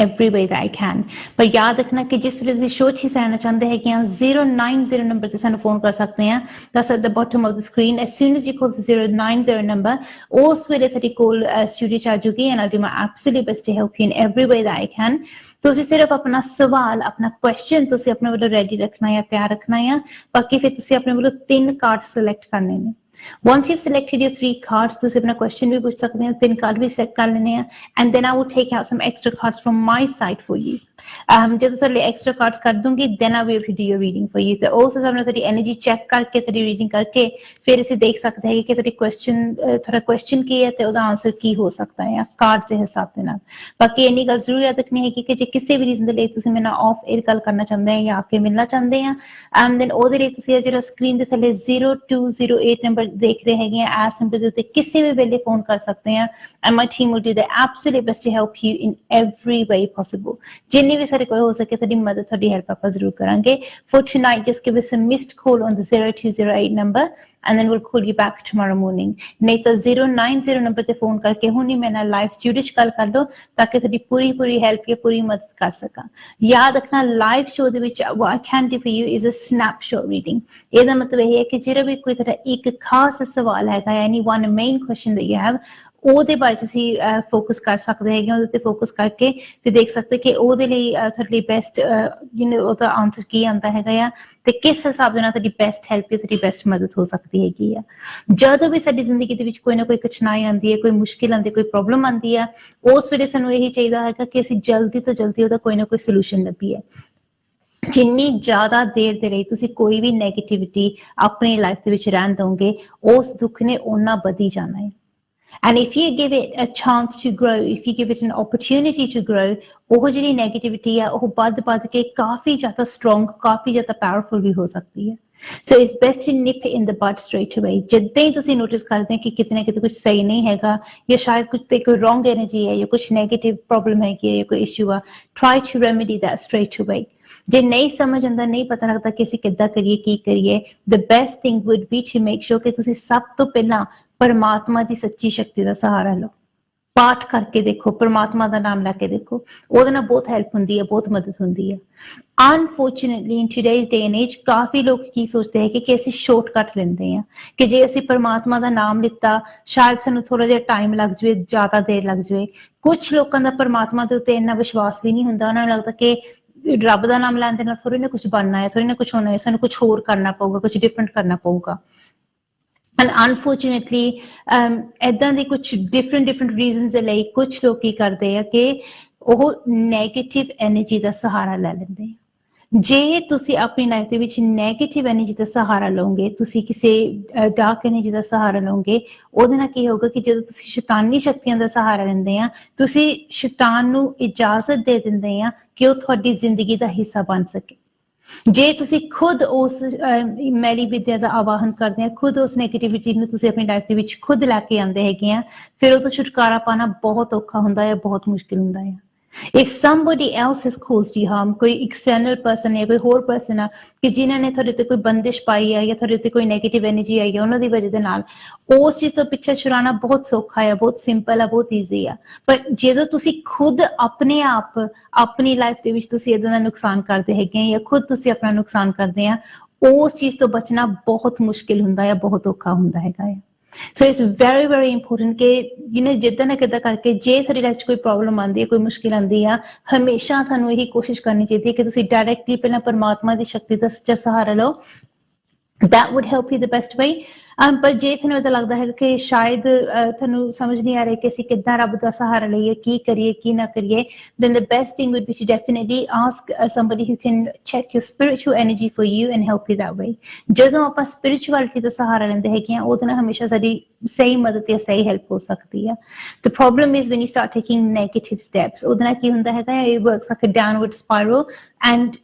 every way that I can. पर याद रखना कि जिस ਵੇਲੇ ਤੁਸੀਂ ਸ਼ੋਅ 'ਚ ਹਿੱਸਾ ਲੈਣਾ ਚਾਹੁੰਦੇ ਹੈਗੇ ਆ 090 ਨੰਬਰ ਤੇ ਸਾਨੂੰ ਫੋਨ ਕਰ ਸਕਦੇ ਆ। That's at the bottom of the screen. As soon as you call the 090 number, ਉਸ ਵੇਲੇ ਤੁਹਾਡੀ ਕੋਲ ਸਟੂਡੀਓ 'ਚ ਆ ਜਾਊਗੀ and I'll do my absolute best to help you in every way that I can. ਤੁਸੀਂ ਸਿਰਫ ਆਪਣਾ ਸਵਾਲ, ਆਪਣਾ ਕੁਐਸਚਨ ਤੁਸੀਂ ਆਪਣੇ ਵੱਲੋਂ ਰੈਡੀ ਰੱਖਣਾ ਹੈ, ਤਿਆਰ ਰੱਖਣਾ ਹੈ। ਬਾਕੀ ਫਿਰ ਤੁਸੀਂ ਆਪਣੇ ਵੱਲੋਂ 3 ਕਾਰਡ ਸਿਲੈਕਟ ਕਰਨੇ ਨੇ। Once you've selected your 3 cards, ਤੁਸੀਂ ਆਪਣਾ question ਵੀ ਪੁੱਛ ਸਕਦੇ ਹੋ, 3 ਕਾਰਡ ਵੀ ਸਿਲੈਕਟ ਕਰ ਲੈਣੇ ਆ and then I will take out some extra cards from my side for you. ਜਦੋਂ ਤੁਹਾਡੇ ਐਕਸਟਰਾ ਕਾਰਡਸ ਕਰ ਦੂੰਗੀ then I will do your reading for you. ਤੇ ਉਸ ਹਿਸਾਬ ਨਾਲ ਤੁਹਾਡੀ ਐਨਰਜੀ ਚੈੱਕ ਕਰਕੇ, ਤੁਹਾਡੀ ਰੀਡਿੰਗ ਕਰਕੇ ਫਿਰ ਅਸੀਂ ਦੇਖ ਸਕਦੇ ਹੈਗੇ ਕਿ ਤੁਹਾਡਾ ਕੁਐਸਚਨ ਕੀ ਹੈ ਤੇ ਉਹਦਾ ਆਨਸਰ ਕੀ ਹੋ ਸਕਦਾ ਹੈ ਕਾਰਡਸ ਦੇ ਹਿਸਾਬ ਦੇ ਨਾਲ। ਬਾਕੀ ਇੰਨੀ ਗੱਲ ਜ਼ਰੂਰ ਯਾਦ ਰੱਖਣੀ ਹੈਗੀ ਕਿ ਜੇ ਕਿਸੇ ਵੀ ਰੀਜ਼ਨ ਦੇ ਲਈ ਤੁਸੀਂ ਮੇਰੇ ਨਾਲ ਆਫ 에ਅਰ ਗੱਲ ਕਰਨਾ ਚਾਹੁੰਦੇ ਆ ਜਾਂ ਆ ਕੇ ਮਿਲਣਾ ਚਾਹੁੰਦੇ ਆ then ਉਹਦੇ ਲਈ ਤੁਸੀਂ ਜਿਹੜਾ ਸਕਰੀਨ ਦੇ ਥੱਲੇ 0208 ਨੰਬਰ ਦੇਖ ਰਹੇ ਹੈਗੇ ਆ, ਇਸ ਨੰਬਰ ਦੇ ਉੱਤੇ ਕਿਸੇ ਵੀ ਵੇਲੇ ਫੋਨ ਕਰ ਸਕਦੇ ਆ and my team will do the absolute best to help you in every way possible. ਜਿੰਨੀ ਵੀ ਸਾਡੇ ਕੋਲ ਹੋ ਸਕੇ ਤੁਹਾਡੀ ਮਦਦ, ਤੁਹਾਡੀ ਹੈਲਪ ਆਪਾਂ ਜ਼ਰੂਰ ਕਰਾਂਗੇ। For tonight, just give us a missed call on the 0208 number and then we'll call you back tomorrow morning. ਨਹੀਂ ਤਾਂ 090 ਨੰਬਰ ਤੇ ਫੋਨ ਕਰਕੇ ਹੁਣੀ ਮੇਰੇ ਨਾਲ ਲਾਈਵ ਸਟੂਡੀਓ 'ਚ ਗੱਲ ਕਰ ਲਓ ਤਾਂ ਕਿ ਤੁਹਾਡੀ ਪੂਰੀ ਹੈਲਪ ਜਾਂ ਪੂਰੀ ਮਦਦ ਕਰ ਸਕਾਂ। ਯਾਦ ਰੱਖਣਾ ਲਾਈਵ ਸ਼ੋਅ ਦੇ ਵਿੱਚ what I can do for you is a snapshot reading. ਇਹਦਾ ਮਤਲਬ ਇਹ ਹੈ ਕਿ ਜਿਹੜਾ ਵੀ ਕੋਈ ਤੁਹਾਡਾ ਇੱਕ ਖਾਸ ਸਵਾਲ ਹੈਗਾ, any one main question that you have, ਉਹਦੇ ਬਾਰੇ ਤੁਸੀਂ ਫੋਕਸ ਕਰ ਸਕਦੇ ਹੈਗੇ, ਉਹਦੇ ਤੇ ਫੋਕਸ ਕਰਕੇ ਤੇ ਦੇਖ ਸਕਦੇ ਕਿ ਉਹਦੇ ਲਈ ਤੁਹਾਡੇ ਲਈ ਬੈਸਟ ਉਹਦਾ ਆਨਸਰ ਕੀ ਆਉਂਦਾ ਹੈਗਾ ਆ ਤੇ ਕਿਸ ਹਿਸਾਬ ਦੇ ਨਾਲ ਤੁਹਾਡੀ ਬੈਸਟ ਹੈਲਪ ਜਾਂ ਤੁਹਾਡੀ ਬੈਸਟ ਮਦਦ ਹੋ ਸਕਦੀ ਹੈਗੀ ਆ। ਜਦੋਂ ਵੀ ਸਾਡੀ ਜ਼ਿੰਦਗੀ ਦੇ ਵਿੱਚ ਕੋਈ ਨਾ ਕੋਈ ਕਠਿਨਾਈ ਆਉਂਦੀ ਹੈ, ਕੋਈ ਮੁਸ਼ਕਿਲ ਆਉਂਦੀ, ਕੋਈ ਪ੍ਰੋਬਲਮ ਆਉਂਦੀ ਆ, ਉਸ ਵੇਲੇ ਸਾਨੂੰ ਇਹੀ ਚਾਹੀਦਾ ਹੈਗਾ ਕਿ ਅਸੀਂ ਜਲਦੀ ਤੋਂ ਜਲਦੀ ਉਹਦਾ ਕੋਈ ਨਾ ਕੋਈ ਸੋਲੂਸ਼ਨ ਲੱਭੀਏ। ਜਿੰਨੀ ਜ਼ਿਆਦਾ ਦੇਰ ਦੇ ਲਈ ਤੁਸੀਂ ਕੋਈ ਵੀ ਨੈਗੇਟਿਵਿਟੀ ਆਪਣੀ ਲਾਈਫ ਦੇ ਵਿੱਚ ਰਹਿਣ ਦਓਗੇ, ਉਸ ਦੁੱਖ ਨੇ ਓਨਾ ਵਧੀ ਜਾਣਾ ਹੈ। And if you give it a chance to grow, if you give it an opportunity to grow, ਉਹ ਜਿਹੜੀ ਨੈਗੇਟਿਵਿਟੀ ਆ ਉਹ ਵੱਧ ਕੇ ਕਾਫੀ ਜ਼ਿਆਦਾ ਸਟਰੋਂਗ, ਕਾਫੀ ਜ਼ਿਆਦਾ ਪਾਵਰਫੁਲ ਵੀ ਹੋ ਸਕਦੀ ਹੈ। So it's best to nip it in the bud straight away. ਜਿੱਦਾਂ ਹੀ ਤੁਸੀਂ ਨੋਟਿਸ ਕਰਦੇ ਕਿ ਕਿਤੇ ਨਾ ਕਿਤੇ ਕੁਝ ਸਹੀ ਨਹੀਂ ਹੈਗਾ ਜਾਂ ਸ਼ਾਇਦ ਕੁਝ ਤੇ ਕੋਈ ਰੋਂਗ ਐਨਰਜੀ ਹੈ ਜਾਂ ਕੁਝ ਨੈਗੇਟਿਵ ਪ੍ਰੋਬਲਮ ਹੈਗੀ ਹੈ ਜਾਂ ਕੋਈ ਇਸ਼ੂ ਆ, try to remedy that straight away. ਜੇ ਨਹੀਂ ਸਮਝ ਆਉਂਦਾ, ਨਹੀਂ ਪਤਾ ਲੱਗਦਾ ਕਿ ਅਸੀਂ ਕਿੱਦਾਂ ਕਰੀਏ, ਕੀ ਕਰੀਏ, the best thing would be to make sure ਕਿ ਤੁਸੀਂ ਸਭ ਤੋਂ ਪਹਿਲਾਂ ਪਰਮਾਤਮਾ ਦੀ ਸੱਚੀ ਸ਼ਕਤੀ ਦਾ ਸਹਾਰਾ ਲਓ। ਪਾਠ ਕਰਕੇ ਦੇਖੋ, ਪਰਮਾਤਮਾ ਦਾ ਨਾਮ ਲੈ ਕੇ ਦੇਖੋ, ਉਹਦੇ ਨਾਲ ਬਹੁਤ ਹੈਲਪ ਹੁੰਦੀ ਹੈ, ਬਹੁਤ ਮਦਦ ਹੁੰਦੀ ਹੈ। Unfortunately, in today's day and age, ਕਾਫੀ ਲੋਕ ਕੀ ਸੋਚਦੇ ਹੈ ਕਿ ਅਸੀਂ ਸ਼ਾਰਟਕਟ ਲੈਂਦੇ ਹਾਂ ਕਿ ਜੇ ਅਸੀਂ ਪਰਮਾਤਮਾ ਦਾ ਨਾਮ ਲਿੱਤਾ ਸ਼ਾਇਦ ਸਾਨੂੰ ਥੋੜਾ ਜਿਹਾ ਟਾਈਮ ਲੱਗ ਜਾਵੇ, ਜ਼ਿਆਦਾ ਦੇਰ ਲੱਗ ਜਾਵੇ। ਕੁਛ ਲੋਕਾਂ ਦਾ ਪਰਮਾਤਮਾ ਦੇ ਉੱਤੇ ਇੰਨਾ ਵਿਸ਼ਵਾਸ ਵੀ ਨਹੀਂ ਹੁੰਦਾ, ਉਹਨਾਂ ਨੂੰ ਲੱਗਦਾ ਕਿ ਰੱਬ ਦਾ ਨਾਮ ਲੈਣ ਦੇ ਨਾਲ ਥੋੜੀ ਨਾ ਕੁਛ ਬਣਨਾ ਹੈ, ਥੋੜੀ ਨਾ ਕੁਛ ਹੋਣਾ ਹੈ, ਸਾਨੂੰ ਕੁਛ ਹੋਰ ਕਰਨਾ ਪਊਗਾ, ਕੁਛ ਡਿਫਰੈਂਟ ਕਰਨਾ ਪਊਗਾ। And unfortunately, ਏਦਾਂ ਦੀ ਕੁਛ different reasons ਦੇ ਲਈ ਕੁਛ ਲੋਕ ਕੀ ਕਰਦੇ ਆ ਕਿ ਉਹ ਨੈਗੇਟਿਵ ਐਨਰਜੀ ਦਾ ਸਹਾਰਾ ਲੈ ਲੈਂਦੇ ਆ। ਜੇ ਤੁਸੀਂ ਆਪਣੀ ਲਾਈਫ ਦੇ ਵਿੱਚ ਨੈਗੇਟਿਵ ਐਨਰਜੀ ਦਾ ਸਹਾਰਾ ਲਓਗੇ, ਤੁਸੀਂ ਕਿਸੇ ਡਾਰਕ ਐਨਰਜੀ ਦਾ ਸਹਾਰਾ ਲਓਗੇ, ਉਹਦੇ ਨਾਲ ਕੀ ਹੋਊਗਾ ਕਿ ਜਦੋਂ ਤੁਸੀਂ ਸ਼ੈਤਾਨੀ ਸ਼ਕਤੀਆਂ ਦਾ ਸਹਾਰਾ ਲੈਂਦੇ ਆ, ਤੁਸੀਂ ਸ਼ੈਤਾਨ ਨੂੰ ਇਜਾਜ਼ਤ ਦੇ ਦਿੰਦੇ ਆ ਕਿ ਉਹ ਤੁਹਾਡੀ ਜ਼ਿੰਦਗੀ ਦਾ ਹਿੱਸਾ ਬਣ ਸਕੇ। ਜੇ ਤੁਸੀਂ ਖੁਦ ਉਸ ਮੈਲੀ ਵਿਦਿਆ ਦਾ ਆਵਾਹਨ ਕਰਦੇ ਆ, ਖੁਦ ਉਸ ਨੈਗੇਟਿਵਿਟੀ ਨੂੰ ਤੁਸੀਂ ਆਪਣੀ ਲਾਈਫ ਦੇ ਵਿੱਚ ਖੁਦ ਲੈ ਕੇ ਆਉਂਦੇ ਹੈਗੇ ਆ, ਫਿਰ ਉਹ ਤੋਂ ਛੁਟਕਾਰਾ ਪਾਉਣਾ ਬਹੁਤ ਔਖਾ ਹੁੰਦਾ ਹੈ, ਬਹੁਤ ਮੁਸ਼ਕਿਲ ਹੁੰਦਾ ਹੈ। If somebody else has caused you harm, ਕੋਈ external person ਹੈ, ਕੋਈ ਹੋਰ person ਆ ਕਿ ਜਿਨ੍ਹਾਂ ਨੇ ਤੁਹਾਡੇ ਤੇ ਕੋਈ ਬੰਦਿਸ਼ ਪਾਈ ਹੈ ਜਾਂ ਤੁਹਾਡੇ ਤੇ ਕੋਈ ਨੈਗੇਟਿਵ ਐਨਰਜੀ ਆਈ ਹੈ, ਉਹਨਾਂ ਦੀ ਵਜ੍ਹਾ ਦੇ ਨਾਲ ਉਸ ਚੀਜ਼ ਤੋਂ ਪਿੱਛੇ ਛੁਡਾਉਣਾ ਬਹੁਤ ਸੌਖਾ ਹੈ, ਬਹੁਤ ਸਿੰਪਲ ਹੈ, ਬਹੁਤ ਈਜ਼ੀ ਆ। ਪਰ ਜਦੋਂ ਤੁਸੀਂ ਖੁਦ ਆਪਣੇ ਆਪ ਆਪਣੀ ਲਾਈਫ ਦੇ ਵਿੱਚ ਤੁਸੀਂ ਇਹਦਾ ਨੁਕਸਾਨ ਕਰਦੇ ਹੈਗੇ ਆ ਜਾਂ ਖੁਦ ਤੁਸੀਂ ਆਪਣਾ ਨੁਕਸਾਨ ਕਰਦੇ ਆ, ਉਸ ਚੀਜ਼ ਤੋਂ ਬਚਣਾ ਬਹੁਤ ਮੁਸ਼ਕਿਲ ਹੁੰਦਾ ਹੈ, ਬਹੁਤ ਔਖਾ ਹੁੰਦਾ ਹੈਗਾ ਹੈ। So it's very important ਕਿ ਜਿੱਦਾਂ ਨਾ ਕਿੱਦਾਂ ਕਰਕੇ ਜੇ ਤੁਹਾਡੀ ਲਾਈਫ 'ਚ ਕੋਈ ਪ੍ਰੋਬਲਮ ਆਉਂਦੀ ਹੈ, ਕੋਈ ਮੁਸ਼ਕਿਲ ਆਉਂਦੀ ਆ, ਹਮੇਸ਼ਾ ਤੁਹਾਨੂੰ ਇਹੀ ਕੋਸ਼ਿਸ਼ ਕਰਨੀ ਚਾਹੀਦੀ ਹੈ ਕਿ ਤੁਸੀਂ ਡਾਇਰੈਕਟਲੀ ਪਹਿਲਾਂ ਪਰਮਾਤਮਾ ਦੀ ਸ਼ਕਤੀ ਦਾ ਸੱਚਾ ਸਹਾਰਾ ਲਓ। That would help you the best way. ਪਰ ਜੇ ਤੁਹਾਨੂੰ ਏਦਾਂ ਲੱਗਦਾ ਹੈ ਕਿ ਸ਼ਾਇਦ ਤੁਹਾਨੂੰ ਸਮਝ ਨਹੀਂ ਆ ਰਿਹਾ ਕਿ ਅਸੀਂ ਕਿੱਦਾਂ ਰੱਬ ਦਾ ਸਹਾਰਾ ਲਈਏ, ਕੀ ਕਰੀਏ, ਕੀ ਨਾ ਕਰੀਏ, then the best thing would be to definitely ask somebody who can check your spiritual energy for you and help you that way. ਜਦੋਂ ਆਪਾਂ spirituality ਦਾ ਸਹਾਰਾ ਲੈਂਦੇ ਹੈਗੇ ਆ, ਉਹਦੇ ਨਾਲ ਹਮੇਸ਼ਾ ਸਾਡੀ ਸਹੀ ਮਦਦ ਜਾਂ ਸਹੀ ਹੈਲਪ ਹੋ ਸਕਦੀ ਆ। The problem is when you start taking negative steps, ਉਹਦੇ ਨਾਲ ਕੀ ਹੁੰਦਾ ਹੈਗਾ, it works like a downward spiral and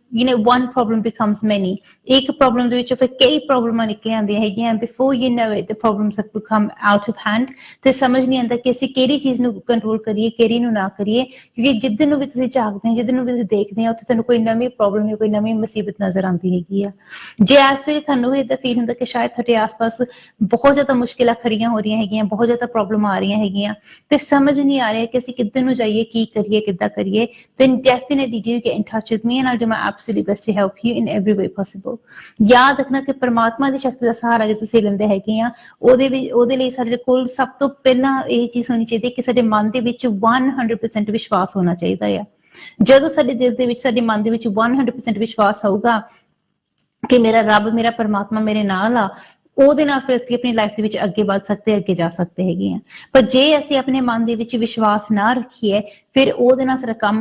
one problem becomes many. ਇੱਕ ਪ੍ਰੋਬਲਮ ਦੇ ਵਿੱਚੋਂ ਫਿਰ ਕਈ ਪ੍ਰੋਬਲਮਾਂ ਨਿਕਲ ਆਉਂਦੀਆਂ ਹੈਗੀਆਂ। Before you know it, the problems have become out of hand. ਤੇ ਸਮਝ ਨਹੀਂ ਆਉਂਦਾ ਕਿ ਅਸੀਂ ਕਿਹੜੀ ਚੀਜ਼ ਨੂੰ ਕੰਟਰੋਲ ਕਰੀਏ, ਕਿਹੜੀ ਨੂੰ ਨਾ ਕਰੀਏ, ਕਿਉਂਕਿ ਜਿੱਦਨ ਨੂੰ ਵੀ ਤੁਸੀਂ ਝਾਕਦੇ ਹੋ, ਜਿੱਦਨ ਨੂੰ ਵੀ ਤੁਸੀਂ ਦੇਖਦੇ ਹੋ, ਉੱਥੇ ਤੁਹਾਨੂੰ ਕੋਈ ਨਵੀਂ ਪ੍ਰੋਬਲਮ ਜਾਂ ਕੋਈ ਨਵੀਂ ਮੁਸੀਬਤ ਨਜ਼ਰ ਆਉਂਦੀ ਹੈਗੀ ਆ। ਜੇ ਇਸ ਵੇਲੇ ਤੁਹਾਨੂੰ ਇੱਦਾਂ ਫੀਲ ਹੁੰਦਾ ਕਿ ਸ਼ਾਇਦ ਤੁਹਾਡੇ ਆਸ-ਪਾਸ ਬਹੁਤ ਜ਼ਿਆਦਾ ਮੁਸ਼ਕਿਲਾਂ ਖੜੀਆਂ ਹੋ ਰਹੀਆਂ ਹੈਗੀਆਂ, ਬਹੁਤ ਜ਼ਿਆਦਾ ਪ੍ਰੋਬਲਮ ਆ ਰਹੀਆਂ ਹੈਗੀਆਂ, ਤੇ ਸਮਝ ਨਹੀਂ ਆ ਰਿਹਾ ਕਿ ਅਸੀਂ ਕਿੱਧਰ ਨੂੰ ਜਾਈਏ, ਕੀ ਕਰੀਏ, ਕਿੱਦਾਂ ਕਰੀਏ, then definitely do get in touch with me and I'll do my absolute best to help you in every way possible. ਯਾਦ ਰੱਖਣਾ ਕਿ ਪਰਮਾਤਮਾ ਦੀ ਸ਼ਕਤੀ ਦਾ ਸਹਾਰਾ ਜੇ ਤੁਸੀਂ ਲੈਂਦੇ ਹੈਗੇ ਆ, ਉਹਦੇ ਲਈ ਸਾਡੇ ਕੋਲ ਸਭ ਤੋਂ ਪਹਿਲਾਂ ਇਹ ਚੀਜ਼ ਹੋਣੀ ਚਾਹੀਦੀ ਹੈ ਕਿ ਸਾਡੇ ਮਨ ਦੇ ਵਿੱਚ 100% ਵਿਸ਼ਵਾਸ ਹੋਣਾ ਚਾਹੀਦਾ ਆ। ਜਦੋਂ ਸਾਡੇ ਦਿਲ ਦੇ ਵਿੱਚ, ਸਾਡੇ ਮਨ ਦੇ ਵਿੱਚ 100% ਵਿਸ਼ਵਾਸ ਹੋਊਗਾ ਕਿ ਮੇਰਾ ਰੱਬ, ਮੇਰਾ ਪਰਮਾਤਮਾ ਮੇਰੇ ਨਾਲ ਆ, ਉਹਦੇ ਨਾਲ ਫਿਰ ਅਸੀਂ ਆਪਣੀ ਲਾਈਫ ਦੇ ਵਿੱਚ ਅੱਗੇ ਵੱਧ ਸਕਦੇ, ਅੱਗੇ ਜਾ ਸਕਦੇ ਹੈਗੇ ਆ। ਪਰ ਜੇ ਅਸੀਂ ਆਪਣੇ ਮਨ ਦੇ ਵਿੱਚ ਵਿਸ਼ਵਾਸ ਨਾ ਰੱਖੀਏ, ਫਿਰ ਉਹਦੇ ਨਾਲ ਸਾਡਾ ਕੰਮ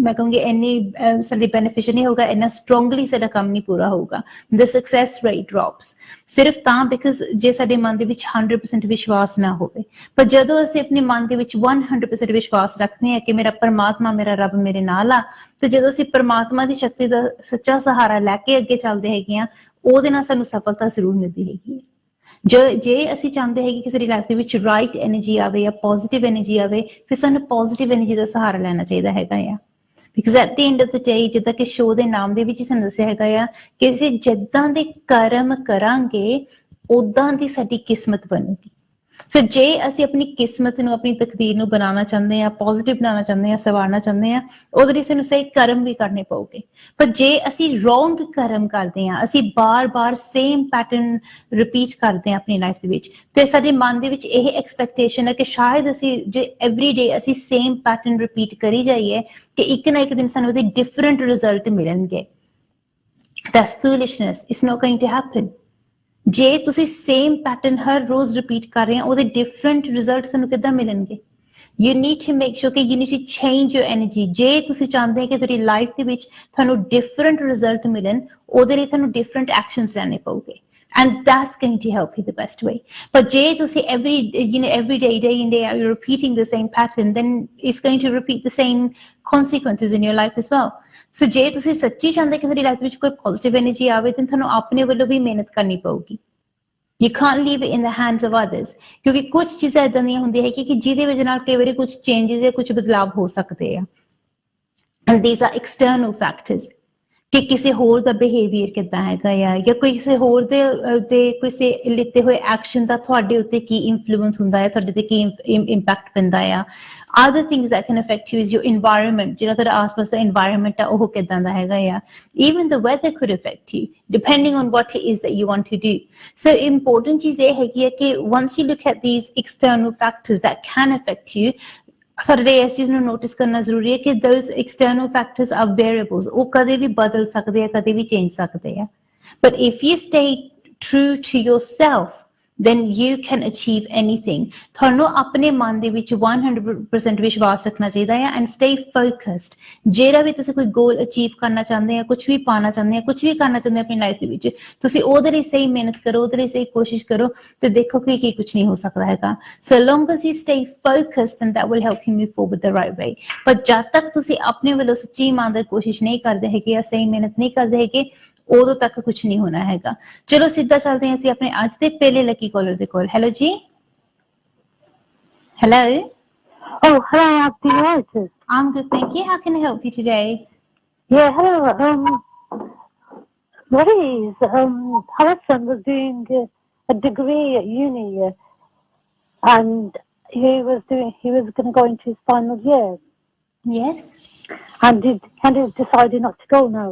ਮੈਂ ਕਹੂੰਗੀ ਇੰਨੀ ਸਾਡੇ ਬੈਨੀਫਿਸ਼ੀਅਲ ਨਹੀਂ ਹੋਊਗਾ, ਇੰਨਾ ਸਟਰੋਂਗਲੀ ਸਾਡਾ ਕੰਮ ਨਹੀਂ ਪੂਰਾ ਹੋਊਗਾ। ਦ ਸਕਸੈਸ ਰੇਟ ਡ੍ਰੌਪਸ ਸਿਰਫ ਤਾਂ ਬਿਕਾਜ਼ ਜੇ ਸਾਡੇ ਮਨ ਦੇ ਵਿੱਚ 100% ਵਿਸ਼ਵਾਸ ਨਾ ਹੋਵੇ। ਪਰ ਜਦੋਂ ਅਸੀਂ ਆਪਣੇ ਮਨ ਦੇ ਵਿੱਚ 100% ਵਿਸ਼ਵਾਸ ਰੱਖਦੇ ਹਾਂ ਕਿ ਮੇਰਾ ਪਰਮਾਤਮਾ, ਮੇਰਾ ਰੱਬ ਮੇਰੇ ਨਾਲ ਆ, ਤੇ ਜਦੋਂ ਅਸੀਂ ਪਰਮਾਤਮਾ ਦੀ ਸ਼ਕਤੀ ਦਾ ਸੱਚਾ ਸਹਾਰਾ ਲੈ ਕੇ ਅੱਗੇ ਚੱਲਦੇ ਹੈਗੇ ਆ, ਉਹਦੇ ਨਾਲ ਸਾਨੂੰ ਸਫਲਤਾ ਜ਼ਰੂਰ ਮਿਲਦੀ ਹੈਗੀ ਹੈ। ਜੇ ਅਸੀਂ ਚਾਹੁੰਦੇ ਹੈਗੇ ਕਿ ਸਾਡੀ ਲਾਈਫ ਦੇ ਵਿੱਚ ਰਾਈਟ ਐਨਰਜੀ ਆਵੇ ਜਾਂ ਪੋਜ਼ਿਟਿਵ ਐਨਰਜੀ ਆਵੇ, ਫਿਰ ਸਾਨੂੰ ਪੋਜ਼ਿਟਿਵ ਐਨਰਜੀ ਦਾ ਸਹਾਰਾ ਲੈਣਾ ਚਾਹੀਦਾ ਹੈਗਾ ਆ। Because at the end of the day, ਜਿੱਦਾਂ ਕਿ ਸ਼ੋਅ ਦੇ ਨਾਮ ਦੇ ਵਿੱਚ ਹੀ ਸਾਨੂੰ ਦੱਸਿਆ ਹੈਗਾ ਆ ਕਿ ਅਸੀਂ ਜਿੱਦਾਂ ਦੇ ਕਰਮ ਕਰਾਂਗੇ, ਉਦਾਂ ਦੀ ਸਾਡੀ ਕਿਸਮਤ ਬਣੇਗੀ। ਸੋ ਜੇ ਅਸੀਂ ਆਪਣੀ ਕਿਸਮਤ ਨੂੰ, ਆਪਣੀ ਤਕਦੀਰ ਨੂੰ ਬਣਾਉਣਾ ਚਾਹੁੰਦੇ ਹਾਂ, ਪੋਜ਼ਿਟਿਵ ਬਣਾਉਣਾ ਚਾਹੁੰਦੇ ਹਾਂ, ਸਵਾਰਨਾ ਚਾਹੁੰਦੇ ਹਾਂ, ਉਹਦੇ ਲਈ ਸਾਨੂੰ ਸਹੀ ਕਰਮ ਵੀ ਕਰਨੇ ਪਊਗੇ। ਪਰ ਜੇ ਅਸੀਂ ਰੋਂਗ ਕਰਮ ਕਰਦੇ ਹਾਂ, ਅਸੀਂ ਬਾਰ-ਬਾਰ ਸੇਮ ਪੈਟਰਨ ਰਿਪੀਟ ਕਰਦੇ ਹਾਂ ਆਪਣੀ ਲਾਈਫ ਦੇ ਵਿੱਚ, ਤੇ ਸਾਡੇ ਮਨ ਦੇ ਵਿੱਚ ਇਹ ਐਕਸਪੈਕਟੇਸ਼ਨ ਹੈ ਕਿ ਸ਼ਾਇਦ ਅਸੀਂ ਜੇ ਐਵਰੀ ਡੇ ਅਸੀਂ ਸੇਮ ਪੈਟਰਨ ਰਿਪੀਟ ਕਰੀ ਜਾਈਏ ਕਿ ਇੱਕ ਨਾ ਇੱਕ ਦਿਨ ਸਾਨੂੰ ਉਹਦੇ ਡਿਫਰੈਂਟ ਰਿਜ਼ਲਟ ਮਿਲਣਗੇ। That's foolishness. It's not going to happen. ਜੇ ਤੁਸੀਂ ਸੇਮ ਪੈਟਰਨ ਹਰ ਰੋਜ਼ ਰਿਪੀਟ ਕਰ ਰਹੇ ਹੋ, ਉਹਦੇ ਡਿਫਰੈਂਟ ਰਿਜ਼ਲਟ ਤੁਹਾਨੂੰ ਕਿੱਦਾਂ ਮਿਲਣਗੇ? You need to make sure ਕਿ you need to change your energy. ਜੇ ਤੁਸੀਂ ਚਾਹੁੰਦੇ ਹੋ ਕਿ ਤੁਹਾਡੀ ਲਾਈਫ ਦੇ ਵਿੱਚ ਤੁਹਾਨੂੰ ਡਿਫਰੈਂਟ ਰਿਜ਼ਲਟ ਮਿਲਣ, ਉਹਦੇ ਲਈ ਤੁਹਾਨੂੰ ਡਿਫਰੈਂਟ ਐਕਸ਼ਨਸ ਲੈਣੇ ਪਊਗੇ। And that's going to help you the best way. But ਜੇ ਤੁਸੀਂ every day in day out, you're repeating the same pattern, then it's going to repeat the same consequences in your life as well. So ਜੇ ਤੁਸੀਂ ਸੱਚੀ ਚਾਹੁੰਦੇ ਕਿ ਤੁਹਾਡੀ life ਵਿੱਚ ਕੋਈ ਪੋਜ਼ਿਟਿਵ ਐਨਰਜੀ ਆਵੇ, ਤਾਂ ਤੁਹਾਨੂੰ ਆਪਣੇ ਵੱਲੋਂ ਵੀ ਮਿਹਨਤ ਕਰਨੀ ਪਊਗੀ। You can't leave it in the hands of others. ਕਿਉਂਕਿ ਕੁਝ ਚੀਜ਼ਾਂ ਏਦਾਂ ਦੀਆਂ ਹੁੰਦੀਆਂ ਹੈ ਕਿ ਜਿਹਦੇ ਵਜ੍ਹਾ ਨਾਲ ਕਈ ਵਾਰੀ ਕੁਝ ਚੇਂਜਸ ਜਾਂ ਕੁਝ ਬਦਲਾਵ ਹੋ ਸਕਦੇ ਆ। And these are external factors. ਕਿ ਕਿਸੇ ਹੋਰ ਦਾ ਬਿਹੇਵੀਅਰ ਕਿੱਦਾਂ ਹੈਗਾ ਆ, ਜਾਂ ਕਿਸੇ ਹੋਰ ਦੇ ਕਿਸੇ ਲਿੱਤੇ ਹੋਏ ਐਕਸ਼ਨ ਦਾ ਤੁਹਾਡੇ ਉੱਤੇ ਕੀ ਇਨਫਲੂਐਂਸ ਹੁੰਦਾ ਹੈ, ਤੁਹਾਡੇ ਤੇ ਕੀ ਇੰਪੈਕਟ ਪੈਂਦਾ ਆ। Other things that can affect you is your environment. ਜਿਹੜਾ ਤੁਹਾਡਾ ਆਸ-ਪਾਸ ਦਾ environment ਆ, ਉਹ ਕਿੱਦਾਂ ਦਾ ਹੈਗਾ ਆ। Even the weather could affect you, depending on what it is that you want to do. So important ਚੀਜ਼ ਇਹ ਹੈਗੀ ਹੈ ਕਿ once you look at these external factors that can affect you, ਸਾਡੇ ਇਸ ਚੀਜ਼ ਨੂੰ ਨੋਟਿਸ ਕਰਨਾ ਜ਼ਰੂਰੀ ਹੈ ਕਿ those external factors are variables. ਉਹ ਕਦੇ ਵੀ ਬਦਲ ਸਕਦੇ ਆ, ਕਦੇ ਵੀ ਚੇਂਜ ਸਕਦੇ ਆ। But if you stay true to yourself, then you can achieve anything. ਤੁਹਾਨੂੰ ਆਪਣੇ ਮਨ ਦੇ ਵਿੱਚ 100% ਵਿਸ਼ਵਾਸ ਰੱਖਣਾ ਚਾਹੀਦਾ ਹੈ and stay focused. ਜਿਹੜਾ ਵੀ ਤੁਸੀਂ ਕੋਈ ਗੋਲ ਅਚੀਵ ਕਰਨਾ ਚਾਹੁੰਦੇ ਆ, ਕੁਝ ਵੀ ਪਾਉਣਾ ਚਾਹੁੰਦੇ ਆ, ਕੁਝ ਵੀ ਕਰਨਾ ਚਾਹੁੰਦੇ ਆ ਆਪਣੀ ਲਾਈਫ ਦੇ ਵਿੱਚ, ਤੁਸੀਂ ਉਹਦੇ ਲਈ ਸਹੀ ਮਿਹਨਤ ਕਰੋ, ਉਹਦੇ ਲਈ ਸਹੀ ਕੋਸ਼ਿਸ਼ ਕਰੋ, ਤੇ ਦੇਖੋ ਕਿ ਕੀ ਕੁਝ ਨਹੀਂ ਹੋ ਸਕਦਾ ਹੈਗਾ। So long as you stay focused, and that will help you move forward the right way. ਪਰ ਜਦ ਤੱਕ ਤੁਸੀਂ ਆਪਣੇ ਵੱਲੋਂ ਸੱਚੀ ਇਮਾਨਦਾਰ ਕੋਸ਼ਿਸ਼ ਨਹੀਂ ਕਰਦੇ ਹੈਗੇ ਜਾਂ ਸਹੀ ਮਿਹਨਤ ਨਹੀਂ ਕਰਦੇ ਹੈਗੇ, ਉਦੋਂ ਤੱਕ ਕੁਝ ਨਹੀਂ ਹੋਣਾ ਹੈਗਾ। ਚਲੋ ਸਿੱਧਾ ਚੱਲਦੇ ਹਾਂ ਅਸੀਂ ਆਪਣੇ ਅੱਜ ਦੇ ਪਹਿਲੇ ਲੱਕੀ ਕਾਲਰ ਦੇ ਕੋਲ। ਹੈਲੋ ਜੀ। Hello. Oh, hello, Arti. I'm good, thank you. How can I help you today? Yeah, hello. What is, our son was doing a degree at uni, and he was going to go into his final year. Yes. And he decided not to go now.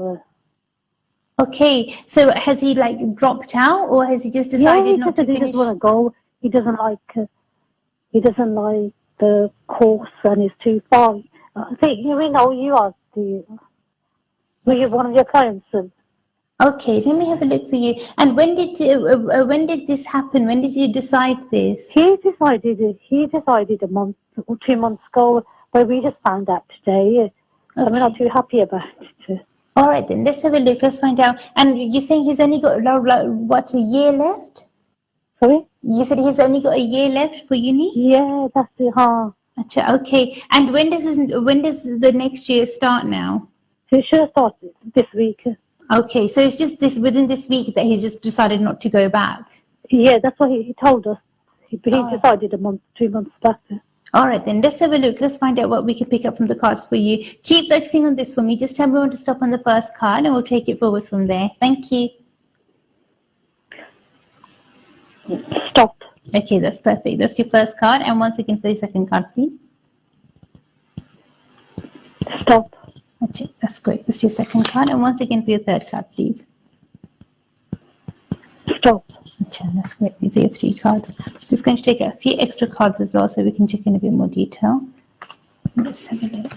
Okay, so has he like dropped out, or has he just decided not to finish? He doesn't want to go. He doesn't like the course, and it's too far. See, we know you are were you one of your clients? Okay, let me have a look for you. And when did this happen? When did you decide this? He decided a month or 2 months ago, but we just found out today. Okay. I'm not too happy about it. All right, then let's have a look. Let's find out. And you're saying he's only got what, a year left? Sorry? You said he's only got a year left for uni? Yeah, that's it. Achha, okay. And when does the next year start now? He should have started this week. Okay, so it's just within this week that he's just decided not to go back. Yeah, that's what he told us. He Oh. decided 2 months back. All right, then let's have a look. Let's find out what we can pick up from the cards for you. Keep focusing on this for me. Just tell me when to stop on the first card and we'll take it forward from there. Thank you. Stop. Okay, that's perfect. That's your first card. And once again for the second card, please. Stop. Okay, that's great. That's your second card. And once again for your third card, please. Stop. Okay, that's great. These are your three cards. Just going to take a few extra cards as well so we can check in a bit more detail. Let's have a look.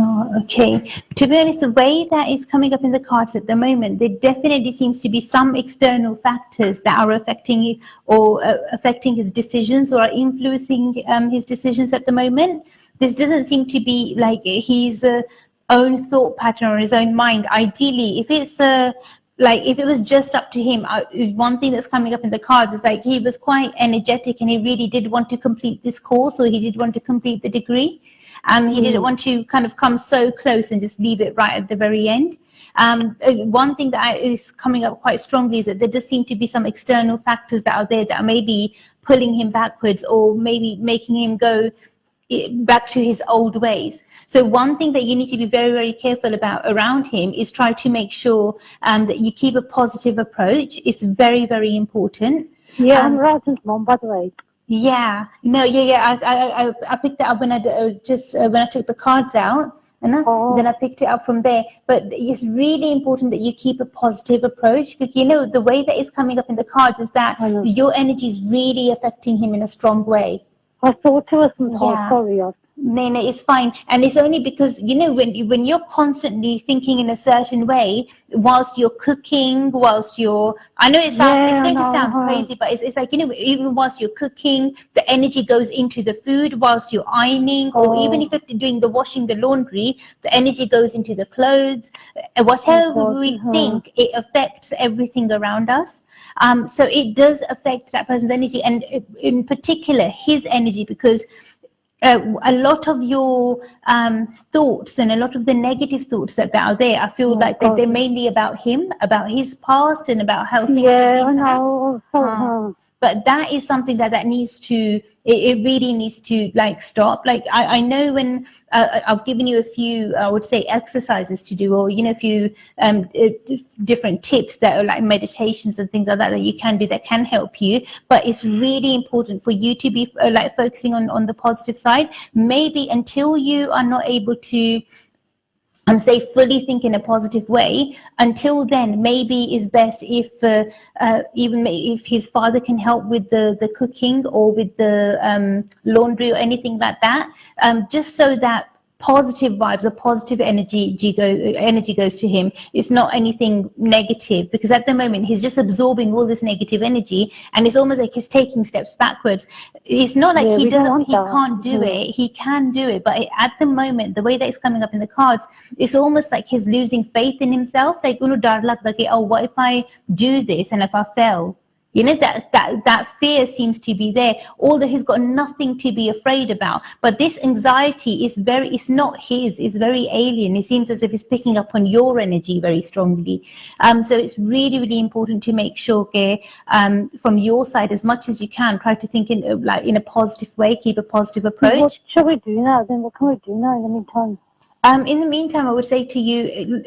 Oh, okay. To be honest, the way that is coming up in the cards at the moment, there definitely seems to be some external factors that are affecting you or affecting his decisions or are influencing his decisions at the moment. This doesn't seem to be like his own thought pattern or his own mind. Ideally, if it's like if it was just up to him, one thing that's coming up in the cards is like he was quite energetic and he really did want to complete this course or he did want to complete the degree. He didn't want to kind of come so close and just leave it right at the very end. One thing that is coming up quite strongly is that there does seem to be some external factors that are there that are maybe pulling him backwards or maybe making him go back to his old ways. So one thing that you need to be very, very careful about around him is try to make sure that you keep a positive approach. It's very, very important. Yeah, I'm Rajan's mom, by the way. Yeah, no, yeah. I picked that up when I when I took the cards out, and then I picked it up from there. But it's really important that you keep a positive approach because you know the way that is coming up in the cards is that your energy is really affecting him in a strong way. I thought it was sorry. No, it's fine, and it's only because you know when you're constantly thinking in a certain way whilst you're cooking, whilst you're I know it's going to sound crazy, but it's like you know even whilst you're cooking, the energy goes into the food. Whilst you're ironing, or even if you're doing the washing, the laundry, the energy goes into the clothes. Whatever we think, it affects everything around us. So it does affect that person's energy, and in particular his energy because. A lot of your thoughts and a lot of the negative thoughts that are there, I feel like that they're mainly about him, about his past, and about how things have been. I know. But that is something that needs to. It really needs to like stop. Like I know when I've given you a few, I would say exercises to do, or you know, a few different tips that are like meditations and things like that you can do that can help you. But it's really important for you to be like focusing on the positive side. Maybe until you are not able to say fully think in a positive way. Until then, maybe it's best if even if his father can help with the cooking or with the laundry or anything like that, just so that positive vibes or positive energy goes to him. It's not anything negative because at the moment he's just absorbing all this negative energy and it's almost like he's taking steps backwards. It's not like he can't do it. He can do it, but at the moment the way that it's coming up in the cards, it's almost like he's losing faith in himself. Like oh, what if I do this and if I fail? You know, that fear seems to be there, although he's got nothing to be afraid about. But this anxiety is it's not his, it's very alien. It seems as if it's picking up on your energy very strongly. So it's really, really important to make sure, from your side, as much as you can, try to think in a positive way, keep a positive approach. What shall we do now then? What can we do now in the meantime? In the meantime, I would say to you,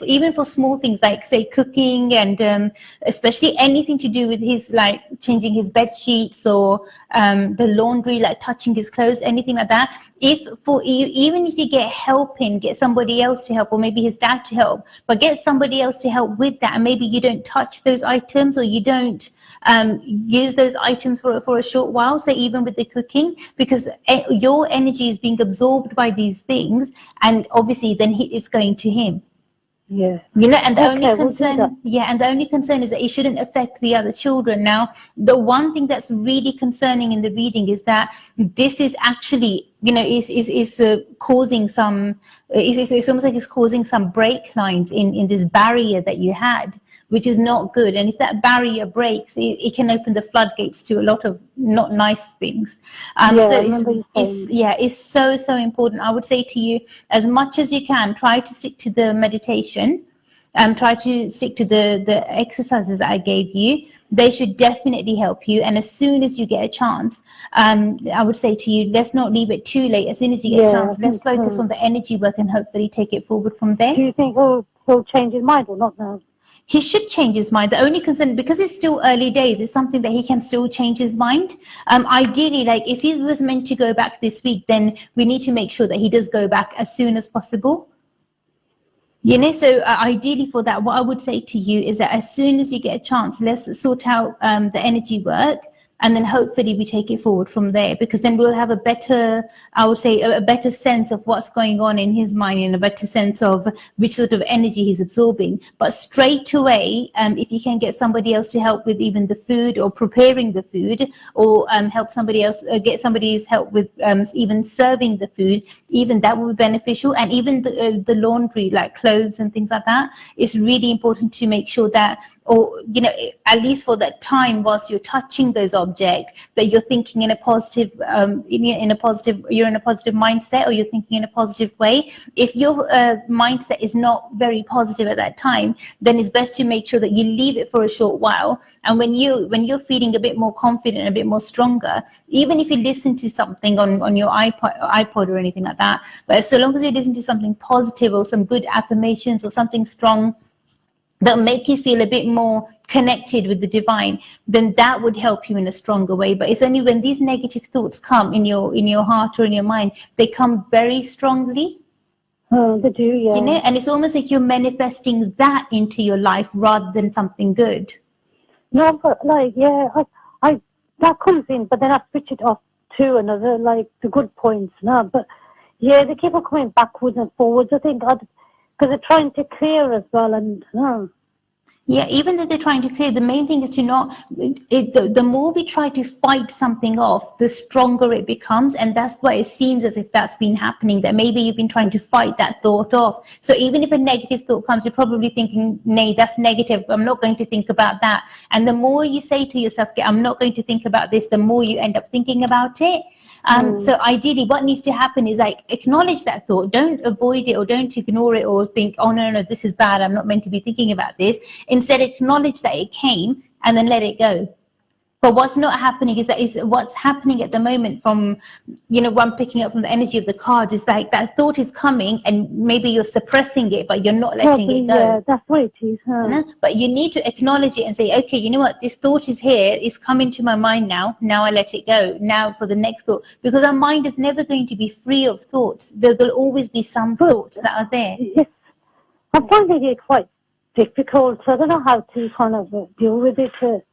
even for small things like, say, cooking and especially anything to do with his, like, changing his bed sheets or the laundry, like touching his clothes, anything like that. Even if you get help get somebody else to help, or maybe his dad to help, but get somebody else to help with that, and maybe you don't touch those items or you don't use those items for a short while, so even with the cooking, because your energy is being absorbed by these things. And obviously, then it's going to him. Yeah. You know, and the only concern is that it shouldn't affect the other children. Now, the one thing that's really concerning in the reading is that this is actually is causing some, it's almost like it's causing some break lines in this barrier that you had, which is not good. And if that barrier breaks, it can open the floodgates to a lot of not nice things. So it's so important. I would say to you, as much as you can, try to stick to the meditation. Try to stick to the exercises that I gave you. They should definitely help you. And as soon as you get a chance, I would say to you, let's not leave it too late. As soon as you get a chance, let's focus on the energy work and hopefully take it forward from there. Do you think he'll change his mind or not now? He should change his mind. The only concern, because it's still early days, it's something that he can still change his mind. Ideally, like if he was meant to go back this week, then we need to make sure that he does go back as soon as possible. So ideally for that, what I would say to you is that as soon as you get a chance, let's sort out the energy work, and then hopefully we take it forward from there, because then we'll have a better, I would say, a better sense of what's going on in his mind and a better sense of which sort of energy he's absorbing. But straight away, if you can get somebody else to help with even the food or preparing the food, or help somebody else, get somebody's help with even serving the food, even that will be beneficial. And even the laundry, like clothes and things like that, it's really important to make sure that, or at least for that time whilst you're touching those objects, that you're thinking in a positive you're in a positive mindset, or you're thinking in a positive way. If your mindset is not very positive at that time, then it's best to make sure that you leave it for a short while, and when you're feeling a bit more confident, a bit more stronger, even if you listen to something on your iPod or anything like that, but so long as you listen to something positive or some good affirmations or something strong that make you feel a bit more connected with the divine, then that would help you in a stronger way. But it's only when these negative thoughts come in your heart or in your mind, they come very strongly. Oh, they do, yeah. And it's almost like you're manifesting that into your life rather than something good. No, but I that comes in, but then I switch it off to another, like the good points now. But yeah, they keep on coming backwards and forwards. I think because they're trying to clear as well, and Yeah, even though they're trying to clear, the main thing is to not, the more we try to fight something off, the stronger it becomes. And that's why it seems as if that's been happening, that maybe you've been trying to fight that thought off. So even if a negative thought comes, you're probably thinking, nay, that's negative, I'm not going to think about that. And the more you say to yourself, okay, I'm not going to think about this, the more you end up thinking about it. So ideally what needs to happen is like acknowledge that thought. Don't avoid it or don't ignore it or think, oh no, this is bad, I'm not meant to be thinking about this. Instead, acknowledge that it came and then let it go. But what's not happening is what's happening at the moment from, what I'm picking up from the energy of the cards is like that thought is coming and maybe you're suppressing it, but you're not letting it go. Yeah, that's what it is. Huh? But you need to acknowledge it and say, okay, you know what, this thought is here, it's coming to my mind now. Now I let it go. Now for the next thought. Because our mind is never going to be free of thoughts. There'll always be some thoughts that are there. Yes. I'm finding it quite difficult. So I don't know how to kind of deal with it.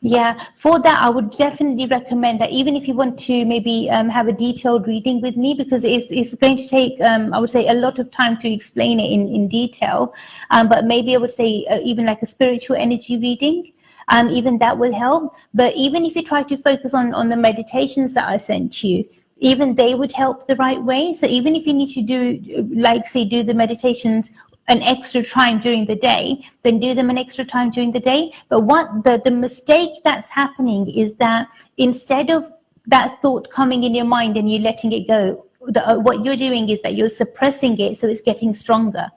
Yeah, for that, I would definitely recommend that even if you want to maybe have a detailed reading with me, because it's going to take, I would say, a lot of time to explain it in detail. But maybe I would say even like a spiritual energy reading, even that will help. But even if you try to focus on the meditations that I sent you, even they would help the right way. So even if you need to do, like say, do the meditations an extra time during the day, then do them an extra time during the day. But what the mistake that's happening is that instead of that thought coming in your mind and you letting it go, what you're doing is that you're suppressing it, so it's getting stronger.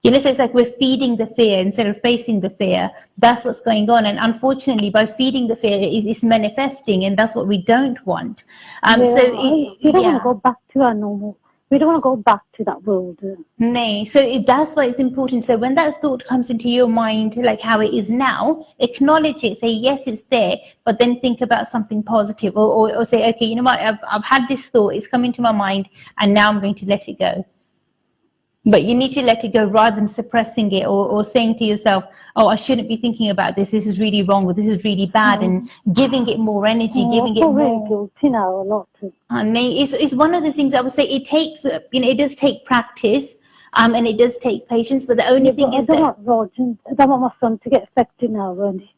So it's like we're feeding the fear instead of facing the fear. That's what's going on. And unfortunately, by feeding the fear, it's manifesting, and that's what we don't want. We don't want to go back to our normal. We don't want to go back to that world. No. So that's why it's important. So when that thought comes into your mind, like how it is now, acknowledge it. Say, yes, it's there, but then think about something positive, or say, okay, you know what, I've had this thought, it's come into my mind, and now I'm going to let it go. But you need to let it go rather than suppressing it or saying to yourself, oh, I shouldn't be thinking about this. This is really wrong, or this is really bad, and giving it more energy, giving it more. Guilty now a lot. And it's one of the things I would say. It takes, it does take practice, and it does take patience. But the only thing is I don't want my son to get affected now, really.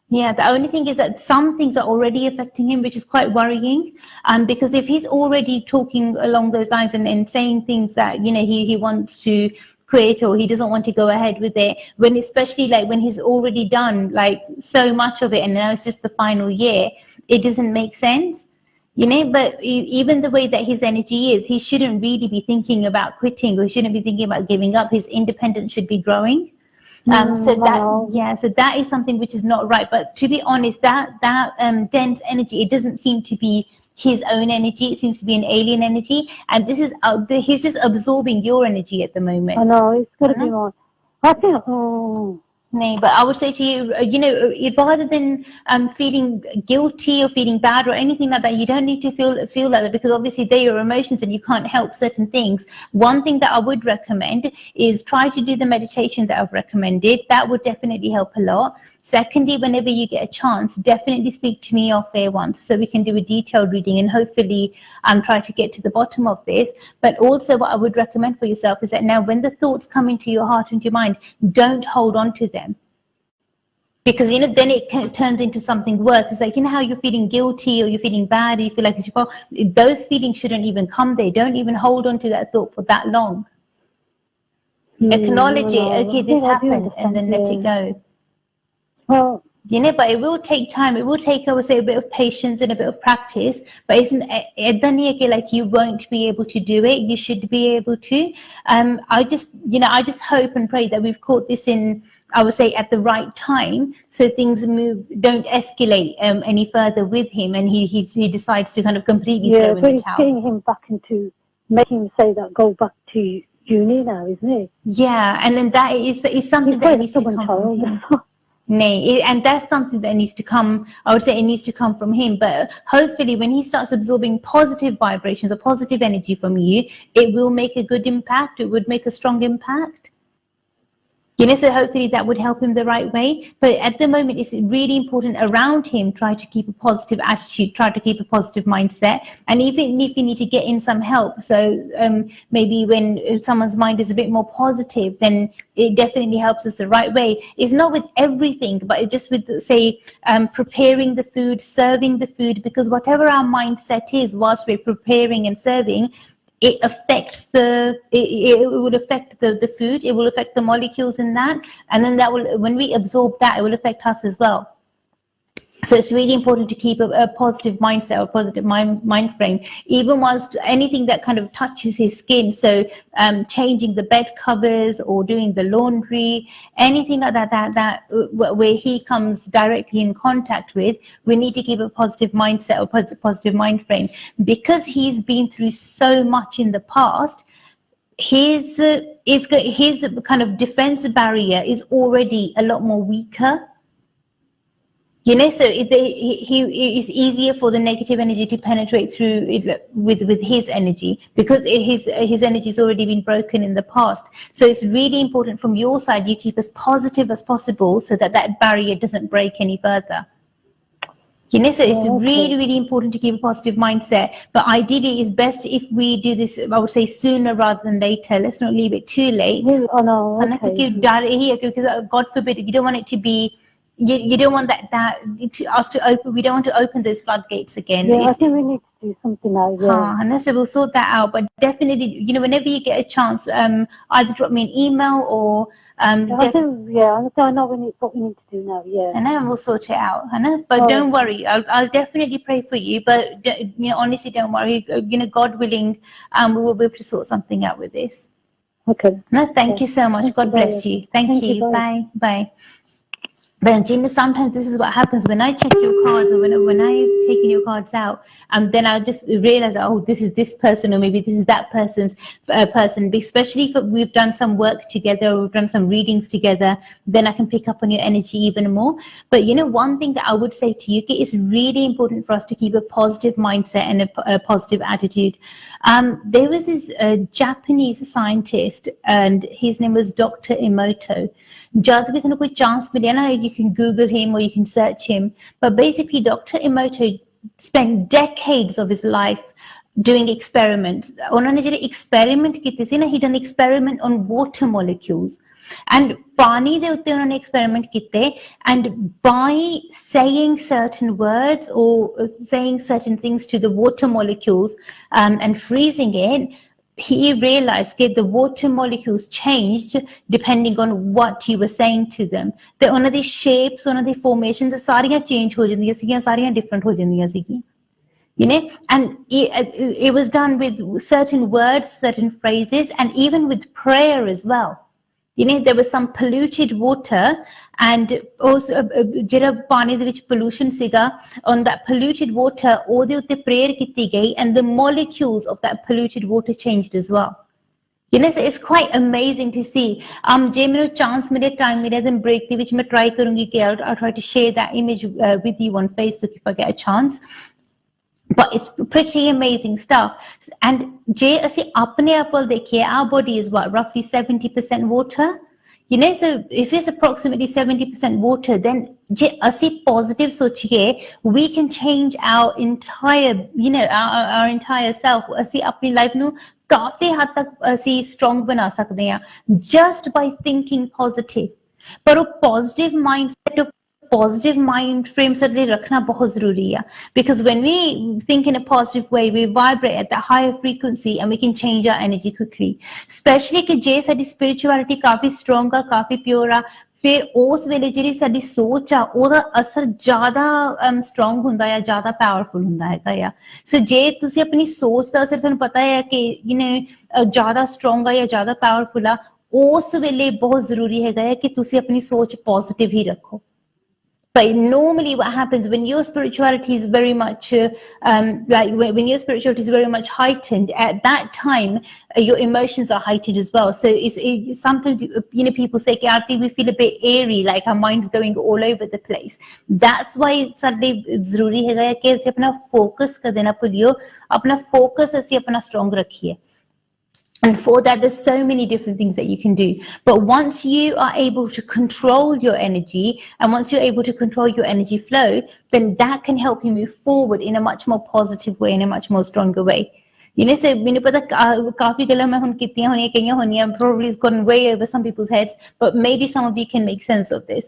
Yeah, the only thing is that some things are already affecting him, which is quite worrying. Because if he's already talking along those lines and saying things that, you know, he wants to quit or he doesn't want to go ahead with it, when especially like when he's already done like so much of it and now it's just the final year, it doesn't make sense. You know, but even the way that his energy is, he shouldn't really be thinking about quitting or he shouldn't be thinking about giving up. His independence should be growing. So that is something which is not right. But to be honest, that dense energy, it doesn't seem to be his own energy. It seems to be an alien energy, and this is he's just absorbing your energy at the moment. I know it's got to be more. I think. No, but I would say to you, you know, rather than feeling guilty or feeling bad or anything like that, you don't need to feel like that, because obviously they're your emotions and you can't help certain things. One thing that I would recommend is try to do the meditation that I've recommended. That would definitely help a lot. Secondly, whenever you get a chance, definitely speak to me off air once so we can do a detailed reading and hopefully try to get to the bottom of this. But also what I would recommend for yourself is that now when the thoughts come into your heart and your mind, don't hold on to them. Because, you know, then it turns into something worse. It's like, you know how you're feeling guilty or you're feeling bad or you feel like it's your fault. Those feelings shouldn't even come there. Don't even hold on to that thought for that long. Acknowledge it. Okay, this happened, and then let it go. Well, you know, but it will take time. It will take, I would say, a bit of patience and a bit of practice. But it's like you won't be able to do it. You should be able to. I just hope and pray that we've caught this in, I would say, at the right time, so things don't escalate any further with him, and he decides to kind of completely throw in the towel. Getting him back into making him say that go back to uni now, isn't it? Yeah, and then that is something that needs to come from him. And that's something that needs to come, I would say it needs to come from him. But hopefully when he starts absorbing positive vibrations or positive energy from you, it will make a good impact. It would make a strong impact. You know, so hopefully that would help him the right way. But at the moment, it's really important around him, try to keep a positive attitude, try to keep a positive mindset. And even if you need to get in some help, so maybe when someone's mind is a bit more positive, then it definitely helps us the right way. It's not with everything, but it's just with, say, preparing the food, serving the food, because whatever our mindset is whilst we're preparing and serving, it affects it will affect the food, it will affect the molecules in that, and then that will, when we absorb that, it will affect us as well. So it's really important to keep a positive mindset, a positive mind frame, even whilst anything that kind of touches his skin. So changing the bed covers or doing the laundry, anything like that where he comes directly in contact with, we need to keep a positive mindset or positive mind frame, because he's been through so much in the past. His kind of defense barrier is already a lot more weaker. You know, so it's easier for the negative energy to penetrate through it with his energy, because his energy has already been broken in the past. So it's really important from your side you keep as positive as possible so that barrier doesn't break any further. You know, so it's really, really important to keep a positive mindset. But ideally, it's best if we do this, I would say, sooner rather than later. Let's not leave it too late. Because God forbid, you don't want it to be. You don't want us to open. We don't want to open those floodgates again. Yeah, I think we need to do something now. Yeah. So we'll sort that out. But definitely, you know, whenever you get a chance, either drop me an email or. I know what we need to do now. Yeah. And then we'll sort it out. But don't worry, I'll definitely pray for you. But you know, honestly, don't worry. You know, God willing, we will be able to sort something out with this. Okay. No, thank you so much. God bless you. Thank you. Bye. Bye. Then, Gina, sometimes this is what happens when I check your cards, or when I've taken your cards out, then I'll just realize, oh, this is this person, or maybe this is that person's person. Especially if we've done some work together, or we've done some readings together, then I can pick up on your energy even more. But you know, one thing that I would say to you, it's really important for us to keep a positive mindset and a positive attitude. There was this Japanese scientist, and his name was Dr. Emoto. You can Google him or you can search him. But basically, Dr. Emoto spent decades of his life doing experiments. ਉਹਨਾਂ ਨੇ ਜਿਹੜੇ experiment ਕੀਤੇ ਸੀ ਨਾ, he done experiment on water molecules. And ਪਾਣੀ ਦੇ ਉੱਤੇ ਉਹਨਾਂ ਨੇ experiment ਕੀਤੇ, and by saying certain words or saying certain things to the water molecules and freezing it, he realized that the water molecules changed depending on what you were saying to them. ਤੇ ਉਹਨਾਂ ਦੀ shapes, ਉਹਨਾਂ ਦੀ formations ਸਾਰੀਆਂ change ਹੋ ਜਾਂਦੀਆਂ ਸੀਗੀਆਂ, ਸਾਰੀਆਂ different ਹੋ ਜਾਂਦੀਆਂ ਸੀਗੀਆਂ. You know, and it was done with certain words, certain phrases, and even with prayer as well. You know, there was some polluted water, and also jira pani de vich pollution siga, on that polluted water ode utte prayer ਕੀਤੀ ਗਈ, and the molecules of that polluted water changed as well. You know, so it's quite amazing to see. ਜੇ ਮੈਨੂੰ chance ਮਿਲੇ, time ਮਿਲੇ, then break ਦੇ ਵਿੱਚ ਮੈਂ try ਕਰੂੰਗੀ ਕਿ I'll try to share that image with you on Facebook if I get a chance. But it's pretty amazing stuff. And je assi apne aap wal dekhiye, our body is what, roughly 70% water. You know, so if it's approximately 70% water, then je assi positive sochiye, we can change our entire, you know, our entire self. Assi apni life nu kafi had tak assi strong bana sakde hain just by thinking positive. Par wo positive mindset, positive mind frame certainly rakhna bahut zaruri hai, because when we think in a positive way, we vibrate at that higher frequency and we can change our energy quickly. Especially कि जे साडी spirituality काफी strong आ, काफी pure आ, फिर उस वेले ਜਿਹੜੀ ਸਾਡੀ ਸੋਚ ਆ ਉਹਦਾ ਅਸਰ ਜ਼ਿਆਦਾ strong ਹੁੰਦਾ ਹੈ, ਜ਼ਿਆਦਾ powerful ਹੁੰਦਾ ਹੈਗਾ ਆ. ਸੋ ਜੇ ਤੁਸੀਂ ਆਪਣੀ ਸੋਚ ਦਾ ਅਸਰ, ਤੁਹਾਨੂੰ ਪਤਾ ਹੈ ਕਿ you know ਜ਼ਿਆਦਾ strong ਆ ਜਾਂ ਜ਼ਿਆਦਾ powerful ਆ, ਉਸ ਵੇਲੇ ਬਹੁਤ ਜ਼ਰੂਰੀ ਹੈਗਾ ਹੈ ਕਿ ਤੁਸੀਂ ਆਪਣੀ ਸੋਚ positive ਹੀ ਰੱਖੋ. But normally what happens when your spirituality is very much like when your spirituality is very much heightened, at that time your emotions are heightened as well. So it's sometimes you know, people say Arti, we feel a bit airy, like our mind's going all over the place. That's why sadly zaruri hai कि ਅਸੀਂ अपना focus कदे ना भूलियो, अपना focus ਅਸੀਂ अपना strong रखिए. And for that, there's so many different things that you can do. But once you are able to control your energy, and once you're able to control your energy flow, then that can help you move forward in a much more positive way, in a much more stronger way. You know, so ਮੈਨੂੰ ਪਤਾ ਕਾਫੀ ਗੱਲਾਂ ਮੈਂ ਹੁਣ ਕੀਤੀਆਂ ਹੋਣੀਆਂ, ਕਈਆਂ ਹੋਣੀਆਂ, probably it's gone way over some people's heads, but maybe some of you can make sense of this.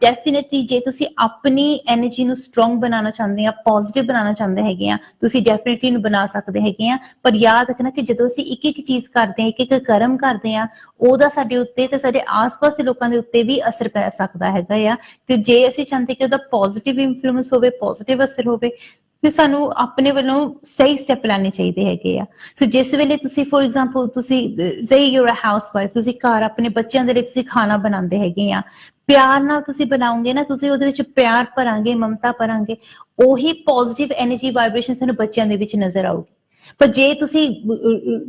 Definitely ਜੇ ਤੁਸੀਂ ਆਪਣੀ energy ਨੂੰ strong ਬਣਾਉਣਾ ਚਾਹੁੰਦੇ ਆ, positive ਬਣਾਉਣਾ ਚਾਹੁੰਦੇ ਹੈਗੇ ਆ, ਤੁਸੀਂ definitely ਨੂੰ ਬਣਾ ਸਕਦੇ ਹੈਗੇ ਆ. ਪਰ ਯਾਦ ਰੱਖਣਾ ਕਿ ਜਦੋਂ ਅਸੀਂ ਇੱਕ ਇੱਕ ਚੀਜ਼ ਕਰਦੇ ਆ, ਇੱਕ ਇੱਕ ਕਰਮ ਕਰਦੇ ਆ, ਉਹਦਾ ਸਾਡੇ ਉੱਤੇ ਤੇ ਸਾਡੇ ਆਸ-ਪਾਸ ਦੇ ਲੋਕਾਂ ਦੇ ਉੱਤੇ ਵੀ ਅਸਰ ਪੈ ਸਕਦਾ ਹੈਗਾ ਆ. ਤੇ ਜੇ ਅਸੀਂ ਚਾਹੁੰਦੇ ਕਿ ਉਹਦਾ positive influence ਹੋਵੇ, positive ਅਸਰ ਹੋਵੇ, ਤੇ ਸਾਨੂੰ ਆਪਣੇ ਵੱਲੋਂ ਸਹੀ ਸਟੈਪ ਲੈਣੇ ਚਾਹੀਦੇ ਹੈਗੇ ਆ. ਸੋ ਜਿਸ ਵੇਲੇ ਤੁਸੀਂ ਫੋਰ ਐਗਜ਼ਾਮਪਲ ਤੁਸੀਂ ਸੇ ਯੂਰ ਅ ਹਾਊਸਵਾਈਫ, ਤੁਸੀਂ ਘਰ ਆਪਣੇ ਬੱਚਿਆਂ ਦੇ ਲਈ ਤੁਸੀਂ ਖਾਣਾ ਬਣਾਉਂਦੇ ਹੈਗੇ ਆ, ਪਿਆਰ ਨਾਲ ਤੁਸੀਂ ਬਣਾਓਗੇ ਨਾ, ਤੁਸੀਂ ਉਹਦੇ ਵਿੱਚ ਪਿਆਰ ਭਰਾਂਗੇ, ਮਮਤਾ ਭਰਾਂਗੇ, ਉਹੀ ਪੋਜ਼ਿਟਿਵ ਐਨਰਜੀ ਵਾਈਬ੍ਰੇਸ਼ਨ ਤੁਹਾਨੂੰ ਬੱਚਿਆਂ ਦੇ ਵਿੱਚ ਨਜ਼ਰ ਆਊਗੀ. ਪਰ ਜੇ ਤੁਸੀਂ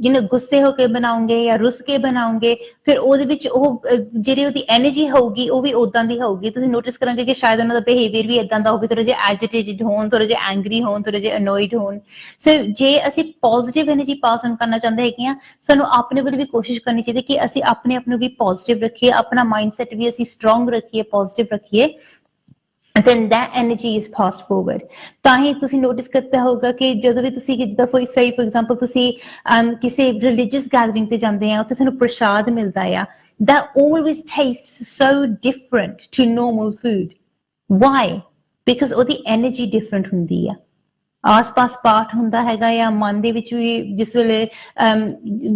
ਯੂ نو ਗੁੱਸੇ ਹੋ ਕੇ ਬਣਾਓਗੇ ਜਾਂ ਰੁੱਸ ਕੇ ਬਣਾਓਗੇ, ਫਿਰ ਉਹਦੇ ਵਿੱਚ ਉਹ ਜਿਹੜੀ ਉਹਦੀ ਐਨਰਜੀ ਹੋਊਗੀ ਉਹ ਵੀ ਉਦਾਂ ਦੀ ਹੋਊਗੀ. ਤੁਸੀਂ ਨੋਟਿਸ ਕਰਾਂਗੇ ਕਿ ਸ਼ਾਇਦ ਉਹਨਾਂ ਦਾ ਬਿਹੇਵੀਅਰ ਵੀ ਇਦਾਂ ਦਾ ਹੋਵੇ, ਥੋੜਾ ਜਿਹਾ ਐਜੀਟੇਟਿਡ ਹੋਣ, ਥੋੜਾ ਜਿਹਾ ਐਂਗਰੀ ਹੋਣ, ਥੋੜਾ ਜਿਹਾ ਅਨੋਇਡ ਹੋਣ. ਸੋ ਜੇ ਅਸੀਂ ਪੋਜ਼ਿਟਿਵ ਐਨਰਜੀ ਪਾਸ ਆਨ ਕਰਨਾ ਚਾਹੁੰਦੇ ਹੈਗੇ ਆ, ਸਾਨੂੰ ਆਪਣੇ ਵੱਲ ਵੀ ਕੋਸ਼ਿਸ਼ ਕਰਨੀ ਚਾਹੀਦੀ ਕਿ ਅਸੀਂ ਆਪਣੇ ਆਪ ਨੂੰ ਵੀ ਪੋਜ਼ਿਟਿਵ ਰੱਖੀਏ, ਆਪਣਾ ਮਾਈਂਡਸੈਟ ਵੀ ਅਸੀਂ ਸਟਰੋਂਗ ਰੱਖੀਏ, ਪੋਜ਼ਿਟਿਵ ਰੱਖੀਏ. then that energy is passed forward. ਤਾਂ ਹੀ ਤੁਸੀਂ ਨੋਟਿਸ ਕੀਤਾ ਹੋਊਗਾ ਕਿ ਜਦੋਂ ਵੀ ਤੁਸੀਂ ਜਿੱਦਾਂ ਫੋਰ ਐਗਜ਼ਾਮਪਲ ਤੁਸੀਂ ਕਿਸੇ ਰਿਲੀਜੀਅਸ ਗੈਦਰਿੰਗ ਤੇ ਜਾਂਦੇ ਆ, ਉੱਥੇ ਤੁਹਾਨੂੰ ਪ੍ਰਸ਼ਾਦ ਮਿਲਦਾ ਆ, that always tastes so different to normal food. Why? Because ਉਹਦੀ energy different ਹੁੰਦੀ ਆ. ਆਸ-ਪਾਸ ਪਾਠ ਹੁੰਦਾ ਹੈਗਾ ਆ, ਮਨ ਦੇ ਵਿੱਚ ਵੀ ਜਿਸ ਵੇਲੇ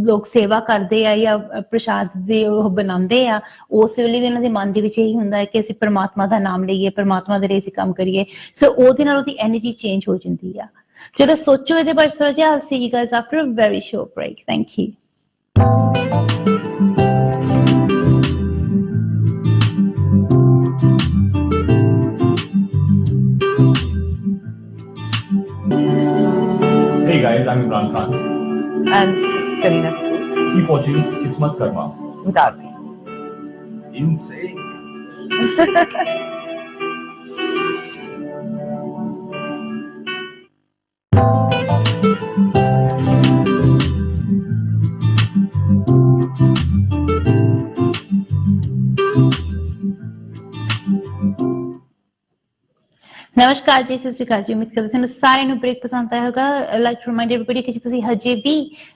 ਲੋਕ ਸੇਵਾ ਕਰਦੇ ਆ ਜਾਂ ਪ੍ਰਸ਼ਾਦ ਦੇ ਉਹ ਬਣਾਉਂਦੇ ਆ, ਉਸ ਵੇਲੇ ਵੀ ਉਹਨਾਂ ਦੇ ਮਨ ਦੇ ਵਿੱਚ ਇਹੀ ਹੁੰਦਾ ਹੈ ਕਿ ਅਸੀਂ ਪਰਮਾਤਮਾ ਦਾ ਨਾਮ ਲਈਏ, ਪਰਮਾਤਮਾ ਦੇ ਲਈ ਅਸੀਂ ਕੰਮ ਕਰੀਏ. ਸੋ ਉਹਦੇ ਨਾਲ ਉਹਦੀ ਐਨਰਜੀ ਚੇਂਜ ਹੋ ਜਾਂਦੀ ਆ. ਚਲੋ ਸੋਚੋ ਇਹਦੇ ਬਾਰੇ ਥੋੜਾ ਜਿਹਾ. I'll see you guys after a very short break. Thank you. Hey guys, I'm Imran Khan. And this is Karina. Keep watching KismatKarma. With Arti. Insane. Now ਨਮਸਕਾਰ ਜੀ, ਸਤਿ ਸ਼੍ਰੀ ਅਕਾਲ ਜੀ। ਉਮੀਦ ਕਰਦਾ ਤੁਹਾਨੂੰ ਸਾਰਿਆਂ ਨੂੰ ਬ੍ਰੇਕ ਪਸੰਦ ਆਇਆ ਹੋਗਾ। ਲਾਈਕ ਟੂ ਰਿਮਾਈਂਡ ਐਵਰੀਬਾਡੀ ਕਿ ਜੇ ਤੁਸੀਂ ਹਜੇ ਵੀ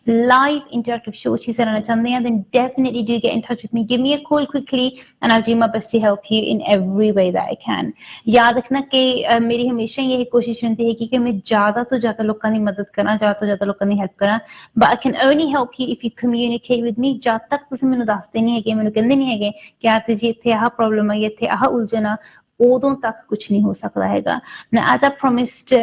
ਲਾਈਵ ਇੰਟਰੈਕਟਿਵ ਸ਼ੋਅ 'ਚ ਹਿੱਸਾ ਲੈਣਾ ਚਾਹੁੰਦੇ ਆ then definitely do get in touch with me, give me a call quickly and I'll do my best to help you in every way that I can। याद रखना कि मेरी हमेशा यही कोशिश रहती है कि मैं ज़्यादा तो ज़्यादा लोगों की मदद करा, ज़्यादा तो ज़्यादा लोगों की हेल्प करा, but I can only help you if you communicate with me। जब तक तुसीं मैनूं दसदे नहीं है, मैनूं कहंदे नहीं है कि आरती जी इत्थे आह प्रॉब्लम आई, इत्थे आह उलझन आ, उदों तक कुछ नहीं हो सकता हैगा। Now, as I promised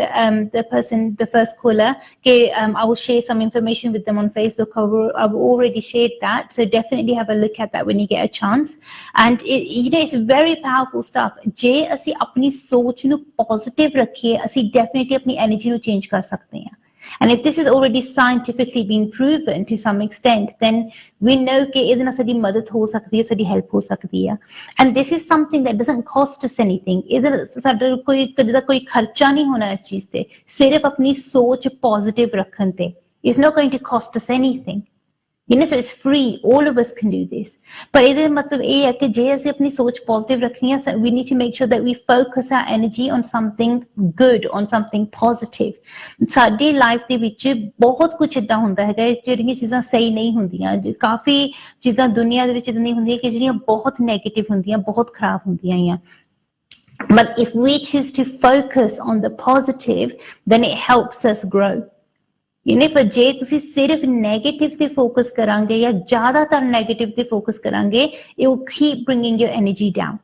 the first caller, I will share some information with them on Facebook। I've already shared that, so definitely have a look at that when you get a chance। And it's very powerful stuff। जे असी अपनी सोच नूं positive रखिए, असी definitely अपनी energy नूं change कर सकते हैं। And if this is already scientifically been proven to some extent, then we know कि इहदे नाल साडी मदद हो सकती है, साडी help हो सकती है। And this is something that doesn't cost us anything। इधर साडा कोई कदे दा कोई खर्चा नहीं होना इस चीज ते, सिर्फ अपनी सोच पॉजिटिव रखन ते। It's not going to cost us anything। So it's free, all of us can do this। पर ਇਹਦੇ मतलब ਇਹ ਹੈ ਕਿ ਜੇ ਅਸੀਂ ਆਪਣੀ ਸੋਚ ਪੋਜ਼ਿਟਿਵ ਰੱਖਣੀ ਹੈ, we need to make sure that we focus our energy on something good, on something positive। ਸਾਡੀ ਲਾਈਫ ਦੇ ਵਿੱਚ ਬਹੁਤ ਕੁਝ ਇਦਾਂ ਹੁੰਦਾ ਹੈਗਾ ਜਿਹੜੀਆਂ ਚੀਜ਼ਾਂ ਸਹੀ ਨਹੀਂ ਹੁੰਦੀਆਂ, ਕਾਫੀ ਚੀਜ਼ਾਂ ਦੁਨੀਆ ਦੇ ਵਿੱਚ ਇਦਾਂ ਦੀਆਂ ਹੁੰਦੀਆਂ ਕਿ ਜਿਹੜੀਆਂ ਬਹੁਤ ਨੈਗੇਟਿਵ ਹੁੰਦੀਆਂ, ਬਹੁਤ ਖਰਾਬ ਹੁੰਦੀਆਂ ਆ। But if we choose to focus on the positive, then it helps us grow। पर जे तुसी सिर्फ नेगेटिव ते फोकस करांगे या ज्यादातर नेगेटिव ते फोकस करांगे, it will keep bringing your energy down।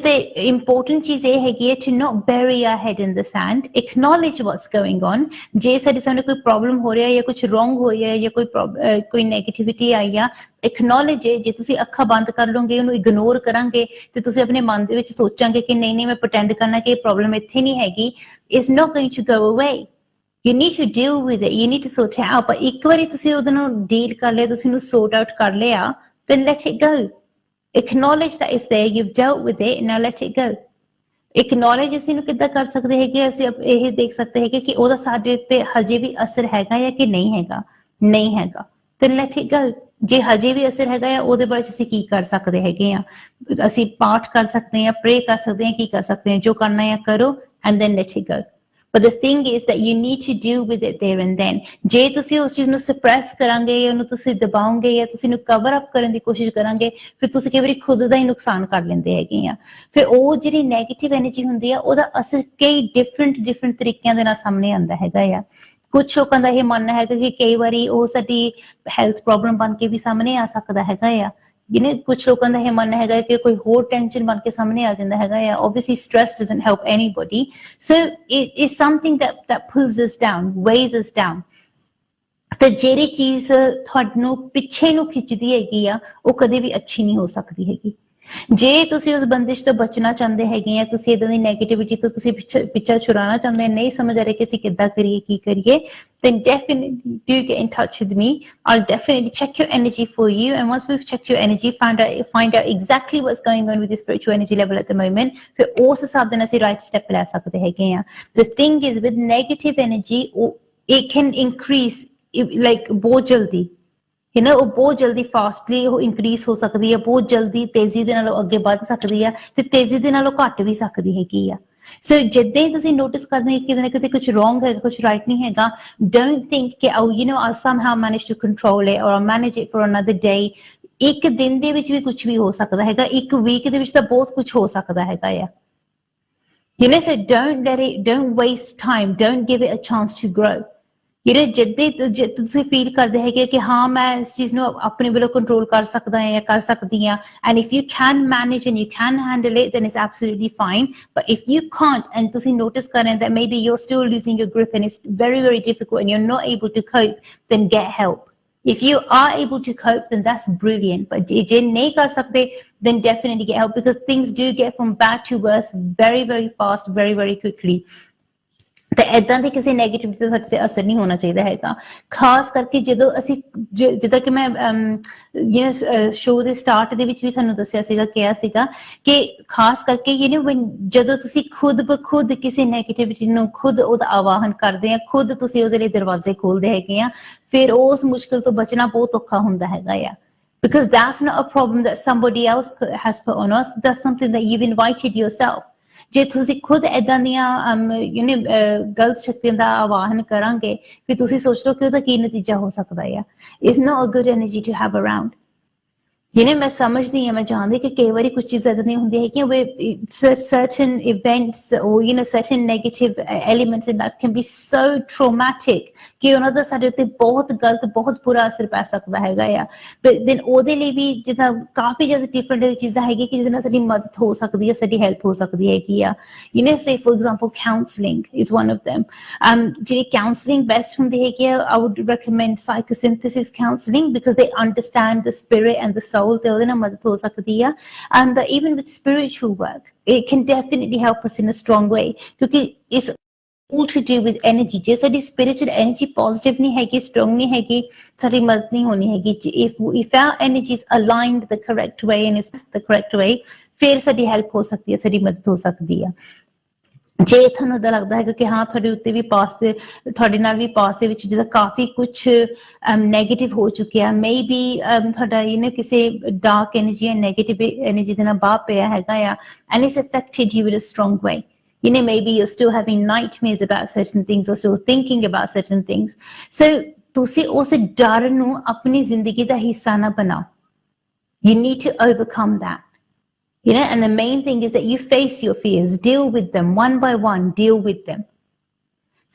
the important चीज ये है कि to not bury our head in the sand, acknowledge what's going on। जे साडे सामने कोई प्रॉब्लम हो रहा है या कुछ रॉन्ग हो रहा है या कोई नेगेटिविटी आई है, acknowledge जे तुसी अखां बंद कर लोगे, ਉਹਨੂੰ इग्नोर करांगे ਤੇ ਤੁਸੀਂ ਆਪਣੇ ਮਨ ਦੇ ਵਿੱਚ ਸੋਚਾਂਗੇ ਕਿ ਨਹੀਂ ਨਹੀਂ ਮੈਂ pretend ਕਰਨਾ ਕਿ ਇਹ ਪ੍ਰੋਬਲਮ ਇੱਥੇ ਨਹੀਂ ਹੈਗੀ, is not going to go away। You need to deal with it, you need to sort it out। But ਇੱਕ ਵਾਰੀ ਤੁਸੀਂ ਉਹਦੇ ਨਾਲ ਡੀਲ ਕਰ ਲਿਆ, ਤੁਸੀਂ ਉਹਨੂੰ sort out ਕਰ ਲਿਆ, then let it go। Acknowledge that it's there, you've dealt with it, now let it go। Acknowledge ਅਸੀਂ ਨੂੰ ਕਿੱਦਾਂ ਕਰ ਸਕਦੇ ਹੈ ਕਿ ਅਸੀਂ ਇਹ ਦੇਖ ਸਕਦੇ ਹੈ ਕਿ ਉਹਦਾ ਸਾਡੇ ਤੇ ਹਜੇ ਵੀ ਅਸਰ ਹੈਗਾ ਜਾਂ ਕਿ ਨਹੀਂ ਹੈਗਾ, ਨਹੀਂ ਹੈਗਾ, then let it go। ਜੇ ਹਜੇ ਵੀ ਅਸਰ ਹੈਗਾ ਆ, ਉਹਦੇ ਬਾਰੇ ਅਸੀਂ ਕੀ ਕਰ ਸਕਦੇ ਹੈਗੇ ਆ? ਅਸੀਂ ਪਾਠ ਕਰ ਸਕਦੇ ਹਾਂ, ਪ੍ਰੇ ਕਰ ਸਕਦੇ ਹਾਂ, ਕੀ ਕਰ ਸਕਦੇ ਹਾਂ? ਜੋ ਕਰਨਾ ਹੈ ਕਰੋ and then let it go। But the thing is that you need to deal with it there and then। ਜੇ ਤੁਸੀਂ ਉਸ ਚੀਜ਼ ਨੂੰ suppress ਕਰਾਂਗੇ ਜਾਂ ਉਹਨੂੰ ਤੁਸੀਂ ਦਬਾਓਗੇ ਜਾਂ ਤੁਸੀਂ ਉਹਨੂੰ cover up ਕਰਨ ਦੀ ਕੋਸ਼ਿਸ਼ ਕਰਾਂਗੇ, ਫਿਰ ਤੁਸੀਂ ਕਈ ਵਾਰੀ ਖੁਦ ਦਾ ਹੀ ਨੁਕਸਾਨ ਕਰ ਲੈਂਦੇ ਹੈਗੇ ਆ। ਫਿਰ ਉਹ ਜਿਹੜੀ ਨੈਗੇਟਿਵ ਐਨਰਜੀ ਹੁੰਦੀ ਆ, ਉਹਦਾ ਅਸਰ ਕਈ different ਤਰੀਕਿਆਂ ਦੇ ਨਾਲ ਸਾਹਮਣੇ ਆਉਂਦਾ ਹੈਗਾ ਆ। ਕੁਛ ਲੋਕਾਂ ਦਾ ਇਹ ਮੰਨਣਾ ਹੈਗਾ ਕਿ ਕਈ ਵਾਰੀ ਉਹ ਸਾਡੀ ਹੈਲਥ ਪ੍ਰੋਬਲਮ ਬਣ ਕੇ ਵੀ ਸਾਹਮਣੇ ਆ ਸਕਦਾ ਹੈਗਾ ਆ। ਕੁਛ ਲੋਕਾਂ ਦਾ ਇਹ ਮੰਨਣਾ ਹੈਗਾ ਕਿ ਕੋਈ ਹੋਰ ਟੈਨਸ਼ਨ ਬਣ ਕੇ ਸਾਹਮਣੇ ਆ ਜਾਂਦਾ ਹੈਗਾ ਆ। Obviously stress doesn't help anybody, so it is something that pulls us down, weighs us down। ਤੇ ਜਿਹੜੀ ਚੀਜ਼ ਤੁਹਾਨੂੰ ਪਿੱਛੇ ਨੂੰ ਖਿੱਚਦੀ ਹੈਗੀ ਆ, ਉਹ ਕਦੇ ਵੀ ਅੱਛੀ ਨਹੀਂ ਹੋ ਸਕਦੀ ਹੈਗੀ। ਜੇ ਤੁਸੀਂ ਉਸ ਬੰਦਿਸ਼ ਤੋਂ ਬਚਣਾ ਚਾਹੁੰਦੇ ਹੈਗੇ ਆ, ਤੁਸੀਂ ਇਦਾਂ ਦੀ ਨੈਗੇਟਿਵਿਟੀ ਤੋਂ ਤੁਸੀਂ ਪਿੱਛਾ ਛੁਡਾਉਣਾ ਚਾਹੁੰਦੇ, ਨਹੀਂ ਸਮਝ ਆ ਰਿਹਾ ਕਿ ਅਸੀਂ ਕਿੱਦਾਂ ਕਰੀਏ, ਕੀ ਕਰੀਏ, then definitely do get in touch with me। I'll definitely check your energy for you, and once we've checked your energy, find out exactly what's going on with your spiritual energy level at the moment, ਫਿਰ ਉਸ ਹਿਸਾਬ ਦੇ ਨਾਲ ਅਸੀਂ right step ਲੈ ਸਕਦੇ ਹੈਗੇ ਆ। The thing is with negative energy, it can increase like ਬਹੁਤ ਜਲਦੀ, ਉਹ ਬਹੁਤ ਜਲਦੀ ਫਾਸਟਲੀ ਉਹ ਇਨਕਰੀਜ਼ ਹੋ ਸਕਦੀ ਹੈ, ਬਹੁਤ ਜਲਦੀ ਤੇਜ਼ੀ ਦੇ ਨਾਲ ਅੱਗੇ ਵੱਧ ਸਕਦੀ ਹੈ ਤੇ ਤੇਜ਼ੀ ਦੇ ਨਾਲ ਉਹ ਘਟ ਵੀ ਸਕਦੀ ਹੈਗੀ ਆ। ਸੋ ਜਿੱਦਾਂ ਹੀ ਤੁਸੀਂ ਨੋਟਿਸ ਕਰਦੇ ਕਿਤੇ ਨਾ ਕਿਤੇ ਕੁਝ ਰੋਂਗ ਹੈ, ਕੁਝ ਰਾਈਟ ਨਹੀਂ ਹੈਗਾ, ਡੋਂਟ ਥਿੰਕ ਕਿ I'll somehow manage to control it or I'll manage it for another day। ਇੱਕ ਦਿਨ ਦੇ ਵਿੱਚ ਵੀ ਕੁਝ ਵੀ ਹੋ ਸਕਦਾ ਹੈਗਾ, ਇੱਕ ਵੀਕ ਦੇ ਵਿੱਚ ਤਾਂ ਬਹੁਤ ਕੁਝ ਹੋ ਸਕਦਾ ਹੈਗਾ ਆ। So don't waste time, don't give it a chance to grow। ਜਿੱਦੇ ਤੁਸੀਂ ਫੀਲ ਕਰਦੇ ਹੈਗੇ ਕਿ ਹਾਂ ਮੈਂ ਇਸ ਚੀਜ਼ ਨੂੰ ਆਪਣੇ ਵੱਲੋਂ ਕੰਟਰੋਲ ਕਰ ਸਕਦਾ ਹਾਂ ਜਾਂ ਕਰ ਸਕਦੀ ਹਾਂ, and if you can manage and you can handle it, then it's absolutely fine। But if you can't and ਤੁਸੀਂ notice ਕਰ ਰਹੇ that maybe you're still losing your grip and it's very difficult and you're not able to cope, then get help। If you are able to cope, then that's brilliant। But ਜੇ ਨਹੀਂ ਕਰ ਸਕਦੇ, then definitely get help, because things do get from bad to worse very fast, very quickly। ਤੇ ਏਦਾਂ ਦੀ ਕਿਸੇ negativity ਦਾ ਸਾਡੇ ਤੇ ਅਸਰ ਨਹੀਂ ਹੋਣਾ ਚਾਹੀਦਾ ਹੈਗਾ। ਖਾਸ ਕਰਕੇ ਜਦੋਂ ਅਸੀਂ ਜਿੱਦਾਂ ਕਿ ਮੈਂ ਸ਼ੋਅ ਦੇ ਸਟਾਰਟ ਦੇ ਵਿੱਚ ਵੀ ਤੁਹਾਨੂੰ ਦੱਸਿਆ ਸੀਗਾ, ਕਿਹਾ ਸੀਗਾ ਕਿ ਖਾਸ ਕਰਕੇ ਜਦੋਂ ਤੁਸੀਂ ਖੁਦ ਬ ਖੁਦ ਕਿਸੇ ਨੈਗੇਟਿਵਿਟੀ ਨੂੰ ਖੁਦ ਉਹਦਾ ਆਵਾਹਨ ਕਰਦੇ ਆ, ਖੁਦ ਤੁਸੀਂ ਉਹਦੇ ਲਈ ਦਰਵਾਜ਼ੇ ਖੋਲਦੇ ਹੈਗੇ ਆ, ਫਿਰ ਉਸ ਮੁਸ਼ਕਿਲ ਤੋਂ ਬਚਣਾ ਬਹੁਤ ਔਖਾ ਹੁੰਦਾ ਹੈਗਾ ਆ। Because that's not a problem that somebody else has put on us, that's something that you've invited yourself। ਜੇ ਤੁਸੀਂ ਖੁਦ ਏਦਾਂ ਦੀਆਂ ਗਲਤ ਸ਼ਕਤੀਆਂ ਦਾ ਆਵਾਹਨ ਕਰਾਂਗੇ ਫਿਰ ਤੁਸੀਂ ਸੋਚ ਲਓ ਕਿ ਉਹਦਾ ਕੀ ਨਤੀਜਾ ਹੋ ਸਕਦਾ ਆ। It's not a good energy to have around. ਮੈਂ ਸਮਝਦੀ ਹਾਂ, ਮੈਂ ਜਾਣਦੀ ਕਿ ਕਈ ਵਾਰੀ ਕੁਝ ਚੀਜ਼ਾਂ ਏਦਾਂ ਦੀਆਂ ਹੁੰਦੀਆਂ ਹੈ ਕਿ certain events or certain negative elements in life can be so traumatic ਕਿ ਉਹਨਾਂ ਦਾ ਸਾਡੇ ਉੱਤੇ ਬਹੁਤ ਗਲਤ ਬਹੁਤ ਬੁਰਾ ਅਸਰ ਪੈ ਸਕਦਾ ਹੈਗਾ ਆ। but then ਉਹਦੇ ਲਈ ਵੀ ਜਿੱਦਾਂ ਕਾਫੀ ਜ਼ਿਆਦਾ ਡਿਫਰੈਂਟ ਚੀਜ਼ਾਂ ਹੈਗੀਆਂ ਕਿ ਜਿਹਦੇ ਨਾਲ ਸਾਡੀ ਮਦਦ ਹੋ ਸਕਦੀ ਹੈ, ਸਾਡੀ ਹੈਲਪ ਹੋ ਸਕਦੀ ਹੈਗੀ ਆ। say for example counselling is one of them। ਜਿਹੜੀ counselling best ਹੁੰਦੀ ਹੈਗੀ ਆ, I would recommend psychosynthesis counselling because they understand the spirit and the soul ਤੇ ਉਹਦੇ ਨਾਲ ਮਦਦ ਹੋ ਸਕਦੀ ਆ। but even with spiritual work it can definitely help us in a strong way ਕਿਉਂਕਿ it's all to do with energy। ਜੇ ਸਾਡੀ spiritual energy positive ਨਹੀਂ ਹੈਗੀ, strong ਨਹੀਂ ਹੈਗੀ, ਸਾਡੀ ਮਦਦ ਨਹੀਂ ਹੋਣੀ ਹੈਗੀ। if our energy is aligned the correct way and is the correct way ਫਿਰ ਸਾਡੀ help ਹੋ ਸਕਦੀ ਹੈ, ਸਾਡੀ ਮਦਦ ਹੋ ਸਕਦੀ ਆ। ਜੇ ਤੁਹਾਨੂੰ ਏਦਾਂ ਲੱਗਦਾ ਹੈਗਾ ਕਿ ਹਾਂ ਤੁਹਾਡੇ ਉੱਤੇ ਵੀ ਪਾਸਟ ਦੇ ਤੁਹਾਡੇ ਨਾਲ ਵੀ ਪਾਸਟ ਦੇ ਵਿੱਚ ਜਿਹਦਾ ਕਾਫੀ ਕੁਛ ਨੈਗੇਟਿਵ ਹੋ ਚੁੱਕਿਆ, ਮੇ ਬੀ ਤੁਹਾਡਾ ਕਿਸੇ ਡਾਰਕ ਐਨਰਜੀ ਜਾਂ ਨੈਗੇਟਿਵ ਐਨਰਜੀ ਦੇ ਨਾਲ ਬਾਹ ਪਿਆ ਹੈਗਾ ਆ and it's affected you in a strong way. maybe you're still having nightmares about certain things or still thinking about certain things। so ਤੁਸੀਂ ਉਸ ਡਰ ਨੂੰ ਆਪਣੀ ਜ਼ਿੰਦਗੀ ਦਾ ਹਿੱਸਾ ਨਾ ਬਣਾਓ। you need to overcome that। and the main thing is that you face your fears, deal with them one by one, deal with them।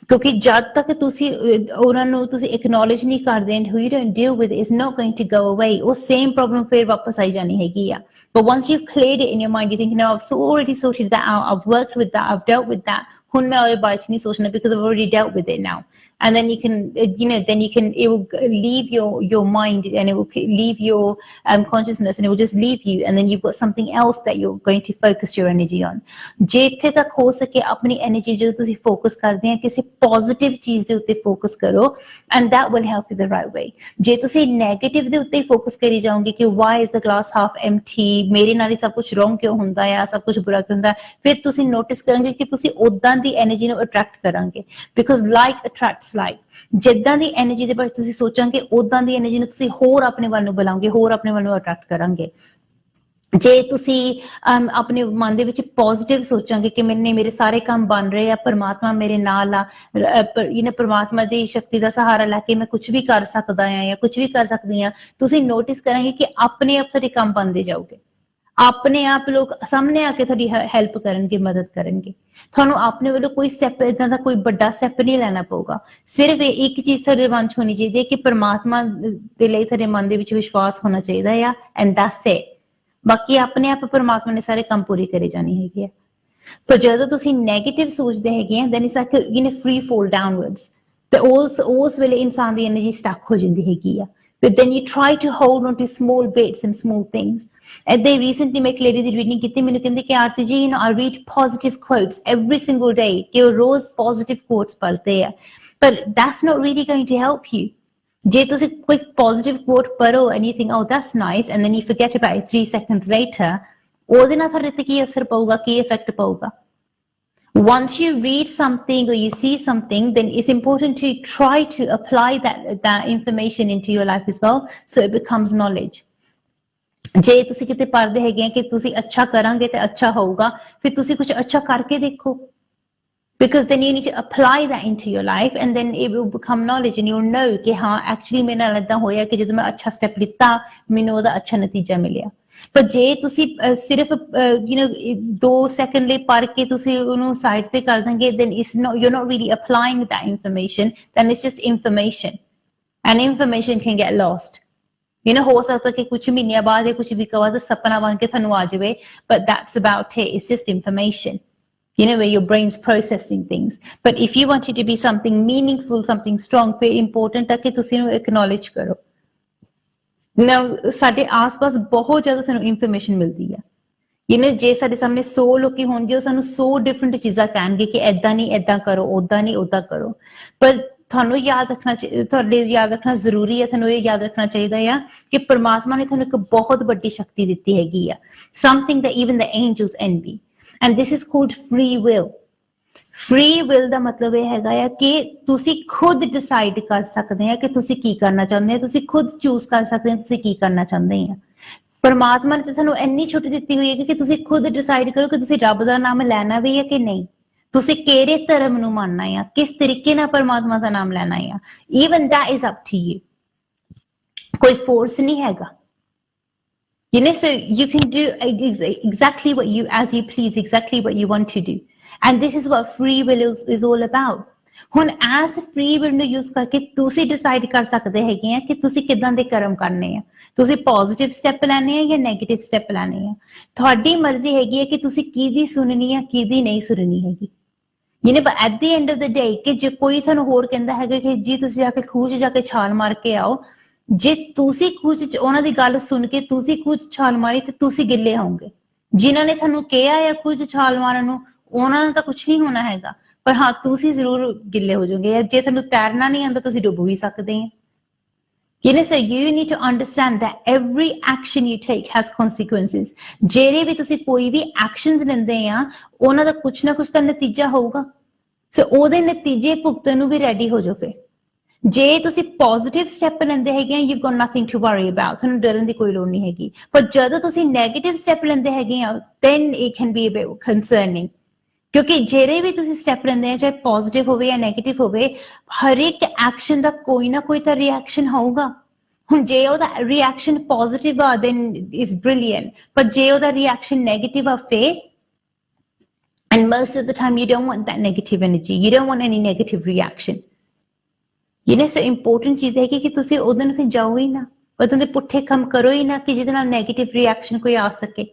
ਕਿਉਂਕਿ ਜਦ ਤੱਕ ਤੁਸੀਂ ਉਹਨਾਂ ਨੂੰ ਤੁਸੀਂ acknowledge ਨਹੀਂ ਕਰਦੇ and who you don't deal with is not going to go away। ਉਹ same problem ਫਿਰ ਵਾਪਸ ਆਈ ਜਾਣੀ ਹੈਗੀ ਆ। but once you've cleared it in your mind, you think no, I've already sorted that out, I've worked with that, I've dealt with that, ਹੁਣ ਮੈਂ ਉਹਦੇ ਬਾਰੇ ਚ ਨਹੀਂ ਸੋਚਣਾ because I've already dealt with it now। and then you can it will leave your mind and it will leave your consciousness and it will just leave you and then you've got something else that you're going to focus your energy on। ਜੇ ਇੱਥੇ ਤੱਕ ਹੋ ਸਕੇ ਆਪਣੀ energy ਜਦੋਂ ਤੁਸੀਂ focus ਕਰਦੇ ਆ ਕਿਸੇ ਪੋਜ਼ਿਟਿਵ ਚੀਜ਼ ਦੇ ਉੱਤੇ ਫੋਕਸ ਕਰੋ and that will help you the right way। ਜੇ ਤੁਸੀਂ ਨੈਗੇਟਿਵ ਦੇ ਉੱਤੇ ਫੋਕਸ ਕਰੀ ਜਾਓਗੇ ਕਿ why is the glass half empty, ਮੇਰੇ ਨਾਲ ਹੀ ਸਭ ਕੁਝ wrong ਕਿਉਂ ਹੁੰਦਾ ਆ, ਸਭ ਕੁਝ ਬੁਰਾ ਕਿਉਂ ਹੁੰਦਾ, ਫਿਰ ਤੁਸੀਂ ਨੋਟਿਸ ਕਰੋਗੇ ਕਿ ਤੁਸੀਂ ਉਦਾਂ ਦੀ ਐਨਰਜੀ ਨੂੰ ਅਟਰੈਕਟ ਕਰਾਂਗੇ because like attracts like। ਜਿੱਦਾਂ ਦੀ ਐਨਰਜੀ ਦੇ ਬਾਰੇ ਤੁਸੀਂ ਸੋਚਾਂਗੇ ਉਦਾਂ ਦੀ ਐਨਰਜੀ ਨੂੰ ਤੁਸੀਂ ਹੋਰ ਆਪਣੇ ਵੱਲ ਨੂੰ ਬੁਲਾਓਗੇ, ਹੋਰ ਆਪਣੇ ਵੱਲ ਨੂੰ ਅਟਰੈਕਟ ਕਰਾਂਗੇ। ਜੇ ਤੁਸੀਂ ਆਪਣੇ ਮਨ ਦੇ ਵਿੱਚ ਪੋਜ਼ਿਟਿਵ ਸੋਚਾਂਗੇ ਕਿ ਮੇਰੇ ਸਾਰੇ ਕੰਮ ਬਣ ਰਹੇ ਆ, ਪਰਮਾਤਮਾ ਮੇਰੇ ਨਾਲ ਆ, ਪਰਮਾਤਮਾ ਦੀ ਸ਼ਕਤੀ ਦਾ ਸਹਾਰਾ ਲੈ ਕੇ ਮੈਂ ਕੁਝ ਵੀ ਕਰ ਸਕਦਾ ਆ ਜਾਂ ਕੁਝ ਵੀ ਕਰ ਸਕਦੀ ਆ, ਤੁਸੀਂ ਨੋਟਿਸ ਕਰਾਂਗੇ ਕਿ ਆਪਣੇ ਆਪ ਤੁਹਾਡੇ ਕੰਮ ਬਣਦੇ ਜਾਓਗੇ। ਆਪਣੇ ਆਪ ਲੋਕ ਸਾਹਮਣੇ ਆ ਕੇ ਤੁਹਾਡੀ ਹੈਲਪ ਕਰਨਗੇ, ਮਦਦ ਕਰਨਗੇ। ਤੁਹਾਨੂੰ ਆਪਣੇ ਵੱਲੋਂ ਕੋਈ ਸਟੈਪ ਏਦਾਂ ਦਾ ਕੋਈ ਵੱਡਾ ਸਟੈਪ ਨਹੀਂ ਲੈਣਾ ਪਊਗਾ। ਸਿਰਫ ਇੱਕ ਚੀਜ਼ ਤੁਹਾਡੇ ਮਨ 'ਚ ਹੋਣੀ ਚਾਹੀਦੀ ਹੈ ਕਿ ਪਰਮਾਤਮਾ ਦੇ ਲਈ ਤੁਹਾਡੇ ਮਨ ਦੇ ਵਿੱਚ ਵਿਸ਼ਵਾਸ ਹੋਣਾ ਚਾਹੀਦਾ ਆ ਐਂਡ ਦੈਟਸ ਇਟ। ਬਾਕੀ ਆਪਣੇ ਆਪ ਪਰਮਾਤਮਾ ਨੇ ਸਾਰੇ ਕੰਮ ਪੂਰੇ ਕਰੇ ਜਾਣੇ ਹੈਗੇ ਆ। ਪਰ ਜਦੋਂ ਤੁਸੀਂ ਨੈਗੇਟਿਵ ਸੋਚਦੇ ਹੈਗੇ ਆ then it's like free fall downwards ਤੇ ਉਸ ਵੇਲੇ ਇਨਸਾਨ ਦੀ ਐਨਰਜੀ ਸਟਕ ਹੋ ਜਾਂਦੀ ਹੈਗੀ ਆ। but then you try to hold on to small bits and small things। ਏਦਾਂ ਹੀ recently ਮੈਂ ਇੱਕ ਲੇਡੀ ਦੀ ਰੀਡਿੰਗ ਕੀਤੀ, ਮੈਨੂੰ ਕਹਿੰਦੀ ਕਿ ਆਰਤੀ ਜੀ I read positive quotes every single day ਕਿ ਉਹ ਰੋਜ਼ positive quotes ਪੜ੍ਹਦੇ ਆ but that's not really going to help you। ਜੇ ਤੁਸੀਂ ਕੋਈ positive quote ਪੜ੍ਹੋ and you think oh that's nice and then you forget about it 3 seconds later, ਉਹਦੇ ਨਾਲ ਤੁਹਾਡੇ ਤੇ ਕੀ ਅਸਰ ਪਊਗਾ, ਕੀ ਇਫੈਕਟ ਪਊਗਾ। Once you read something or you see something, then it's important to try to apply that information into your life as well so it becomes knowledge। ਜੇ ਤੁਸੀਂ ਕਿਤੇ ਪੜ੍ਹਦੇ ਹੈਗੇ ਆ ਕਿ ਤੁਸੀਂ ਅੱਛਾ ਕਰਾਂਗੇ ਤੇ ਅੱਛਾ ਹੋਊਗਾ, ਫਿਰ ਤੁਸੀਂ ਕੁਝ ਅੱਛਾ ਕਰਕੇ ਦੇਖੋ because then you need to apply that into your life and then it will become knowledge and you'll know ਕਿ ਹਾਂ actually ਮੇਰੇ ਨਾਲ ਏਦਾਂ ਹੋਇਆ ਕਿ ਜਦੋਂ ਮੈਂ ਅੱਛਾ ਸਟੈਪ ਲਿੱਤਾ ਮੈਨੂੰ ਉਹਦਾ ਅੱਛਾ ਨਤੀਜਾ ਮਿਲਿਆ। ਪਰ ਜੇ ਤੁਸੀਂ ਸਿਰਫ 2 ਸੈਕਿੰਡ ਲਈ ਪੜ੍ਹ ਕੇ ਤੁਸੀਂ ਉਹਨੂੰ ਸਾਈਡ ਤੇ ਕਰ ਦਾਂਗੇ then you're not really applying that information, then it's just information and information can get lost। ਹੋ ਸਕਦਾ ਕਿ ਕੁਝ ਮਹੀਨਿਆਂ ਬਾਅਦ ਜਾਂ ਕੁਝ ਵੀਕਾਂ ਬਾਅਦ ਸੁਪਨਾ ਬਣ ਕੇ ਤੁਹਾਨੂੰ ਆ ਜਾਵੇ but that's about it, it's just information where your brain's processing things। but if you want it to be something meaningful, something strong, very important ਹੈ ਕਿ ਤੁਸੀਂ ਇਹਨੂੰ acknowledge ਕਰੋ। ਸਾਡੇ ਆਸ-ਪਾਸ ਬਹੁਤ ਜ਼ਿਆਦਾ ਸਾਨੂੰ ਇਨਫੋਰਮੇਸ਼ਨ ਮਿਲਦੀ ਆ। ਜੇ ਸਾਡੇ ਸਾਹਮਣੇ 100 ਲੋਕੀ ਹੋਣਗੇ ਉਹ ਸਾਨੂੰ 100 ਡਿਫਰੈਂਟ ਚੀਜ਼ਾਂ ਕਹਿਣਗੇ ਕਿ ਏਦਾਂ ਨਹੀਂ ਏਦਾਂ ਕਰੋ, ਓਦਾਂ ਨਹੀਂ ਓਦਾਂ ਕਰੋ, ਪਰ ਤੁਹਾਨੂੰ ਯਾਦ ਰੱਖਣਾ ਜ਼ਰੂਰੀ ਹੈ। ਤੁਹਾਨੂੰ ਇਹ ਯਾਦ ਰੱਖਣਾ ਚਾਹੀਦਾ ਆ ਕਿ ਪਰਮਾਤਮਾ ਨੇ ਤੁਹਾਨੂੰ ਇੱਕ ਬਹੁਤ ਵੱਡੀ ਸ਼ਕਤੀ ਦਿੱਤੀ ਹੈਗੀ ਆ, something that even the angels envy and this is called free will। Free will ਦਾ ਮਤਲਬ ਇਹ ਹੈਗਾ ਆ ਕਿ ਤੁਸੀਂ ਖੁਦ ਡਿਸਾਈਡ ਕਰ ਸਕਦੇ ਆ ਕਿ ਤੁਸੀਂ ਕੀ ਕਰਨਾ ਚਾਹੁੰਦੇ ਆ, ਤੁਸੀਂ ਖੁਦ ਚੂਜ਼ ਕਰ ਸਕਦੇ ਆ ਤੁਸੀਂ ਕੀ ਕਰਨਾ ਚਾਹੁੰਦੇ ਆ। ਪਰਮਾਤਮਾ ਨੇ ਤੁਹਾਨੂੰ ਇੰਨੀ ਛੁੱਟ ਦਿੱਤੀ ਹੋਈ ਹੈ ਕਿ ਤੁਸੀਂ ਖੁਦ ਡਿਸਾਈਡ ਕਰੋ ਕਿ ਤੁਸੀਂ ਰੱਬ ਦਾ ਨਾਮ ਲੈਣਾ ਵੀ ਹੈ ਕਿ ਨਹੀਂ, ਤੁਸੀਂ ਕਿਹੜੇ ਧਰਮ ਨੂੰ ਮੰਨਣਾ ਆ, ਕਿਸ ਤਰੀਕੇ ਨਾਲ ਪਰਮਾਤਮਾ ਦਾ ਨਾਮ ਲੈਣਾ ਆ। Even that is up to you, ਕੋਈ ਫੋਰਸ ਨਹੀਂ ਹੈਗਾ। You know, so you can do exactly what you, as you please, exactly what you want to do. And this is what free will is all about. ਹੁਣ as free will ਨੂੰ use ਕਰਕੇ ਤੁਸੀਂ decide ਕਰ ਸਕਦੇ ਹੈਗੇ ਆ ਕਿ ਤੁਸੀਂ ਕਿੱਦਾਂ ਦੇ ਕਰਮ ਕਰਨੇ ਆ, ਤੁਸੀਂ positive step ਲੈਣੇ ਆ ਜਾਂ negative step ਲੈਣੇ ਆ। ਤੁਹਾਡੀ ਮਰਜ਼ੀ ਹੈਗੀ ਹੈ ਕਿ ਤੁਸੀਂ ਕਿਹਦੀ ਸੁਣਨੀ ਆ, ਕਿਹਦੀ ਨਹੀਂ ਸੁਣਨੀ ਹੈਗੀ। You know, but at the end of the day, ਕਿ ਜੇ ਕੋਈ ਤੁਹਾਨੂੰ ਹੋਰ ਕਹਿੰਦਾ ਹੈਗਾ ਕਿ ਜੀ ਤੁਸੀਂ ਜਾ ਕੇ ਖੂਹ 'ਚ ਜਾ ਕੇ ਛਾਲ ਮਾਰ ਕੇ ਆਓ, ਜੇ ਤੁਸੀਂ ਖੂਹ 'ਚ ਉਹਨਾਂ ਦੀ ਗੱਲ ਸੁਣ ਕੇ ਤੁਸੀਂ ਖੂਹ 'ਚ ਛਾਲ ਮਾਰੀ ਤੇ ਤੁਸੀਂ ਗਿੱਲੇ ਹੋਵੋਗੇ। ਜਿਨ੍ਹਾਂ ਨੇ ਤੁਹਾਨੂੰ ਕਿਹਾ ਆ ਖੂਹ 'ਚ ਛਾਲ ਮਾਰਨ ਨੂੰ, ਉਹਨਾਂ ਨੂੰ ਤਾਂ ਕੁਝ ਨਹੀਂ ਹੋਣਾ ਹੈਗਾ, ਪਰ ਹਾਂ ਤੁਸੀਂ ਜ਼ਰੂਰ ਗਿੱਲੇ ਹੋ ਜਾਓਗੇ। ਜੇ ਤੁਹਾਨੂੰ ਤੈਰਨਾ ਨਹੀਂ ਆਉਂਦਾ ਤੁਸੀਂ ਡੁੱਬ ਵੀ ਸਕਦੇ ਆ। You know, so you need to understand that every action you take has consequences. ਜਿਹੜੇ ਵੀ ਤੁਸੀਂ ਕੋਈ ਵੀ actions ਲੈਂਦੇ ਆ, ਉਹਨਾਂ ਦਾ ਕੁਝ ਨਾ ਕੁਝ ਤਾਂ ਨਤੀਜਾ ਹੋਊਗਾ। ਸੋ ਉਹਦੇ ਨਤੀਜੇ ਭੁਗਤਣ ਨੂੰ ਵੀ ਰੈਡੀ ਹੋ ਜਾਓ। ਫਿਰ ਜੇ ਤੁਸੀਂ ਪੋਜ਼ਿਟਿਵ ਸਟੈਪ ਲੈਂਦੇ ਹੈਗੇ ਆ, you got nothing to worry about, ਤੁਹਾਨੂੰ ਡਰਨ ਦੀ ਕੋਈ ਲੋੜ ਨਹੀਂ ਹੈਗੀ। ਪਰ ਜਦੋਂ ਤੁਸੀਂ ਨੈਗੇਟਿਵ ਸਟੈਪ ਲੈਂਦੇ ਹੈਗੇ ਆ, then it can be a bit concerning, ਕਿਉਂਕਿ ਜਿਹੜੇ ਵੀ ਤੁਸੀਂ ਸਟੈਪ ਲੈਂਦੇ ਆ, ਚਾਹੇ ਪੋਜ਼ਿਟਿਵ ਹੋਵੇ ਜਾਂ ਨੈਗੇਟਿਵ ਹੋਵੇ, ਹਰ ਇੱਕ ਐਕਸ਼ਨ ਦਾ ਕੋਈ ਨਾ ਕੋਈ ਤਾਂ ਰਿਐਕਸ਼ਨ ਹੋਊਗਾ। ਹੁਣ ਜੇ ਉਹਦਾ ਰਿਐਕਸ਼ਨ ਪੋਜ਼ਿਟਿਵ ਆ, ਦੈਨ ਇਜ਼ ਬ੍ਰਿਲੀਅੰਟ, ਪਰ ਜੇ ਉਹਦਾ ਰਿਐਕਸ਼ਨ ਨੈਗੇਟਿਵ ਆ ਫਿਰ, and most of the time you don't want that negative energy, you don't want any negative reaction. You know, so important ਚੀਜ਼ ਹੈ ਕਿ ਤੁਸੀਂ ਉਹਦੇ ਨਾਲ ਫਿਰ ਜਾਓ ਹੀ ਨਾ, ਉਹਦੇ ਦੇ ਪੁੱਠੇ ਕੰਮ ਕਰੋ ਹੀ ਨਾ ਕਿ ਜਿਹਦੇ ਨਾਲ ਨੈਗੇਟਿਵ ਰਿਐਕਸ਼ਨ ਕੋਈ ਆ ਸਕੇ।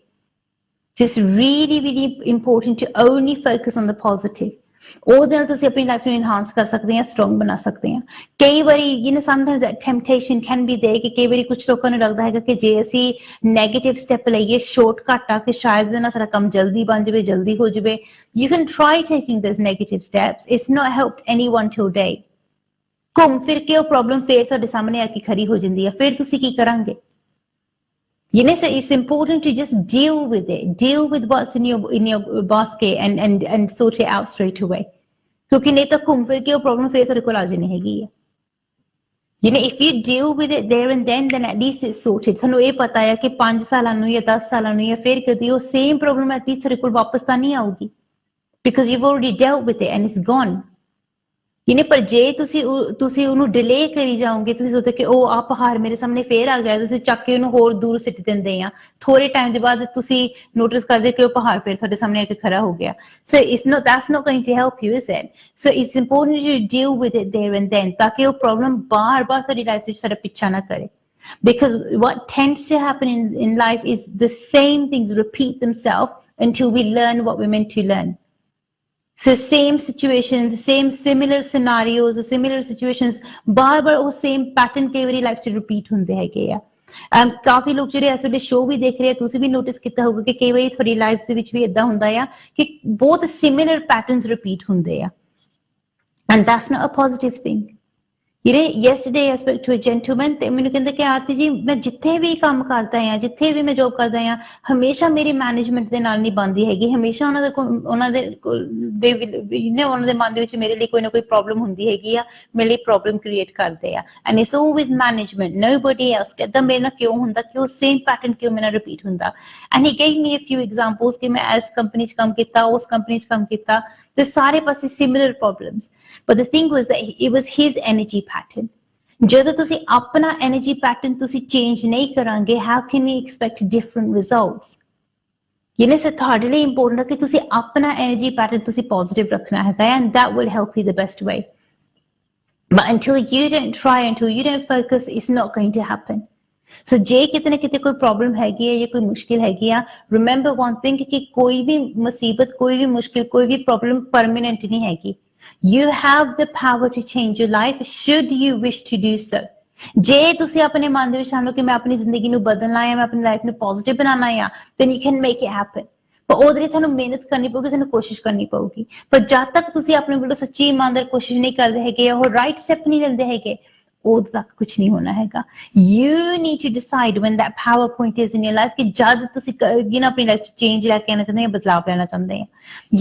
It's really, really important to only focus on the positive. ਉਹਦੇ ਨਾਲ ਤੁਸੀਂ ਆਪਣੀ ਲਾਈਫ ਨੂੰ ਇਨਹਾਂਸ ਕਰ ਸਕਦੇ ਆ, ਸਟਰੋਂਗ ਬਣਾ ਸਕਦੇ ਆ। ਕਈ ਵਾਰੀ you know, sometimes that temptation can be there ਕਿ ਕਈ ਵਾਰੀ ਕੁਝ ਲੋਕਾਂ ਨੂੰ ਲੱਗਦਾ ਹੈਗਾ ਕਿ ਜੇ ਅਸੀਂ ਨੈਗੇਟਿਵ ਸਟੈਪ ਲਈਏ, ਸ਼ਾਰਟਕਟ ਆ ਕਿ ਸ਼ਾਇਦ ਇਹਦੇ ਨਾਲ ਸਾਡਾ ਕੰਮ ਜਲਦੀ ਬਣ ਜਾਵੇ, ਜਲਦੀ ਹੋ ਜਾਵੇ। You can try taking those negative steps. It's not helped anyone today. ਘੁੰਮ ਫਿਰ ਕੇ ਉਹ ਪ੍ਰੋਬਲਮ ਫੇਰ ਤੁਹਾਡੇ ਸਾਹਮਣੇ ਆ ਕੇ ਖੜੀ ਹੋ ਜਾਂਦੀ ਆ, ਫਿਰ ਤੁਸੀਂ ਕੀ ਕਰਾਂਗੇ? You know, so it's important to just deal with it, deal with what's in your basket and sort it out straight away. ਕਿਉਂਕਿ ਨਹੀਂ ਤਾਂ ਘੁੰਮ ਫਿਰ ਕੇ ਉਹ ਪ੍ਰੋਬਲਮ ਫੇਰ ਤੁਹਾਡੇ ਕੋਲ ਆ ਜਾਣੀ ਹੈਗੀ ਆ। You know, if you deal with it there and then at least it's sorted. ਤੁਹਾਨੂੰ ਇਹ ਪਤਾ ਹੈ ਕਿ 5 ਸਾਲਾਂ ਨੂੰ ਜਾਂ 10 ਸਾਲਾਂ ਨੂੰ ਜਾਂ ਫਿਰ ਕਦੀ ਉਹ ਸੇਮ ਪ੍ਰੋਬਲਮ at least ਤੁਹਾਡੇ ਕੋਲ ਵਾਪਸ ਤਾਂ ਨਹੀਂ ਆਊਗੀ, because you've already dealt with it and it's gone. You know, ਪਰ ਜੇ ਤੁਸੀਂ ਉਹਨੂੰ ਡਿਲੇ ਕਰੀ ਜਾਓਗੇ, ਤੁਸੀਂ ਸੋਚਦੇ ਕਿ ਉਹ ਆ ਪਹਾੜ ਮੇਰੇ ਸਾਹਮਣੇ ਫੇਰ ਆ ਗਿਆ, ਤੁਸੀਂ ਚੱਕ ਕੇ ਉਹਨੂੰ ਹੋਰ ਦੂਰ ਸਿੱਟ ਦਿੰਦੇ ਆ, ਥੋੜੇ ਟਾਈਮ ਦੇ ਬਾਅਦ ਤੁਸੀਂ ਨੋਟਿਸ ਕਰਦੇ ਕਿ ਉਹ ਪਹਾੜ ਫੇਰ ਤੁਹਾਡੇ ਸਾਹਮਣੇ ਆ ਕੇ ਖੜਾ ਹੋ ਗਿਆ। So that's not going to help you, is it? So it's important to deal with it there and then, ਤਾਂ ਕਿ ਉਹ ਪ੍ਰੋਬਲਮ ਬਾਰ-ਬਾਰ ਤੁਹਾਡੀ ਲਾਈਫ ਵਿੱਚ ਸਾਡਾ ਪਿੱਛਾ ਨਾ ਕਰੇ। Because what tends to happen in life is the same things repeat themselves until we learn what we're meant to learn. So same situations, similar scenarios, similar situations, ਬਾਰ-ਬਾਰ ਉਹ same pattern ਕਈ ਵਾਰੀ life 'ਚ repeat ਹੁੰਦੇ ਹੈਗੇ ਆ। ਕਾਫੀ ਲੋਕ ਜਿਹੜੇ ਇਸ ਵੇਲੇ ਸ਼ੋਅ ਵੀ ਦੇਖ ਰਹੇ ਆ, ਤੁਸੀਂ ਵੀ ਨੋਟਿਸ ਕੀਤਾ ਹੋਊਗਾ ਕਿ ਕਈ ਵਾਰੀ ਤੁਹਾਡੀ ਲਾਈਫ ਦੇ ਵਿੱਚ ਵੀ ਏਦਾਂ ਹੁੰਦਾ ਆ ਕਿ ਬਹੁਤ ਸਿਮਿਲਰ ਪੈਟਰਨਸ ਰਿਪੀਟ ਹੁੰਦੇ ਆ, and that's not a positive thing. You know, yesterday I spoke to a gentleman ਤੇ ਮੈਨੂੰ ਕਹਿੰਦੇ ਕਿ ਆਰਤੀ ਜੀ ਮੈਂ ਜਿੱਥੇ ਵੀ ਕੰਮ ਕਰਦਾ ਆ, ਜਿੱਥੇ ਵੀ ਮੈਂ ਜੋਬ ਕਰਦਾ ਆ, ਹਮੇਸ਼ਾ ਮੇਰੀ ਮੈਨੇਜਮੈਂਟ ਦੇ ਨਾਲ ਨਹੀਂ ਬਣਦੀ ਹੈਗੀ, ਹਮੇਸ਼ਾ ਉਹਨਾਂ ਦੇ ਮਨ ਦੇ ਵਿੱਚ ਮੇਰੇ ਲਈ ਕੋਈ ਨਾ ਕੋਈ ਪ੍ਰੋਬਲਮ ਹੁੰਦੀ ਹੈਗੀ ਆ, ਮੇਰੇ ਲਈ ਪ੍ਰੋਬਲਮ ਕ੍ਰੀਏਟ ਕਰਦੇ ਆ, and it's always management, nobody else. ਕਹਿੰਦਾ ਮੇਰੇ ਨਾਲ ਕਿਉਂ ਹੁੰਦਾ, ਕਿ ਉਹ ਸੇਮ ਪੈਟਰਨ ਕਿਉਂ ਮੇਰੇ ਨਾਲ ਰਿਪੀਟ ਹੁੰਦਾ। and he gave me a few examples ਕਿ ਮੈਂ ਇਸ ਕੰਪਨੀ 'ਚ ਕੰਮ ਕੀਤਾ, ਉਸ ਕੰਪਨੀ 'ਚ ਕੰਮ ਕੀਤਾ, ਤੇ ਸਾਰੇ ਪਾਸੇ similar problems. But the thing was that it was his energy pattern. ਜਦੋਂ ਤੁਸੀਂ ਆਪਣਾ energy pattern ਤੁਸੀਂ change ਨਹੀਂ ਕਰਾਂਗੇ, how can you expect different results? You know, so ਤੁਹਾਡੇ ਲਈ important ਹੈ ਕਿ ਤੁਸੀਂ ਆਪਣਾ energy pattern ਤੁਸੀਂ positive ਰੱਖਣਾ ਹੈਗਾ, and that will help you the best way. But until you don't try, until you don't focus, it's not going to happen. So ਜੇ ਕਿਤੇ ਨਾ ਕਿਤੇ ਕੋਈ ਪ੍ਰੋਬਲਮ ਹੈਗੀ ਹੈ ਜਾਂ ਕੋਈ ਮੁਸ਼ਕਿਲ ਹੈਗੀ ਆ, remember one thing ਕਿ ਕੋਈ ਵੀ ਮੁਸੀਬਤ, ਕੋਈ ਵੀ ਮੁਸ਼ਕਿਲ, ਕੋਈ ਵੀ ਪ੍ਰੋਬਲਮ ਪਰਮਾਨੈਂਟ ਨਹੀਂ ਹੈਗੀ। You have the power to change your life should you wish to do so. ਜੇ ਤੁਸੀਂ ਆਪਣੇ ਮਨ ਦੇ ਵਿੱਚ ਆਨੋ ਕਿ ਮੈਂ ਆਪਣੀ ਜ਼ਿੰਦਗੀ ਨੂੰ ਬਦਲਣਾ ਹੈ, ਮੈਂ ਆਪਣੀ ਲਾਈਫ ਨੂੰ ਪੋਜ਼ਿਟਿਵ ਬਣਾਉਣਾ ਹੈ, then you can make it happen. ਪਰ ਉਹਦੇ ਲਈ ਤੁਹਾਨੂੰ ਮਿਹਨਤ ਕਰਨੀ ਪਊਗੀ, ਤੁਹਾਨੂੰ ਕੋਸ਼ਿਸ਼ ਕਰਨੀ ਪਊਗੀ। ਪਰ ਜਦ ਤੱਕ ਤੁਸੀਂ ਆਪਣੇ ਵੱਲੋਂ ਸੱਚੀ ਇਮਾਨਦਾਰ ਕੋਸ਼ਿਸ਼ ਨਹੀਂ ਕਰਦੇ ਹੈਗੇ, ਉਹ ਰਾਈਟ ਸਟੈਪ ਨਹੀਂ ਲੈਂਦੇ ਹੈਗੇ, ਉਦੋਂ ਤੱਕ ਕੁਝ ਨਹੀਂ ਹੋਣਾ ਹੈਗਾ। You need to decide when that power point is in your life ਕਿ ਜਦ ਤੁਸੀਂ ਆਪਣੀ ਲਾਈਫ 'ਚ ਚੇਂਜ ਲੈ ਕੇ ਆਉਣਾ ਚਾਹੁੰਦੇ ਆ, ਬਦਲਾਵ ਲੈਣਾ ਚਾਹੁੰਦੇ ਆ।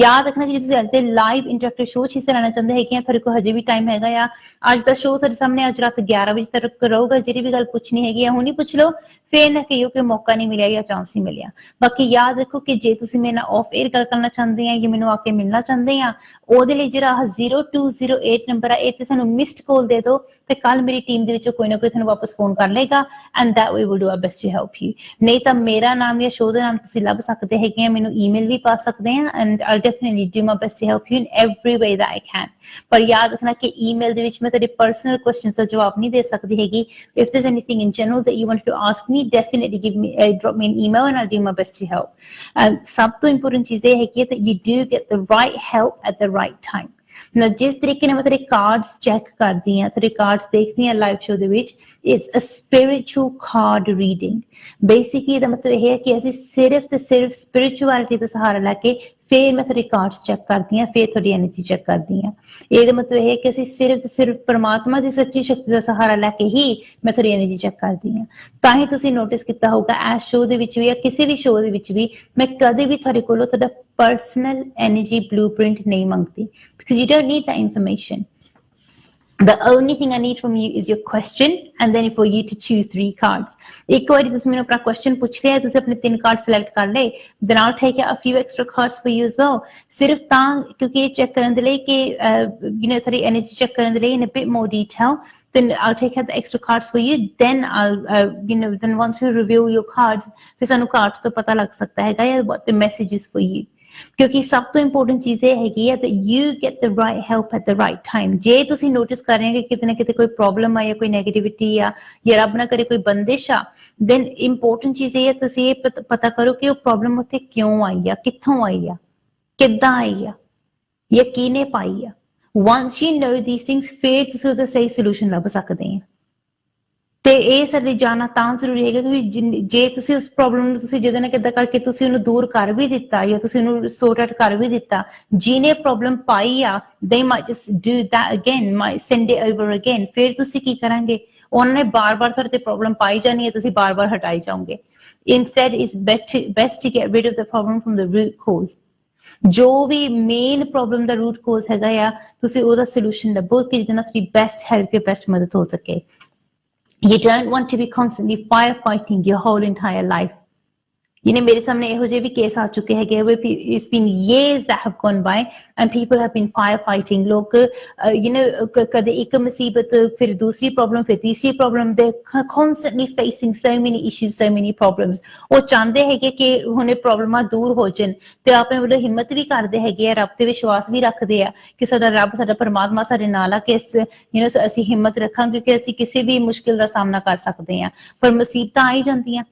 ਯਾਦ ਰੱਖਣਾ ਕਿ ਤੁਸੀਂ ਅੱਜ ਦੇ ਲਾਈਵ ਇੰਟਰੈਕਟਿਵ ਸ਼ੋਅ 'ਚ ਹਿੱਸਾ ਲੈਣਾ ਚਾਹੁੰਦੇ ਹੈਗੇ ਆ, ਤੁਹਾਡੇ ਕੋਲ ਹਜੇ ਵੀ ਟਾਈਮ ਹੈਗਾ ਆ। ਅੱਜ ਦਾ ਸ਼ੋਅ ਤੁਹਾਡੇ ਸਾਹਮਣੇ ਅੱਜ ਰਾਤ 11 ਵਜੇ ਤੱਕ ਰਹੂਗਾ। ਜਿਹੜੀ ਵੀ ਗੱਲ ਪੁੱਛਣੀ ਹੈਗੀ ਆ ਹੁਣੀ ਪੁੱਛ ਲਓ, ਫੇਰ ਨਾ ਕਹੀਓ ਕਿ ਮੌਕਾ ਨਹੀਂ ਮਿਲਿਆ ਜਾਂ ਚਾਂਸ ਨਹੀਂ ਮਿਲਿਆ। ਬਾਕੀ ਯਾਦ ਰੱਖੋ ਕਿ ਜੇ ਤੁਸੀਂ ਮੇਰੇ ਨਾਲ ਆਫ 에ਅਰ ਗੱਲ ਕਰਨਾ ਚਾਹੁੰਦੇ ਆ ਜਾਂ ਮੈਨੂੰ ਆ ਕੇ ਮਿਲਣਾ ਚਾਹੁੰਦੇ ਆ, ਉਹਦੇ ਲਈ ਜਿਹੜਾ 0208 ਨੰਬਰ ਆ, ਇਹ ਤੇ ਸਾਨੂੰ ਮਿਸਡ ਕਾਲ ਦੇ ਦਿਓ ਤੇ ਕੱਲ ਮੇਰੀ ਟੀਮ ਦੇ ਵਿੱਚੋਂ ਕੋਈ ਨਾ ਕੋਈ ਤੁਹਾਨੂੰ ਵਾਪਸ ਫੋਨ ਕਰ ਲਏਗਾ and that we will do our best to help you. ਨਹੀਂ ਤਾਂ ਮੇਰਾ ਨਾਮ ਜਾਂ ਸ਼ੋਅ ਦਾ ਨਾਮ ਤੁਸੀਂ ਲੱਭ ਸਕਦੇ ਹੈਗੇ ਆ, ਮੈਨੂੰ ਈਮੇਲ ਵੀ ਪਾ ਸਕਦੇ ਆ and I'll definitely do my best to help you in every way that I can. ਪਰ ਯਾਦ ਰੱਖਣਾ ਕਿ ਈਮੇਲ ਦੇ ਵਿੱਚ ਮੈਂ ਤੁਹਾਡੇ ਪਰਸਨਲ ਕੁਐਸਚਨਸ ਦਾ ਜਵਾਬ ਨਹੀਂ ਦੇ ਸਕਦੀ ਹੈਗੀ। If there is anything in general that you want to ask me, definitely drop me an email and I'll do my best to help। ਸਭ ਤੋਂ ਇੰਪੋਰਟੈਂਟ ਚੀਜ਼ ਇਹ ਹੈਗੀ ਹੈ that you do get the right help at the right time। ਨਾ ਜਿਸ ਤਰੀਕੇ ਨਾਲ ਮੈਂ ਤੁਹਾਡੇ ਕਾਰਡਸ ਚੈੱਕ ਕਰਦੀ ਹਾਂ, ਤੁਹਾਡੇ ਕਾਰਡਸ ਦੇਖਦੀ ਹਾਂ ਲਾਈਵ ਸ਼ੋਅ ਦੇ ਵਿੱਚ, it's a spiritual card reading. Basically ਇਹਦਾ ਮਤਲਬ ਇਹ ਹੈ ਕਿ ਅਸੀਂ ਸਿਰਫ ਤੇ ਸਿਰਫ ਸਪਿਰਿਚੁਅਲਿਟੀ ਦਾ ਸਹਾਰਾ ਲੈ ਕੇ ਫਿਰ ਮੈਂ ਤੁਹਾਡੇ ਕਾਰਡਸ ਚੈੱਕ ਕਰਦੀ ਹਾਂ, ਫਿਰ ਤੁਹਾਡੀ ਐਨਰਜੀ ਚੈੱਕ ਕਰਦੀ ਹਾਂ। ਇਹਦਾ ਮਤਲਬ ਇਹ ਹੈ ਕਿ ਅਸੀਂ ਸਿਰਫ ਤੇ ਸਿਰਫ ਪਰਮਾਤਮਾ ਦੀ ਸੱਚੀ ਸ਼ਕਤੀ ਦਾ ਸਹਾਰਾ ਲੈ ਕੇ ਹੀ ਮੈਂ ਤੁਹਾਡੀ ਐਨਰਜੀ ਚੈੱਕ ਕਰਦੀ ਹਾਂ। ਤਾਂ ਹੀ ਤੁਸੀਂ ਨੋਟਿਸ ਕੀਤਾ ਹੋਊਗਾ ਇਸ ਸ਼ੋਅ ਦੇ ਵਿੱਚ ਵੀ ਜਾਂ ਕਿਸੇ ਵੀ ਸ਼ੋਅ ਦੇ ਵਿੱਚ ਵੀ ਮੈਂ ਕਦੇ ਵੀ ਤੁਹਾਡੇ ਕੋਲੋਂ ਤੁਹਾਡਾ personal energy blueprint ਨਹੀਂ ਮੰਗਦੀ, because you don't need that information। The only thing I need from you is your question and then for you to choose 3 cards। ਇੱਕ ਵਾਰੀ ਤੁਸੀਂ ਮੈਨੂੰ ਆਪਣਾ question ਪੁੱਛ ਲਿਆ, ਤੁਸੀਂ ਆਪਣੇ 3 cards select ਕਰ ਲਏ, then I'll take a few extra cards for you as well। ਸਿਰਫ ਤਾਂ ਕਿਉਂਕਿ ਇਹ ਚੈੱਕ ਕਰਨ ਦੇ ਲਈ ਕਿ ਤੁਹਾਡੀ energy ਚੈੱਕ ਕਰਨ ਦੇ ਲਈ in a bit more detail, then I'll take out the extra cards for you, then I'll then once we reveal your cards ਫਿਰ ਸਾਨੂੰ cards ਤੋਂ ਪਤਾ ਲੱਗ ਸਕਦਾ ਹੈਗਾ what the message is for you। ਕਿਉਂਕਿ ਸਭ ਤੋਂ ਇੰਪੋਰਟੈਂਟ ਚੀਜ਼ ਇਹ ਹੈਗੀ ਹੈ that you get the right help at the right time। ਜੇ ਤੁਸੀਂ ਨੋਟਿਸ ਕਰ ਰਹੇ ਹੋ ਕਿ ਕਿਤੇ ਨਾ ਕਿਤੇ ਕੋਈ ਪ੍ਰੋਬਲਮ ਆ ਜਾਂ ਕੋਈ ਨੈਗੇਟਿਵਿਟੀ ਆ ਜਾਂ ਰੱਬ ਨਾ ਕਰੇ ਕੋਈ ਬੰਦਿਸ਼ ਆ, then ਇੰਪੋਰਟੈਂਟ ਚੀਜ਼ ਇਹ ਹੈ ਤੁਸੀਂ ਇਹ ਪਤਾ ਕਰੋ ਕਿ ਉਹ ਪ੍ਰੋਬਲਮ ਉੱਥੇ ਕਿਉਂ ਆਈ ਆ, ਕਿੱਥੋਂ ਆਈ ਆ, ਕਿੱਦਾਂ ਆਈ ਆ ਜਾਂ ਕਿਹਨੇ ਪਾਈ ਆ। once you know these things ਫਿਰ ਤੁਸੀਂ ਉਹਦਾ ਸਹੀ ਸੋਲੂਸ਼ਨ ਲੱਭ ਸਕਦੇ ਆ। ਤੇ ਇਹ ਸਾਡੇ ਜਾਣਨਾ ਤਾਂ ਜ਼ਰੂਰੀ ਹੈਗਾ ਕਿ ਜੇ ਤੁਸੀਂ ਉਸ ਪ੍ਰੋਬਲਮ ਨੂੰ ਤੁਸੀਂ ਜਿਹਦੇ ਨਾਲ ਕਿੱਦਾਂ ਕਰਕੇ ਤੁਸੀਂ ਉਹਨੂੰ ਦੂਰ ਕਰ ਵੀ ਦਿੱਤਾ ਜਾਂ ਤੁਸੀਂ ਉਹਨੂੰ ਸੌਰਟ ਆਊਟ ਕਰ ਵੀ ਦਿੱਤਾ, ਜਿਹਨੇ ਪ੍ਰੋਬਲਮ ਪਾਈ ਆ they might just do that again, might send it over again। ਫਿਰ ਤੁਸੀਂ ਕੀ ਕਰਾਂਗੇ, ਉਹਨਾਂ ਨੇ ਬਾਰ-ਬਾਰ ਤੁਹਾਡੇ ਤੇ ਪ੍ਰੋਬਲਮ ਪਾਈ ਜਾਣੀ ਹੈ, ਤੁਸੀਂ ਬਾਰ-ਬਾਰ ਹਟਾਈ ਜਾਓਗੇ। instead it's best to get rid of the problem from the root cause। ਜੋ ਵੀ ਮੇਨ ਪ੍ਰੋਬਲਮ ਦਾ ਰੂਟ ਕੋਜ਼ ਹੈਗਾ ਆ, ਤੁਸੀਂ ਉਹਦਾ ਸੋਲੂਸ਼ਨ ਲੱਭੋ ਕਿ ਜਿਹਦੇ ਨਾਲ ਤੁਹਾਡੀ ਬੈਸਟ ਹੈਲਪ ਜਾਂ ਬੈਸਟ ਮਦਦ ਹੋ ਸਕੇ। You don't want to be constantly firefighting your whole entire life। ਮੇਰੇ ਸਾਹਮਣੇ ਇਹੋ ਜਿਹੇ ਵੀ ਕੇਸ ਆ ਚੁੱਕੇ ਹੈਗੇ it's been years that have gone by and people have been firefighting। ਲੋਕ ਕਦੇ ਇੱਕ ਮੁਸੀਬਤ, ਫਿਰ ਦੂਸਰੀ ਪ੍ਰੋਬਲਮ, ਫਿਰ ਤੀਸਰੀ problem, they constantly facing so many issues, so many problems। ਉਹ ਚਾਹੁੰਦੇ ਹੈਗੇ ਕਿ ਹੁਣ ਇਹ ਪ੍ਰੋਬਲਮਾਂ ਦੂਰ ਹੋ ਜਾਣ ਤੇ ਆਪਣੇ ਵੱਲੋਂ ਹਿੰਮਤ ਵੀ ਕਰਦੇ ਹੈਗੇ ਆ, ਰੱਬ ਤੇ ਵਿਸ਼ਵਾਸ ਵੀ ਰੱਖਦੇ ਆ ਕਿ ਸਾਡਾ ਰੱਬ, ਸਾਡਾ ਪਰਮਾਤਮਾ ਸਾਡੇ ਨਾਲ ਆ, ਕਿ ਅਸੀਂ ਹਿੰਮਤ ਰੱਖਾਂਗੇ ਕਿ ਅਸੀਂ ਕਿਸੇ ਵੀ ਮੁਸ਼ਕਿਲ ਦਾ ਸਾਹਮਣਾ ਕਰ ਸਕਦੇ ਆ। ਪਰ ਮੁਸੀਬਤਾਂ ਆ ਹੀ ਜਾਂਦੀਆਂ,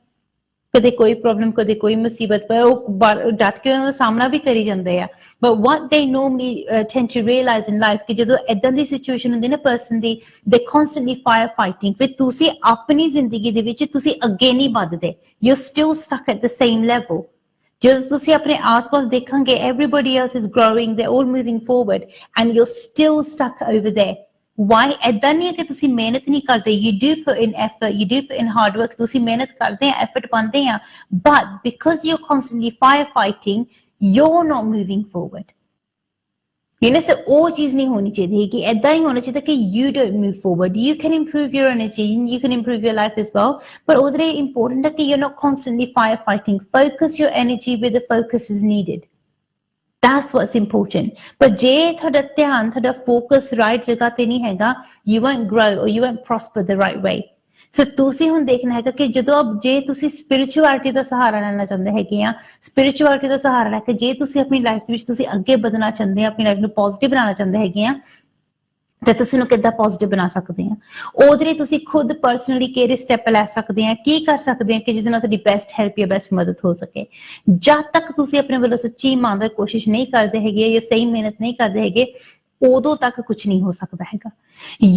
ਕਦੇ ਕੋਈ ਪ੍ਰੋਬਲਮ, ਕਦੇ ਕੋਈ ਮੁਸੀਬਤ, ਪਰ ਉਹ ਡਟ ਕੇ ਉਹਨਾਂ ਦਾ ਸਾਹਮਣਾ ਵੀ ਕਰੀ ਜਾਂਦੇ ਆ। But what they normally tend to realize in life ਕਿ ਜਦੋਂ ਏਦਾਂ ਦੀ ਸਿਚੁਏਸ਼ਨ ਹੁੰਦੀ ਨਾ person the, they constantly firefighting। ਫਿਰ ਤੁਸੀਂ ਆਪਣੀ ਜ਼ਿੰਦਗੀ ਦੇ ਵਿੱਚ ਤੁਸੀਂ ਅੱਗੇ ਨਹੀਂ ਵੱਧਦੇ, you're still stuck at the same level। ਜਦੋਂ ਤੁਸੀਂ ਆਪਣੇ ਆਸ-ਪਾਸ ਦੇਖਾਂਗੇ everybody else is growing, they're all moving forward and you're still stuck over there। why? ਏਦਾਂ ਨਹੀਂ ਹੈ ਕਿ ਤੁਸੀਂ ਮਿਹਨਤ ਨਹੀਂ ਕਰਦੇ, you do put in effort, you do put in hard work। ਤੁਸੀਂ ਮਿਹਨਤ ਕਰਦੇ ਆ, effort ਪਾਉਂਦੇ ਆ, but because you're constantly firefighting, you're not moving forward। so ਉਹ ਚੀਜ਼ ਨਹੀਂ ਹੋਣੀ ਚਾਹੀਦੀ ਕਿ ਏਦਾਂ ਹੀ ਹੋਣਾ ਚਾਹੀਦਾ ਕਿ you don't move forward। you can improve your energy, you can improve your life as well, but ਉਹਦੇ ਲਈ important ਹੈ ਕਿ you're not constantly firefighting। focus your energy where the focus is needed। That's what's important। but ਜੇ ਤੁਹਾਡਾ ਧਿਆਨ, ਤੁਹਾਡਾ focus right ਜਗ੍ਹਾ ਤੇ ਨਹੀਂ ਹੈਗਾ, you won't grow or you won't prosper the right way। so ਤੁਸੀਂ ਹੁਣ ਦੇਖਣਾ ਹੈਗਾ ਕਿ ਜਦੋਂ ਜੇ ਤੁਸੀਂ spirituality ਦਾ ਸਹਾਰਾ ਲੈਣਾ ਚਾਹੁੰਦੇ ਹੈਗੇ ਆ, spirituality ਦਾ ਸਹਾਰਾ ਲੈ ਕੇ ਜੇ ਤੁਸੀਂ ਆਪਣੀ ਲਾਈਫ ਦੇ ਵਿੱਚ ਤੁਸੀਂ ਅੱਗੇ ਵਧਣਾ ਚਾਹੁੰਦੇ ਆ, ਆਪਣੀ ਲਾਈਫ ਨੂੰ ਪੋਜ਼ਿਟਿਵ ਬਣਾਉਣਾ ਚਾਹੁੰਦੇ ਹੈਗੇ ਆ, ਤੇ ਤੁਸੀਂ ਉਹਨੂੰ ਕਿੱਦਾਂ ਪੋਜ਼ਿਟਿਵ ਬਣਾ ਸਕਦੇ ਆ। ਉਹਦੇ ਲਈ ਤੁਸੀਂ ਖੁਦ ਪਰਸਨਲੀ ਕਿਹੜੇ ਸਟੈਪ ਲੈ ਸਕਦੇ ਆ, ਕੀ ਕਰ ਸਕਦੇ ਆ ਕਿ ਜਿਹਦੇ ਨਾਲ ਤੁਹਾਡੀ ਬੈਸਟ ਹੈਲਪ ਜਾਂ ਬੈਸਟ ਮਦਦ ਹੋ ਸਕੇ। ਜਦ ਤੱਕ ਤੁਸੀਂ ਆਪਣੇ ਵੱਲੋਂ ਸੱਚੀ ਇਮਾਨਦਾਰ ਕੋਸ਼ਿਸ਼ ਨਹੀਂ ਕਰਦੇ ਹੈਗੇ ਜਾਂ ਸਹੀ ਮਿਹਨਤ ਨਹੀਂ ਕਰਦੇ ਹੈਗੇ, ਉਦੋਂ ਤੱਕ ਕੁਝ ਨਹੀਂ ਹੋ ਸਕਦਾ ਹੈਗਾ।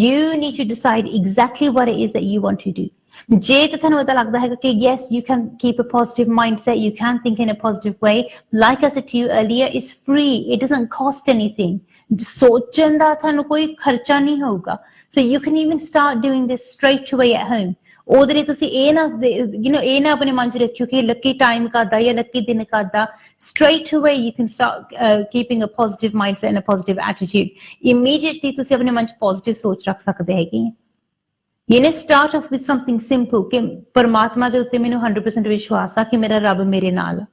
You need to decide exactly what it is that you want to do। ਜੇ ਤਾਂ ਤੁਹਾਨੂੰ ਪਤਾ ਲੱਗਦਾ ਹੈਗਾ ਕਿ yes you can keep a positive mindset, you can think in a positive way, like I said to you earlier, it's free, it doesn't cost anything. ਸੋਚਣ ਦਾ ਤੁਹਾਨੂੰ ਕੋਈ ਖਰਚਾ ਨਹੀਂ ਹੋਊਗਾ, so you can even start doing this straight away at home. ਉਹਦੇ ਲਈ ਤੁਸੀਂ ਇਹ ਨਾ ਇਹ ਨਾ ਆਪਣੇ ਮਨ 'ਚ ਰੱਖਿਓ ਕਿ ਲੱਕੀ ਟਾਈਮ ਕਰਦਾ ਜਾਂ ਲੱਕੀ ਦਿਨ ਕਰਦਾ। straight away you can start keeping a positive mindset and a positive attitude. immediately ਤੁਸੀਂ ਆਪਣੇ ਮਨ 'ਚ positive ਸੋਚ ਰੱਖ ਸਕਦੇ ਹੈਗੇ। start off with something simple ਕਿ ਪਰਮਾਤਮਾ ਦੇ ਉੱਤੇ ਮੈਨੂੰ 100% ਵਿਸ਼ਵਾਸ ਆ ਕਿ ਮੇਰਾ ਰੱਬ ਮੇਰੇ ਨਾਲ।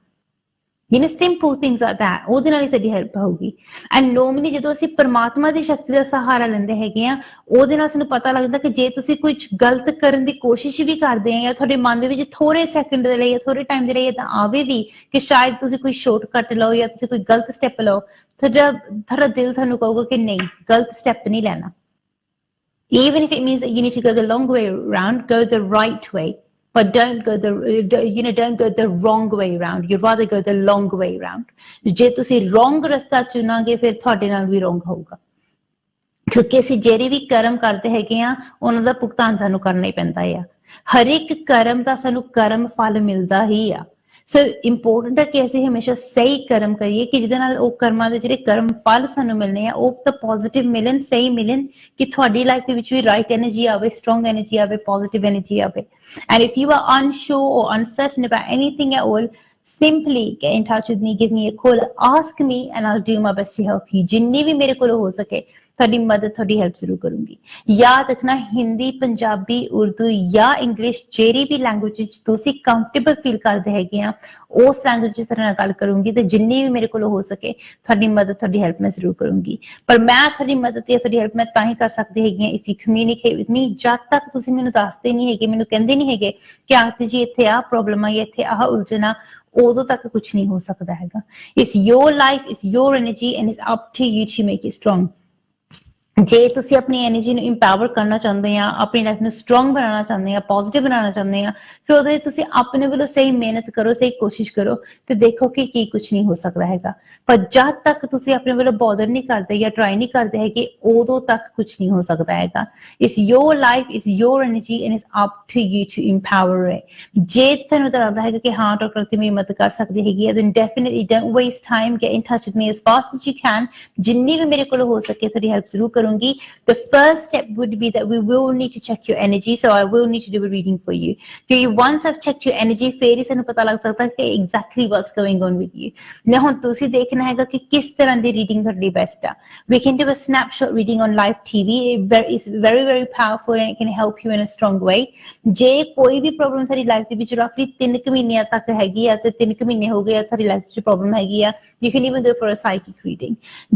simple things like that, ਉਹਦੇ ਨਾਲ ਹੀ ਸਾਡੀ ਹੈਲਪ ਹੋਊਗੀ। ਐਂਡ ਨੋਰਮਲੀ ਜਦੋਂ ਅਸੀਂ ਪਰਮਾਤਮਾ ਦੀ ਸ਼ਕਤੀ ਦਾ ਸਹਾਰਾ ਲੈਂਦੇ ਹੈਗੇ ਆ, ਉਹਦੇ ਨਾਲ ਸਾਨੂੰ ਪਤਾ ਲੱਗਦਾ ਕਿ ਜੇ ਤੁਸੀਂ ਕੁਝ ਗਲਤ ਕਰਨ ਦੀ ਕੋਸ਼ਿਸ਼ ਵੀ ਕਰਦੇ ਆ ਜਾਂ ਤੁਹਾਡੇ ਮਨ ਦੇ ਵਿੱਚ ਥੋੜੇ ਸੈਕਿੰਡ ਦੇ ਲਈ ਜਾਂ ਥੋੜੇ ਟਾਈਮ ਦੇ ਲਈ ਤਾਂ ਆਵੇ ਵੀ ਕਿ ਸ਼ਾਇਦ ਤੁਸੀਂ ਕੋਈ ਸ਼ਾਰਟਕਟ ਲਓ ਜਾਂ ਤੁਸੀਂ ਕੋਈ ਗਲਤ ਸਟੈਪ ਲਓ, ਤੁਹਾਡਾ ਦਿਲ ਤੁਹਾਨੂੰ ਕਹੂਗਾ ਕਿ ਨਹੀਂ, ਗਲਤ ਸਟੈਪ ਨਹੀਂ ਲੈਣਾ। Even if it means that you need to go the long way around, go the right way, but don't go the wrong way around. You'd rather go the long way around. ਜੇ ਤੁਸੀਂ wrong ਰਸਤਾ ਚੁਣਾਂਗੇ ਫਿਰ ਤੁਹਾਡੇ ਨਾਲ ਵੀ wrong ਹੋਊਗਾ, ਕਿਉਂਕਿ ਅਸੀਂ ਜਿਹੜੇ ਵੀ ਕਰਮ ਕਰਦੇ ਹੈਗੇ ਆ ਉਹਨਾਂ ਦਾ ਭੁਗਤਾਨ ਸਾਨੂੰ ਕਰਨਾ ਹੀ ਪੈਂਦਾ ਆ। ਹਰ ਇੱਕ ਕਰਮ ਦਾ ਸਾਨੂੰ ਕਰਮ ਫਲ ਮਿਲਦਾ ਹੀ ਆ। ਸੋ ਇੰਪੋਰਟੈਂਟ ਹੈ ਕਿ ਅਸੀਂ ਹਮੇਸ਼ਾ ਸਹੀ ਕਰਮ ਕਰੀਏ ਕਿ ਜਿਹਦੇ ਨਾਲ ਉਹ ਕਰਮਾਂ ਦੇ ਜਿਹੜੇ ਕਰਮ ਫਲ ਸਾਨੂੰ ਮਿਲਣੇ ਆ ਉਹ ਤਾਂ ਪੋਜ਼ਿਟਿਵ ਮਿਲਣ, ਸਹੀ ਮਿਲਣ, ਕਿ ਤੁਹਾਡੀ ਲਾਈਫ ਦੇ ਵਿੱਚ ਵੀ ਰਾਈਟ ਐਨਰਜੀ ਆਵੇ, ਸਟਰੋਂਗ ਐਨਰਜੀ ਆਵੇ, ਪੋਜ਼ਿਟਿਵ ਐਨਰਜੀ ਆਵੇ। And if you are unsure or uncertain about anything at all, simply get in touch with me, give me a call, ask me and I'll do my best to help you. ਜਿੰਨੀ ਵੀ ਮੇਰੇ ਕੋਲ ਹੋ ਸਕੇ ਤੁਹਾਡੀ ਮਦਦ, ਤੁਹਾਡੀ help ਜ਼ਰੂਰ ਕਰੂੰਗੀ। ਯਾਦ ਰੱਖਣਾ, ਹਿੰਦੀ, ਪੰਜਾਬੀ, ਉਰਦੂ ਜਾਂ ਇੰਗਲਿਸ਼ ਜਿਹੜੀ ਵੀ ਲੈਂਗੁਏਜ ਵਿੱਚ ਤੁਸੀਂ ਕੰਫਰਟੇਬਲ ਫੀਲ ਕਰਦੇ ਹੈਗੇ ਆ ਉਸ ਲੈਂਗੁਏਜ ਵਿੱਚ ਤੁਹਾਡੇ ਨਾਲ ਗੱਲ ਕਰੂੰਗੀ ਤੇ ਜਿੰਨੀ ਵੀ ਮੇਰੇ ਕੋਲ ਹੋ ਸਕੇ ਤੁਹਾਡੀ ਮਦਦ, ਤੁਹਾਡੀ ਹੈਲਪ ਮੈਂ ਜ਼ਰੂਰ ਕਰੂੰਗੀ। ਪਰ ਮੈਂ ਤੁਹਾਡੀ ਮਦਦ ਜਾਂ ਤੁਹਾਡੀ ਹੈਲਪ ਮੈਂ ਤਾਂ ਹੀ ਕਰ ਸਕਦੀ ਹੈਗੀ if you communicate with me. ਜਦ ਤੱਕ ਤੁਸੀਂ ਮੈਨੂੰ ਦੱਸਦੇ ਨਹੀਂ ਹੈਗੇ, ਮੈਨੂੰ ਕਹਿੰਦੇ ਨਹੀਂ ਹੈਗੇ ਕਿ ਆਰਤੀ ਜੀ ਇੱਥੇ ਆਹ ਪ੍ਰੋਬਲਮ ਆ ਜਾਂ ਇੱਥੇ ਆਹ ਉਲਝਣ ਆ, ਉਦੋਂ ਤੱਕ ਕੁਝ ਨਹੀਂ ਹੋ ਸਕਦਾ ਹੈਗਾ। It's your life, it's your energy and it's up to you to make it strong. ਜੇ ਤੁਸੀਂ ਆਪਣੀ ਐਨਰਜੀ ਨੂੰ ਇੰਪਾਵਰ ਕਰਨਾ ਚਾਹੁੰਦੇ ਆ, ਆਪਣੀ ਲਾਈਫ ਨੂੰ ਸਟਰੋਂਗ ਬਣਾਉਣਾ ਚਾਹੁੰਦੇ ਆ, ਪੋਜ਼ਿਟਿਵ ਬਣਾਉਣਾ ਚਾਹੁੰਦੇ ਆ, ਫਿਰ ਉਹਦੇ ਤੁਸੀਂ ਆਪਣੇ ਵੱਲੋਂ ਸਹੀ ਮਿਹਨਤ ਕਰੋ, ਸਹੀ ਕੋਸ਼ਿਸ਼ ਕਰੋ ਤੇ ਦੇਖੋ ਕਿ ਕੀ ਕੁਝ ਨਹੀਂ ਹੋ ਸਕਦਾ ਹੈਗਾ। ਪਰ ਜਦ ਤੱਕ ਤੁਸੀਂ ਆਪਣੇ ਵੱਲੋਂ ਬੋਦਰ ਨਹੀਂ ਕਰਦੇ ਜਾਂ ਟਰਾਈ ਨਹੀਂ ਕਰਦੇ ਹੈਗੇ ਉਦੋਂ ਤੱਕ ਕੁਝ ਨਹੀਂ ਹੋ ਸਕਦਾ ਹੈਗਾ। It's your life, it's your energy and it's up to you to empower it. ਜੇ ਤੁਹਾਨੂੰ ਲੱਗਦਾ ਹੈਗਾ ਕਿ ਹਾਂ ਡਾਕਟਰ ਆਰਤੀ ਮੇਰੀ ਮਦਦ ਕਰ ਸਕਦੀ ਹੈਗੀ ਹੈ, then definitely don't waste time, get in touch with me as fast as you can। ਜਿੰਨੀ ਵੀ ਮੇਰੇ ਕੋਲ ਹੋ ਸਕੇ ਤੁਹਾਡੀ ਹੈਲਪ ਜ਼ਰੂਰ ਕਰੂੰਗੀ। The first step would be that we will need to check your energy, so I will need to do a reading for you. So once I've checked your energy, ਫਿਰ ਹੀ ਸਾਨੂੰ ਪਤਾ ਲੱਗ ਸਕਦਾ ਕਿ exactly what's going on with you। now ਹੁਣ ਤੁਸੀਂ ਦੇਖਣਾ ਹੈਗਾ ਕਿ ਕਿਸ ਤਰ੍ਹਾਂ ਦੀ ਰੀਡਿੰਗ ਤੁਹਾਡੀ ਬੈਸਟ ਆ। We can do a snapshot reading on live TV. It's very very powerful and it can help you in a strong way। ਜੇ ਕੋਈ ਵੀ ਪ੍ਰੋਬਲਮ ਤੁਹਾਡੀ ਲਾਈਫ ਦੇ ਵਿੱਚ roughly 3 ਮਹੀਨਿਆਂ ਤੱਕ ਹੈਗੀ ਆ ਤੇ 3 ਮਹੀਨੇ ਹੋ ਗਏ ਆ ਤੁਹਾਡੀ ਲਾਈਫ ਵਿੱਚ ਪ੍ਰੋਬਲਮ ਹੈਗੀ ਆ, you can even go for a psychic reading।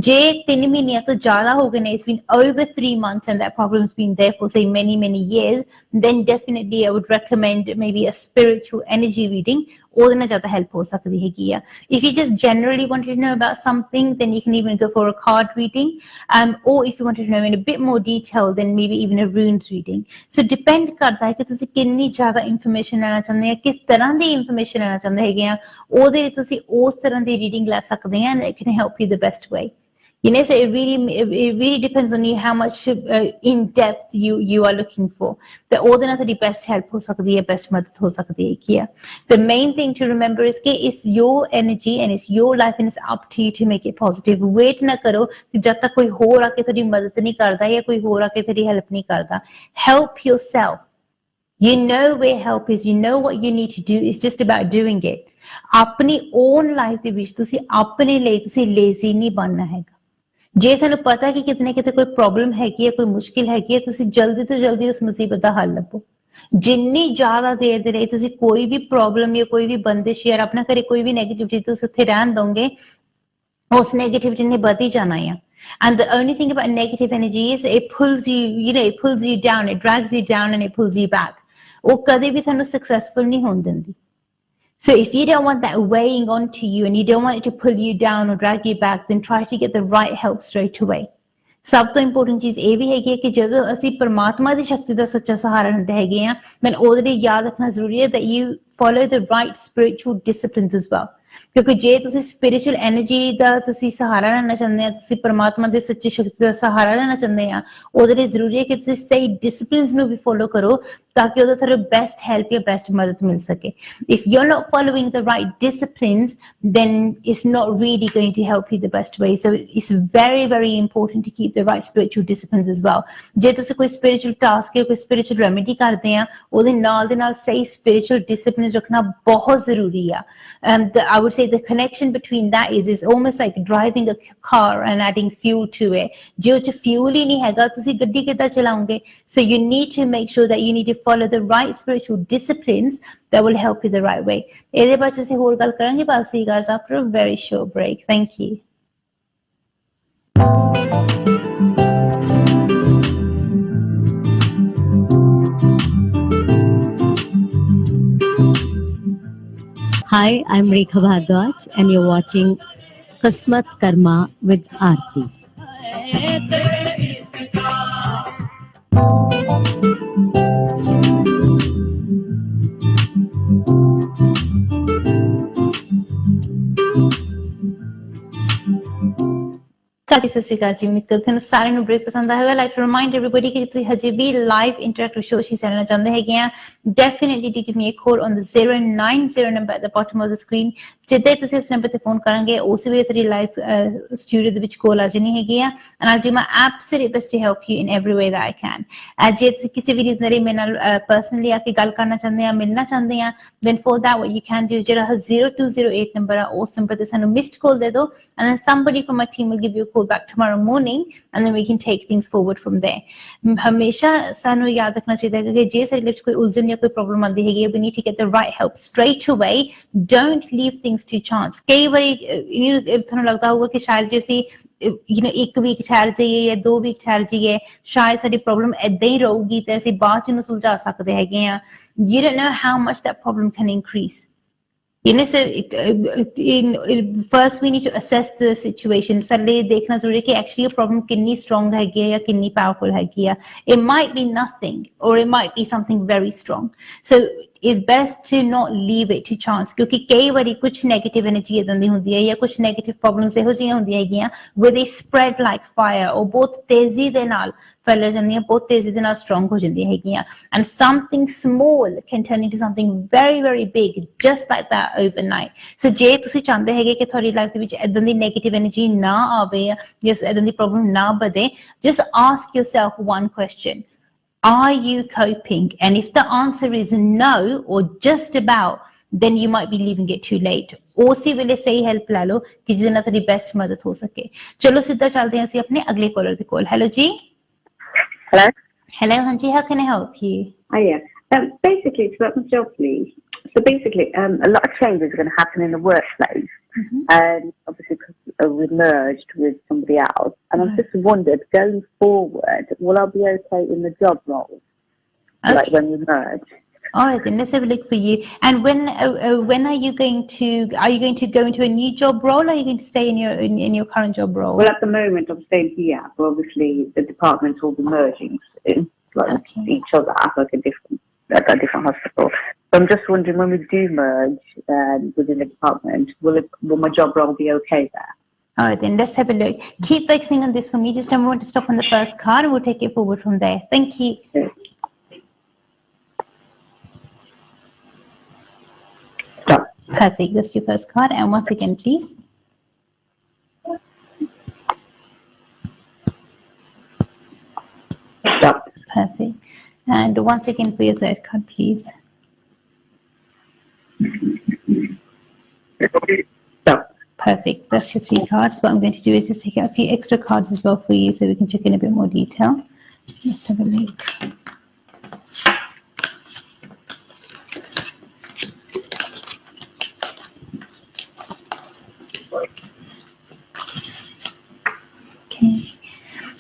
ਜੇ 3 ਮਹੀਨਿਆਂ ਤੋਂ ਜ਼ਿਆਦਾ ਹੋ ਗਏ ਨੇ, it's been over 3 months and that problem's been there for say many years, then definitely I would recommend maybe a spiritual energy reading। ਉਹਦੇ ਨਾਲ ਜ਼ਿਆਦਾ ਹੈਲਪ ਹੋ ਸਕਦੀ ਹੈਗੀ ਆ। if you just generally wanted to know about something, then you can even go for a card reading, or if you wanted to know in a bit more detail, then maybe even a runes reading। so depend ਕਰਦਾ ਹੈ ਕਿ ਤੁਸੀਂ ਕਿੰਨੀ ਜ਼ਿਆਦਾ information ਲੈਣਾ ਚਾਹੁੰਦੇ ਆ, ਕਿਸ ਤਰ੍ਹਾਂ ਦੀ ਇਨਫੋਰਮੇਸ਼ਨ ਲੈਣਾ ਚਾਹੁੰਦੇ ਹੈਗੇ ਆ, ਉਹਦੇ ਲਈ ਤੁਸੀਂ ਉਸ ਤਰ੍ਹਾਂ ਦੀ ਰੀਡਿੰਗ ਲੈ ਸਕਦੇ ਆ and it can help you the best way। so it really depends on you how much in depth you are looking for। ਤੇ ਉਹਦੇ ਨਾਲ ਤੁਹਾਡੀ best help ਹੋ ਸਕਦੀ ਹੈ, best ਮਦਦ ਹੋ ਸਕਦੀ ਹੈ ਕੀ ਆ। The main thing to remember is ਕਿ it's your energy and it's your life and it's up to you to make it positive। wait ਨਾ ਕਰੋ ਕਿ ਜਦ ਤੱਕ ਕੋਈ ਹੋਰ ਆ ਕੇ ਤੁਹਾਡੀ ਮਦਦ ਨਹੀਂ ਕਰਦਾ ਜਾਂ ਕੋਈ ਹੋਰ ਆ ਕੇ ਤੁਹਾਡੀ ਹੈਲਪ ਨਹੀਂ ਕਰਦਾ। help yourself। you know where help is, you know what you need to do, it's just about doing it। ਆਪਣੀ own life ਦੇ ਵਿੱਚ ਤੁਸੀਂ ਆਪਣੇ ਲਈ ਤੁਸੀਂ lazy ਨਹੀਂ ਬਣਨਾ ਹੈਗਾ। ਜੇ ਤੁਹਾਨੂੰ ਪਤਾ ਕਿ ਕਿਤੇ ਨਾ ਕਿਤੇ ਕੋਈ ਪ੍ਰੋਬਲਮ ਹੈਗੀ ਹੈ, ਕੋਈ ਮੁਸ਼ਕਿਲ ਹੈਗੀ ਹੈ, ਤੁਸੀਂ ਜਲਦੀ ਤੋਂ ਜਲਦੀ ਉਸ ਮੁਸੀਬਤ ਦਾ ਹੱਲ ਲੱਭੋ। ਜਿੰਨੀ ਜ਼ਿਆਦਾ ਦੇਰ ਦੇ ਲਈ ਤੁਸੀਂ ਕੋਈ ਵੀ ਪ੍ਰੋਬਲਮ ਜਾਂ ਕੋਈ ਵੀ ਬੰਦਿਸ਼ ਜਾਂ ਆਪਣਾ ਘਰੇ ਕੋਈ ਵੀ ਨੈਗੇਟਿਵਿਟੀ ਤੁਸੀਂ ਉੱਥੇ ਰਹਿਣ ਦੋਗੇ, ਉਸ ਨੈਗੇਟਿਵਿਟੀ ਨੇ ਵੱਧ ਹੀ ਜਾਣਾ ਆ। and the only thing about negative energy is it pulls you, it pulls you down, it drags you down and it pulls you back। ਉਹ ਕਦੇ ਵੀ ਤੁਹਾਨੂੰ ਸਕਸੈਸਫੁਲ ਨਹੀਂ ਹੋਣ ਦਿੰਦੀ। So if you don't want that weighing onto you and you don't want it to pull you down or drag you back, then try to get the right help straight away। ਸਭ ਤੋਂ important ਚੀਜ਼ ਇਹ ਵੀ ਹੈਗੀ ਹੈ ਕਿ ਜਦੋਂ ਅਸੀਂ ਪਰਮਾਤਮਾ ਦੀ ਸ਼ਕਤੀ ਦਾ ਸੱਚਾ ਸਹਾਰਾ ਲੈਂਦੇ ਹੈਗੇ ਆ, ਮੈਨੂੰ ਉਹਦੇ ਲਈ ਯਾਦ ਰੱਖਣਾ ਜ਼ਰੂਰੀ ਹੈ that you follow the right spiritual disciplines as well। ਕਿਉਂਕਿ ਜੇ ਤੁਸੀਂ ਸਪਿਰਿਚੁਅਲ એનર્ਜੀ ਦਾ ਤੁਸੀਂ ਸਹਾਰਾ ਲੈਣਾ ਚਾਹੁੰਦੇ ਆ, ਤੁਸੀਂ ਪਰਮਾਤਮਾ ਦੀ ਸੱਚੀ ਸ਼ਕਤੀ ਦਾ ਸਹਾਰਾ ਲੈਣਾ ਚਾਹੁੰਦੇ ਆ, ਉਹਦੇ ਲਈ ਜ਼ਰੂਰੀ ਹੈ ਕਿ ਤੁਸੀਂ ਸਹੀ ਡਿਸਪਲਿਨਸ ਨੂੰ ਵੀ ਫੋਲੋ ਕਰੋ ਤਾਂ ਕਿ ਉਹਦਾ ਤੁਹਾਨੂੰ ਬੈਸਟ ਹੈਲਪ ਜਾਂ ਬੈਸਟ ਮਦਦ ਮਿਲ ਸਕੇ। If you're not following the right disciplines, then it's not really going to help you the best way. So it's very, very important to keep the right spiritual disciplines as well. ਜੇ ਤੁਸੀਂ ਕੋਈ spiritual task ਜਾਂ ਕੋਈ spiritual remedy ਕਰਦੇ ਆ, ਉਹਦੇ ਨਾਲ ਦੇ ਨਾਲ ਸਹੀ spiritual disciplines ਰੱਖਣਾ ਬਹੁਤ ਜ਼ਰੂਰੀ ਆ। I would say the connection between that is almost like driving a car and adding fuel to it. ਜੇ ਉਹ 'ਚ fuel ਹੀ ਨਹੀਂ ਹੈਗਾ, ਤੁਸੀਂ ਗੱਡੀ ਕਿੱਦਾਂ ਚਲਾਓਗੇ? So you need to make sure that you need to follow the right spiritual disciplines that will help you the right way. ਇਹਦੇ ਬਾਰੇ ਅਸੀਂ ਹੋਰ ਗੱਲ ਕਰਾਂਗੇ, but I'll see you guys after a very short break. Thank you. Hi, I'm Rekha Bhardwaj and you're watching KismatKarma with Arti. ਸਤਿ ਸ਼੍ਰੀ ਅਕਾਲ ਜੀ, ਉਮੀਦ ਕਰਦੀ ਤੁਹਾਨੂੰ ਸਾਰਿਆਂ ਨੂੰ ਬ੍ਰੇਕ ਪਸੰਦ ਆਇਆ ਹੋਵੇਗਾ। ਲਾਈਕ ਟੂ ਰਿਮਾਈਂਡ ਐਵਰੀਬਾਡੀ ਕਿ ਤੁਸੀਂ ਹਜੇ ਵੀ ਲਾਈਵ ਇੰਟਰੈਕਟਿਵ ਸ਼ੋਅ ਹੀ ਸੁਣਨਾ ਚਾਹੁੰਦੇ ਹੈਗੇ ਆ, definitely to give me a call on the 090 number at the bottom of the screen. ਜਿੱਦਾਂ ਤੁਸੀਂ ਇਸ ਨੰਬਰ ਤੇ ਫੋਨ ਕਰਨਗੇ ਉਸ ਵੇਲੇ ਤੁਹਾਡੀ ਲਾਈਵ ਸਟੂਡੀਓ ਦੇ ਵਿੱਚ ਕਾਲ ਆ ਜਾਣੀ ਹੈਗੀ ਆ, and I do my absolute best to help you in every way that I can. ਜੇ ਤੁਸੀਂ ਕਿਸੇ ਵੀ ਰੀਜ਼ਨ ਲਈ ਮੇਰੇ ਨਾਲ ਪਰਸਨਲੀ ਆ ਕੇ ਗੱਲ ਕਰਨਾ ਚਾਹੁੰਦੇ ਆ, ਮਿਲਣਾ ਚਾਹੁੰਦੇ ਆ, then for that what you can do ਜਿਹੜਾ 0208 ਨੰਬਰ ਆ, ਉਸ ਨੰਬਰ ਤੇ ਸਾਨੂੰ ਮਿਸਡ ਕਾਲ ਦੇ ਦਿਓ, and then somebody from my team will give you a call back tomorrow morning and then we can take things forward from there. ਹਮੇਸ਼ਾ ਸਾਨੂੰ ਯਾਦ ਰੱਖਣਾ ਚਾਹੀਦਾ ਹੈ ਕਿ ਜੇ ਸਾਡੇ ਵਿੱਚ ਕੋਈ ਉਲਝਣ ਜਾਂ ਕੋਈ ਪ੍ਰੋਬਲਮ ਆਉਂਦੀ ਹੈਗੀ, we need to get the right help straight away. Don't leave things to chance. ਕਈ ਵਾਰੀ ਤੁਹਾਨੂੰ ਲੱਗਦਾ ਹੋਊਗਾ ਕਿ ਸ਼ਾਇਦ ਜੇ ਅਸੀਂ ਇੱਕ ਵੀਕ ਠਹਿਰ ਜਾਈਏ ਜਾਂ 2 ਵੀਕ ਠਹਿਰ ਜਾਈਏ, ਸ਼ਾਇਦ ਸਾਡੀ ਪ੍ਰੋਬਲਮ ਏਦਾਂ ਹੀ ਰਹੂਗੀ ਤੇ ਅਸੀਂ ਬਾਅਦ ਚ ਨੂੰ ਸੁਲਝਾ ਸਕਦੇ ਹੈਗੇ ਆ। You don't know how much that problem can increase. So first we need to assess the situation. Sadly, dekhna zaruri ki actually your problem kinni strong hai ya kinni powerful hai. It might be nothing or it might be something very strong. So it's best to not leave it to chance, क्योंकि कई बारी कुछ negative energy इदां दी हुंदी है या कुछ negative problems ਇਹੋ ਜਿਹੀਆਂ ਹੁੰਦੀਆਂ ਹੈਗੀਆਂ where they spread like fire, और बहुत तेजी ਦੇ ਨਾਲ ਫੈਲ ਜਾਂਦੀਆਂ, ਬਹੁਤ ਤੇਜ਼ੀ ਦੇ ਨਾਲ strong ਹੋ ਜਾਂਦੀਆਂ ਹੈਗੀਆਂ, and something small can turn into something very very big just like that overnight. So ਜੇ ਤੁਸੀਂ ਚਾਹੁੰਦੇ ਹੈਗੇ ਕਿ ਤੁਹਾਡੀ ਲਾਈਫ ਦੇ ਵਿੱਚ ਇਦਾਂ ਦੀ negative energy ਨਾ ਆਵੇ ਜਾਂ ਇਦਾਂ ਦੀ problem ਨਾ ਵਧੇ, just ask yourself one question: are you coping? And if the answer is no or just about, then you might be leaving it too late. ਉਸੇ ਵੇਲੇ ਸਹੀ ਹੈਲਪ ਲੈ ਲਓ ਕਿ ਜਿਹਦੇ ਨਾਲ ਤੁਹਾਡੀ ਬੈਸਟ ਮਦਦ ਹੋ ਸਕੇ। ਚਲੋ ਸਿੱਧਾ ਚੱਲਦੇ ਹਾਂ ਅਸੀਂ ਆਪਣੇ ਅਗਲੇ ਕਾਲਰ ਦੇ ਕੋਲ। ਹੈਲੋ ਜੀ। ਹੈਲੋ ਹਾਂਜੀ, how can I help you? Oh yeah. Basically, it's about my job, please. So basically, a lot of changes are going to happen in the workplace, and obviously because we merged with somebody else. And I've just wondered, going forward, will I be okay in the job role, like when we merge? All right, then let's have a look for you. And when are you going to go into a new job role, or are you going to stay in your current job role? Well, at the moment, I'm staying here, but obviously the departments will be merging soon, like each other, like a different hospital. So I'm just wondering, when we do merge within the department, will my job role be okay there? All right, then let's have a look. Keep focusing on this for me. Just a moment to stop on the first card, and we'll take it forward from there. Thank you. Okay. Perfect. That's your first card. And once again, please. Stop. Perfect. And once again for your third card, please. Stop. Perfect. That's your 3 cards. What I'm going to do is just take out a few extra cards as well for you so we can check in a bit more detail. Let's have a look.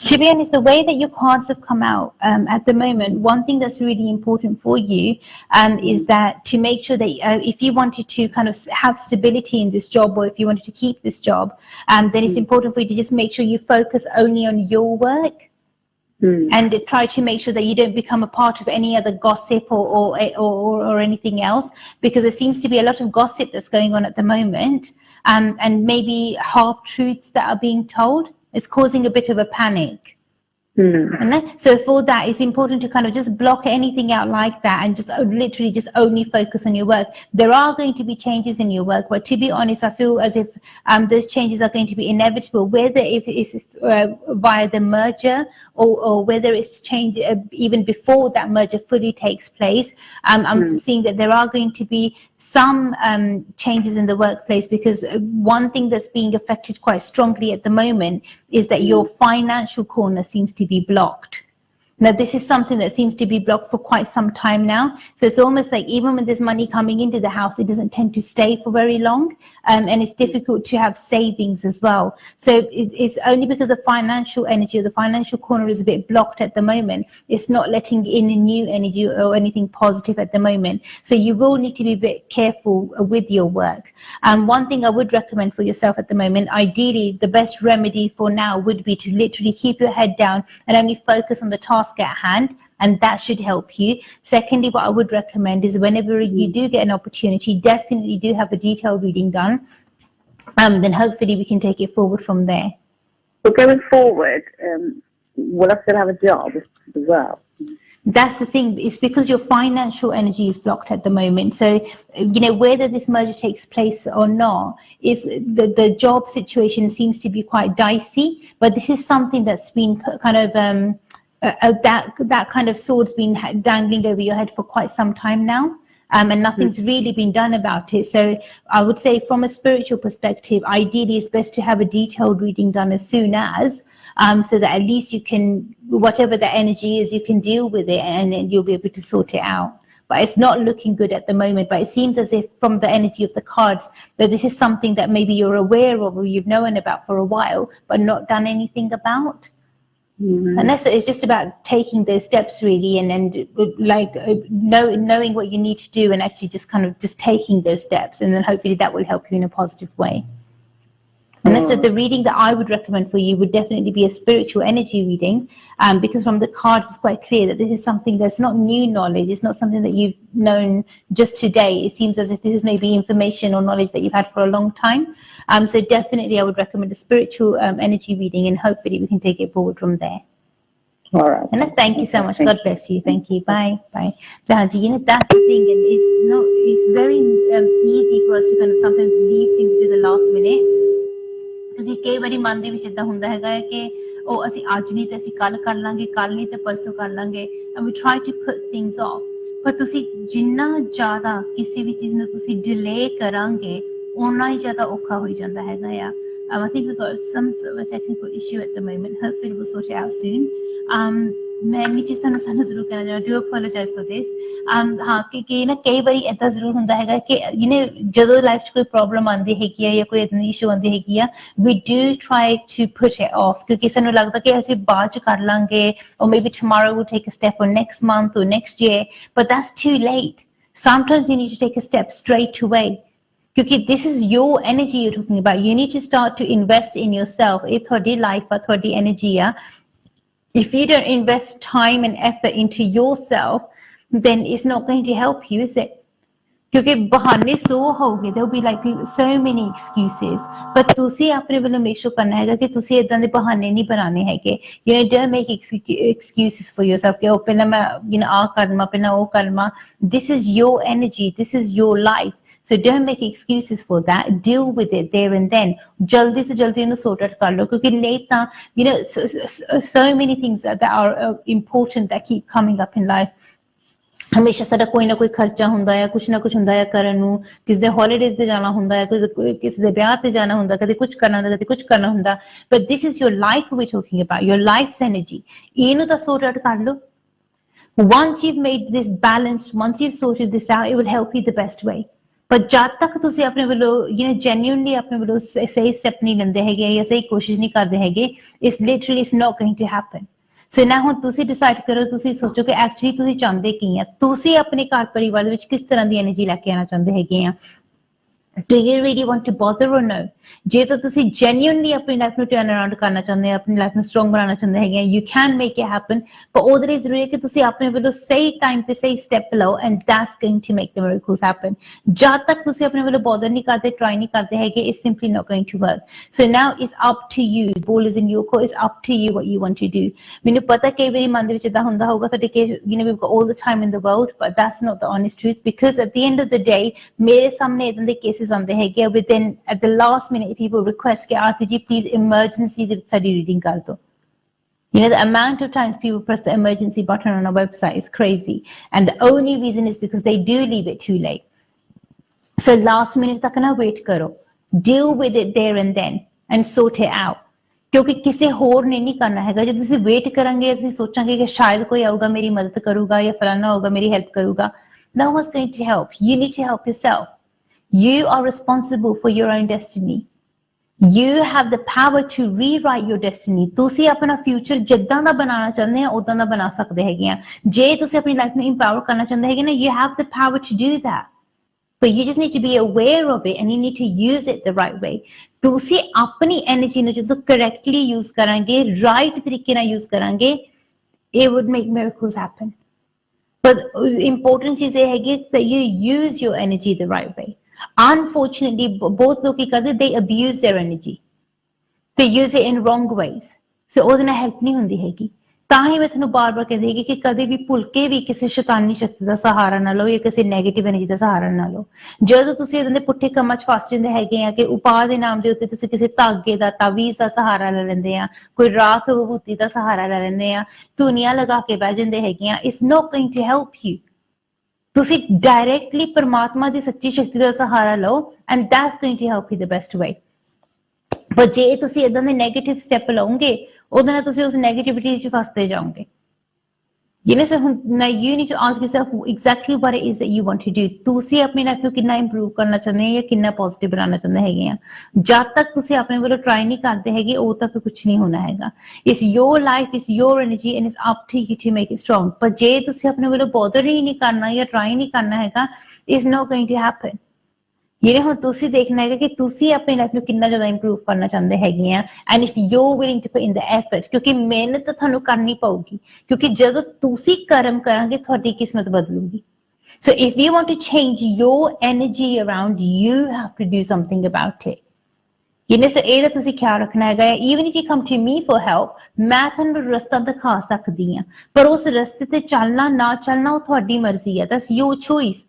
To be honest, the way that your cards have come out at the moment, one thing that's really important for you is that to make sure that if you wanted to kind of have stability in this job, or if you wanted to keep this job, then it's important for you to just make sure you focus only on your work. And try to make sure that you don't become a part of any other gossip or anything else, because there seems to be a lot of gossip that's going on at the moment, and maybe half truths that are being told. It's causing a bit of a panic. So for that, it's important to kind of just block anything out like that and just literally just only focus on your work. There are going to be changes in your work, but to be honest, I feel as if those changes are going to be inevitable, whether if it's via the merger or whether it's change even before that merger fully takes place. I'm seeing that there are going to be some changes in the workplace, because one thing that's being affected quite strongly at the moment is that your financial corner seems to be blocked. Now, this is something that seems to be blocked for quite some time now. So it's almost like even when there's money coming into the house, it doesn't tend to stay for very long. And it's difficult to have savings as well. So it's only because the financial energy or the financial corner is a bit blocked at the moment. It's not letting in a new energy or anything positive at the moment. So you will need to be a bit careful with your work. One thing I would recommend for yourself at the moment, ideally, the best remedy for now would be to literally keep your head down and only focus on the task at hand, and that should help you. Secondly, what I would recommend is whenever you do get an opportunity, definitely do have a detailed reading done. Then hopefully we can take it forward from there. So going forward, will I still have a job as well? That's the thing. It's because your financial energy is blocked at the moment. So, whether this merger takes place or not, is the job situation seems to be quite dicey. But this is something that's been kind of that kind of sword's been dangling over your head for quite some time now. And nothing's really been done about it. So I would say from a spiritual perspective, ideally it's best to have a detailed reading done as soon as, so that at least you can, whatever the energy is, you can deal with it and you'll be able to sort it out. But it's not looking good at the moment. But it seems as if from the energy of the cards that this is something that maybe you're aware of or you've known about for a while, but not done anything about. And that's, it's just about taking those steps really, and like knowing what you need to do, and actually just kind of just taking those steps, and then hopefully that will help you in a positive way. And that's the reading that I would recommend for you would definitely be a spiritual energy reading, because from the cards it's quite clear that this is something that's not new knowledge. It's not something that you've known just today. It seems as if this is maybe information or knowledge that you've had for a long time. So definitely I would recommend a spiritual energy reading, and hopefully we can take it forward from there. All right. And thank you so much. God bless you. Thank you. Bye. Bye. That's the thing, and it's very easy for us to kind of sometimes leave things to the last minute. ਕਿਉਂਕਿ ਕਈ ਵਾਰੀ ਮਨ ਦੇ ਵਿੱਚ ਇਦਾਂ ਹੁੰਦਾ ਹੈਗਾ ਹੈ ਕਿ ਉਹ ਅਸੀਂ ਅੱਜ ਨਹੀਂ ਤੇ ਅਸੀਂ ਕੱਲ ਕਰ ਲਾਂਗੇ, ਕੱਲ ਨਹੀਂ ਤੇ ਪਰਸੋਂ ਕਰ ਲਾਂਗੇ, and we try to put things off. ਪਰ ਤੁਸੀਂ ਜਿੰਨਾ ਜ਼ਿਆਦਾ ਕਿਸੇ ਵੀ ਚੀਜ਼ ਨੂੰ ਤੁਸੀਂ ਡਿਲੇ ਕਰਾਂਗੇ, ਉਨਾ ਹੀ ਜ਼ਿਆਦਾ ਔਖਾ ਹੋਈ ਜਾਂਦਾ ਹੈਗਾ ਆ. I think we've got some sort of a technical issue at the moment. Hopefully we'll sort it out soon. मैं इन्नी चीज़ ਤੁਹਾਨੂੰ ਸਾਨੂੰ ਜ਼ਰੂਰ ਕਹਿਣਾ ਚਾਹਾਂ, do apologize for this. ਹਾਂ ਕਿ ਨਾ ਕਈ ਵਾਰੀ ਏਦਾਂ ਜ਼ਰੂਰ ਹੁੰਦਾ ਹੈਗਾ ਕਿ ਜਦੋਂ ਲਾਈਫ 'ਚ ਕੋਈ ਪ੍ਰੋਬਲਮ ਆਉਂਦੀ ਹੈਗੀ ਆ ਜਾਂ ਕੋਈ ਏਦਾਂ ਦੀ ਇਸ਼ੂ ਆਉਂਦੀ ਹੈਗੀ ਆ, we do try to put it off, ਕਿਉਂਕਿ ਸਾਨੂੰ ਲੱਗਦਾ ਕਿ ਅਸੀਂ ਬਾਅਦ 'ਚ ਕਰ ਲਾਂਗੇ, or maybe tomorrow we'll take a step, or next month or next year, but that's too late. Sometimes you need to take a step straight away. Because this is your energy you're talking about. You need to start to invest in yourself. If ਤੁਹਾਡੀ life ਆ, ਤੁਹਾਡੀ energy ਆ, if you don't invest time and effort into yourself, then it's not going to help you, is it? ਕਿਉਂਕਿ ਬਹਾਨੇ ਸੋ ਹੋਗੇ, there will be like so many excuses. But ਤੁਸੀਂ ਆਪਣੇ ਵੱਲੋਂ make sure ਕਰਨਾ ਹੈਗਾ ਕਿ ਤੁਸੀਂ ਏਦਾਂ ਦੇ ਬਹਾਨੇ ਨਹੀਂ ਬਣਾਉਣੇ ਹੈਗੇ. Don't make excuses for yourself ਕਿ ਉਹ ਪਹਿਲਾਂ ਮੈਂ ਆਹ ਕਰ ਲਵਾਂ, ਪਹਿਲਾਂ ਉਹ ਕਰ ਲਵਾਂ. This is your energy. This is your life. So don't make excuses for that. Deal with it there and then. Jaldi to jaldi inu sort out kar lo, kyunki nahi ta so many things that are important that keep coming up in life. ਹਮੇਸ਼ਾ ਸਾਡਾ ਕੋਈ ਨਾ ਕੋਈ ਖਰਚਾ ਹੁੰਦਾ ਹੈ, ਕੁਛ ਨਾ ਕੁਛ ਹੁੰਦਾ ਹੈ ਕਰਨ ਨੂੰ, ਕਿਸੇ ਦੇ ਹੌਲੀਡੇ ਤੇ ਜਾਣਾ ਹੁੰਦਾ ਹੈ, ਕਿਸੇ ਦੇ ਵਿਆਹ ਤੇ ਜਾਣਾ ਹੁੰਦਾ, ਕਦੇ ਕੁਛ ਕਰਨਾ ਹੁੰਦਾ, ਕਦੇ ਕੁਛ ਕਰਨਾ ਹੁੰਦਾ. But this is your life we're talking about, your life's energy. ਇਹਨੂੰ ਤਾਂ sort out ਕਰ ਲੋ. Once you've made this balanced, once you've sorted this out, it will help you the best way. But jad tak ਤੁਸੀਂ ਆਪਣੇ ਵੱਲੋਂ genuinely ਆਪਣੇ ਵੱਲੋਂ ਸਹੀ step ਨਹੀਂ ਲੈਂਦੇ ਹੈਗੇ ਜਾਂ ਸਹੀ ਕੋਸ਼ਿਸ਼ ਨਹੀਂ ਕਰਦੇ ਹੈਗੇ, it's literally it's not going to happen. So now ਹੁਣ ਤੁਸੀਂ decide ਕਰੋ, ਤੁਸੀਂ ਸੋਚੋ ਕਿ actually ਤੁਸੀਂ ਚਾਹੁੰਦੇ ਕੀ ਆ, ਤੁਸੀਂ ਆਪਣੇ ਘਰ ਪਰਿਵਾਰ ਦੇ ਵਿੱਚ ਕਿਸ ਤਰ੍ਹਾਂ ਦੀ એનર્ਜੀ ਲੈ ਕੇ ਆਉਣਾ ਚਾਹੁੰਦੇ ਹੈਗੇ ਆ. Do you really want to bother or no? ਜੇ ਤਾਂ ਤੁਸੀਂ genuinely ਆਪਣੀ ਲਾਈਫ ਨੂੰ ਟਰਨ ਅਰਾਊਂਡ ਕਰਨਾ ਚਾਹੁੰਦੇ ਹੋ, ਆਪਣੀ ਲਾਈਫ ਨੂੰ ਸਟਰੋਂਗ ਬਣਾਉਣਾ ਚਾਹੁੰਦੇ ਹੈਗੇ, you can make it happen, ਪਰ ਉਹਦੇ ਲਈ ਜ਼ਰੂਰੀ ਹੈ ਕਿ ਤੁਸੀਂ ਆਪਣੇ ਵੱਲੋਂ ਸਹੀ ਟਾਈਮ ਤੇ ਸਹੀ ਸਟੈਪ ਲਓ, and that's going to make the miracles happen. ਜਦ ਤੱਕ ਤੁਸੀਂ ਆਪਣੇ ਵੱਲੋਂ bother ਨਹੀਂ ਕਰਦੇ, try ਨਹੀਂ ਕਰਦੇ ਹੈਗੇ, it's simply not going to work. So now it's up to you. Ball is in your court. It's up to you what you want to do. ਮੈਨੂੰ ਪਤਾ ਕਈ ਵਾਰੀ ਮਨ ਦੇ ਵਿੱਚ ਏਦਾਂ ਹੁੰਦਾ ਹੋਊਗਾ ਸਾਡੇ ਕਿ we've got all the time in the world, but that's not the honest truth, because at the end of the day ਮੇਰੇ ਸਾਹਮਣੇ ਏਦਾਂ ਦੇ cases ਆਉਂਦੇ ਹੈਗੇ within at the last minute people request ਕਿ ਆਰਤੀ ਜੀ please emergency ਦੀ ਸਾਡੀ reading ਕਰ ਦਿਓ. The amount of times people press the emergency button on our website is crazy, and the only reason is because they do leave it too late. So last minute ਤੱਕ ਨਾ wait ਕਰੋ, deal with it there and then and sort it out. ਕਿਉਂਕਿ ਕਿਸੇ ਹੋਰ ਨੇ ਨਹੀਂ ਕਰਨਾ ਹੈਗਾ. ਜੇ ਤੁਸੀਂ ਵੇਟ ਕਰਾਂਗੇ, ਤੁਸੀਂ ਸੋਚਾਂਗੇ ਕਿ ਸ਼ਾਇਦ ਕੋਈ ਆਊਗਾ ਮੇਰੀ ਮਦਦ ਕਰੂਗਾ ਜਾਂ ਫਲਾਣਾ ਹੋਊਗਾ ਮੇਰੀ ਹੈਲਪ ਕਰੂਗਾ, no one's going to help. You need to help yourself. You are responsible for your own destiny. You have the power to rewrite your destiny. ਤੁਸੀਂ ਆਪਣਾ ਫਿਊਚਰ ਜਿੱਦਾਂ ਦਾ ਬਣਾਉਣਾ ਚਾਹੁੰਦੇ ਆ ਉਦਾਂ ਦਾ ਬਣਾ ਸਕਦੇ ਹੈਗੇ ਆ. ਜੇ ਤੁਸੀਂ ਆਪਣੀ ਲਾਈਫ ਨੂੰ ਇੰਪਾਵਰ ਕਰਨਾ ਚਾਹੁੰਦੇ ਹੈਗੇ ਨਾ, you have the power to do that. But you just need to be aware of it and you need to use it the right way. ਤੁਸੀਂ ਆਪਣੀ એનર્ਜੀ ਨੂੰ ਜਦੋਂ correctly use ਕਰਾਂਗੇ, right ਤਰੀਕੇ ਨਾਲ use ਕਰਾਂਗੇ, it would make miracles happen. But important ਚੀਜ਼ ਇਹ ਹੈਗੀ that you use your energy the right way. Unfortunately, both ਲੋਕੀ ਕਰਦੇ, they abuse their energy. They use it in wrong ways. So ਉਹਦੇ ਨਾਲ help ਨਹੀਂ ਹੁੰਦੀ ਹੈਗੀ. ਤਾਂ ਹੀ ਮੈਂ ਤੁਹਾਨੂੰ ਬਾਰ-ਬਾਰ ਕਹਿੰਦੀ ਹੈਗੀ ਕਿ ਕਦੇ ਵੀ ਭੁੱਲ ਕੇ ਵੀ ਕਿਸੇ ਸ਼ੈਤਾਨੀ ਸ਼ਕਤੀ ਦਾ ਸਹਾਰਾ ਨਾ ਲਓ ਜਾਂ ਕਿਸੇ ਨੈਗੇਟਿਵ ਐਨਰਜੀ ਦਾ ਸਹਾਰਾ ਨਾ ਲਓ. ਜਦੋਂ ਤੁਸੀਂ ਇਹਨਾਂ ਦੇ ਪੁੱਠੇ ਕੰਮਾਂ 'ਚ ਫਸ ਜਾਂਦੇ ਹੈਗੇ ਆ ਕਿ ਉਪਾਅ ਦੇ ਨਾਮ ਦੇ ਉੱਤੇ ਤੁਸੀਂ ਕਿਸੇ ਧਾਗੇ ਦਾ, ਤਾਵੀਜ਼ ਦਾ ਸਹਾਰਾ ਲੈ ਲੈਂਦੇ ਆ, ਕੋਈ ਰਾਖ ਵਿਭੂਤੀ ਦਾ ਸਹਾਰਾ ਲੈ ਲੈਂਦੇ ਆ, ਧੁਨੀਆਂ ਲਗਾ ਕੇ ਬਹਿ ਜਾਂਦੇ ਹੈਗੇ ਆ, it's not going to help you. ਤੁਸੀਂ ਡਾਇਰੈਕਟਲੀ ਪਰਮਾਤਮਾ ਦੀ ਸੱਚੀ ਸ਼ਕਤੀ ਦਾ ਸਹਾਰਾ ਲਓ, and that's going to help you the best way. ਪਰ ਜੇ ਤੁਸੀਂ ਇਦਾਂ ਦੇ ਨੈਗੇਟਿਵ ਸਟੈਪ ਲਓਗੇ, ਉਹਦੇ ਨਾਲ ਤੁਸੀਂ ਉਸ ਨੈਗੇਟਿਵਿਟੀ 'ਚ ਫਸਦੇ ਜਾਓਗੇ. So now you need to ask yourself exactly what it is that you want to do. ਤੁਸੀਂ ਆਪਣੀ ਲਾਈਫ ਨੂੰ ਕਿੰਨਾ ਇੰਪਰੂਵ ਕਰਨਾ ਚਾਹੁੰਦੇ ਆ ਜਾਂ ਕਿੰਨਾ ਪੋਜ਼ਿਟਿਵ ਬਣਾਉਣਾ ਚਾਹੁੰਦੇ ਹੈਗੇ ਆ. ਜਦ ਤੱਕ ਤੁਸੀਂ ਆਪਣੇ ਵੱਲੋਂ ਟਰਾਈ ਨਹੀਂ ਕਰਦੇ ਹੈਗੇ, ਉਦੋਂ ਤੱਕ ਕੁਝ ਨਹੀਂ ਹੋਣਾ ਹੈਗਾ. It's your life, it's your energy, and it's up to you to make it strong. ਪਰ ਜੇ ਤੁਸੀਂ ਆਪਣੇ ਵੱਲੋਂ bother ਹੀ ਨਹੀਂ ਕਰਨਾ ਜਾਂ ਟਰਾਈ ਨਹੀਂ ਕਰਨਾ ਹੈਗਾ, it's not going to happen. ਹੁਣ ਤੁਸੀਂ ਦੇਖਣਾ ਹੈਗਾ ਕਿ ਤੁਸੀਂ ਆਪਣੀ ਲਾਈਫ ਨੂੰ ਕਿੰਨਾ ਜ਼ਿਆਦਾ ਇੰਪਰੂਵ ਕਰਨਾ ਚਾਹੁੰਦੇ ਹੈਗੇ ਆ, and if you willing to put in the effort, ਕਿਉਂਕਿ ਮਿਹਨਤ ਤਾਂ ਤੁਹਾਨੂੰ ਕਰਨੀ ਪਊਗੀ, ਕਿਉਂਕਿ ਜਦੋਂ ਤੁਸੀਂ ਕਰਮ ਕਰਾਂਗੇ ਤੁਹਾਡੀ ਕਿਸਮਤ ਬਦਲੂਗੀ. So if you want to change your energy around, you have to do something about it. So ਇਹ ਤਾਂ ਤੁਸੀਂ ਖਿਆਲ ਰੱਖਣਾ ਹੈਗਾ. Even if you come to me for help, ਮੈਂ ਤੁਹਾਨੂੰ ਰਸਤਾ ਦਿਖਾ ਸਕਦੀ ਆ, ਪਰ ਉਸ ਰਸਤੇ ਤੇ ਚੱਲਣਾ ਨਾ ਚੱਲਣਾ ਉਹ ਤੁਹਾਡੀ ਮਰਜ਼ੀ ਹੈ. That's your choice.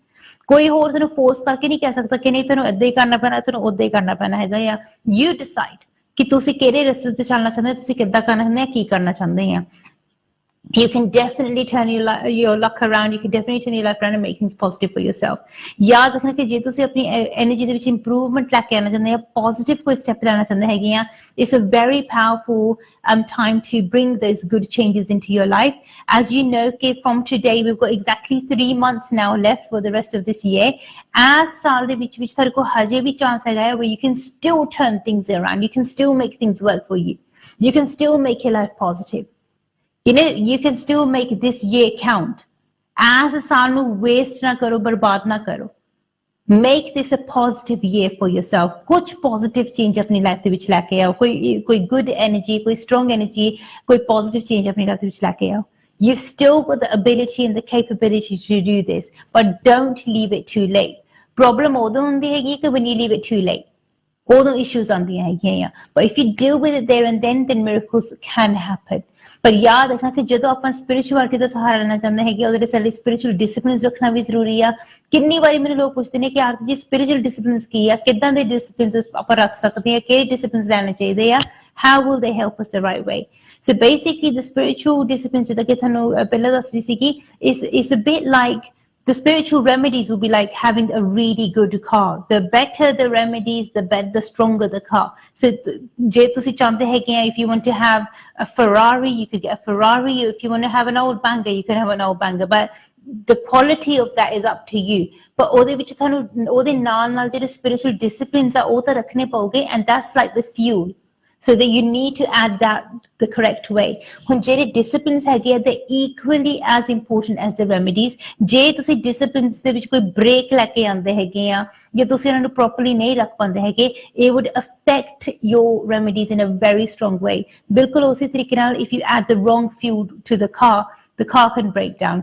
ਕੋਈ ਹੋਰ ਤੈਨੂੰ ਫੋਰਸ ਕਰਕੇ ਨਹੀਂ ਕਹਿ ਸਕਦਾ ਕਿ ਨਹੀਂ ਤੈਨੂੰ ਏਦਾਂ ਹੀ ਕਰਨਾ ਪੈਣਾ, ਤੈਨੂੰ ਓਦਾਂ ਹੀ ਕਰਨਾ ਪੈਣਾ ਹੈਗਾ ਆ. You decide ਕਿ ਤੁਸੀਂ ਕਿਹੜੇ ਰਸਤੇ ਤੇ ਚੱਲਣਾ ਚਾਹੁੰਦੇ, ਤੁਸੀਂ ਕਿੱਦਾਂ ਕਰਨਾ ਚਾਹੁੰਦੇ ਆ, ਕੀ ਕਰਨਾ ਚਾਹੁੰਦੇ ਆ. You can definitely turn your luck around. You can definitely turn your life around and make things positive for yourself. याद रखना कि जे तुसी अपनी एनर्जी दे विच इंप्रूवमेंट लेके आना चाहते हैं, पॉजिटिव कोई स्टेप लेना चाहते हैं, it's a very powerful time to bring those good changes into your life. As you know, from today we've got exactly 3 months now left for the rest of this year. As साल दे विच थारे को हजे भी chance है where you can still turn things around. You can still make things work for you. You can still make your life positive. You can still make this year count. As a saal nu waste na karo, barbaad na karo. Make this a positive year for yourself. Kuch positive change apni life de vich leke aao. Koi good energy, koi strong energy, koi positive change apni life de vich leke aao. You've still got the ability and the capability to do this, but don't leave it too late. Problem odo hundi hegi ki when you leave it too late, odo issues aandiyan hegiyan. But if you deal with it there and then miracles can happen. ਪਰ ਯਾਦ ਰੱਖਣਾ ਕਿ ਜਦੋਂ ਆਪਾਂ spirituality ਦਾ ਸਹਾਰਾ ਲੈਣਾ ਚਾਹੁੰਦੇ ਹੈਗੇ, ਉਹਦੇ ਲਈ ਸਾਡੇ ਸਪਿਰਿਚੁਅਲ ਡਿਸਿਪਲਿਨਸ ਰੱਖਣਾ ਵੀ ਜ਼ਰੂਰੀ ਆ. ਕਿੰਨੀ ਵਾਰੀ ਮੈਨੂੰ ਲੋਕ ਪੁੱਛਦੇ ਨੇ ਕਿ ਆਰਤੀ ਜੀ ਸਪਿਰਿਚੁਅਲ ਡਿਸਿਪਲਿਨਸ ਕੀ ਆ, ਕਿੱਦਾਂ ਦੇ ਡਿਸਿਪਲਿਨਸ ਆਪਾਂ ਰੱਖ ਸਕਦੇ ਆ, ਕਿਹੜੇ ਡਿਸਿਪਲਿਨਸ ਲੈਣੇ ਚਾਹੀਦੇ ਆ, how will they help us the right way. So basically the spiritual disciplines ਜਿੱਦਾਂ ਕਿ ਤੁਹਾਨੂੰ ਪਹਿਲਾਂ ਦੱਸ ਰਹੀ ਸੀ ਕਿ it's a bit like the spiritual remedies will be like having a really good car. The better the remedies, the stronger the car. So je tusi chahte hai ki if you want to have a Ferrari, you could get a Ferrari. If you want to have an old banger, you can have an old banger. But the quality of that is up to you. But ਉਹਦੇ ਵਿੱਚ ਤੁਹਾਨੂੰ ਉਹਦੇ ਨਾਲ ਜਿਹੜੇ spiritual disciplines ਆ ਉਹ ਤਾਂ ਰੱਖਣੇ ਪਊਗੇ, and that's like the fuel. so that you need to add that the correct way. ਹੁਣ ਜਿਹੜੇ disciplines ਹੈਗੇ ਆ they equally as important as the remedies. ਜੇ ਤੁਸੀਂ disciplines ਦੇ ਵਿੱਚ ਕੋਈ break ਲੈ ਕੇ ਆਉਂਦੇ ਹੈਗੇ ਆ ਜਾਂ ਤੁਸੀਂ ਇਹਨਾਂ ਨੂੰ properly ਨਹੀਂ ਰੱਖ ਪਾਉਂਦੇ ਹੈਗੇ, it would affect your remedies in a very strong way. ਬਿਲਕੁਲ ਉਸੇ ਤਰੀਕੇ ਨਾਲ if you add the wrong fuel to the car can break down.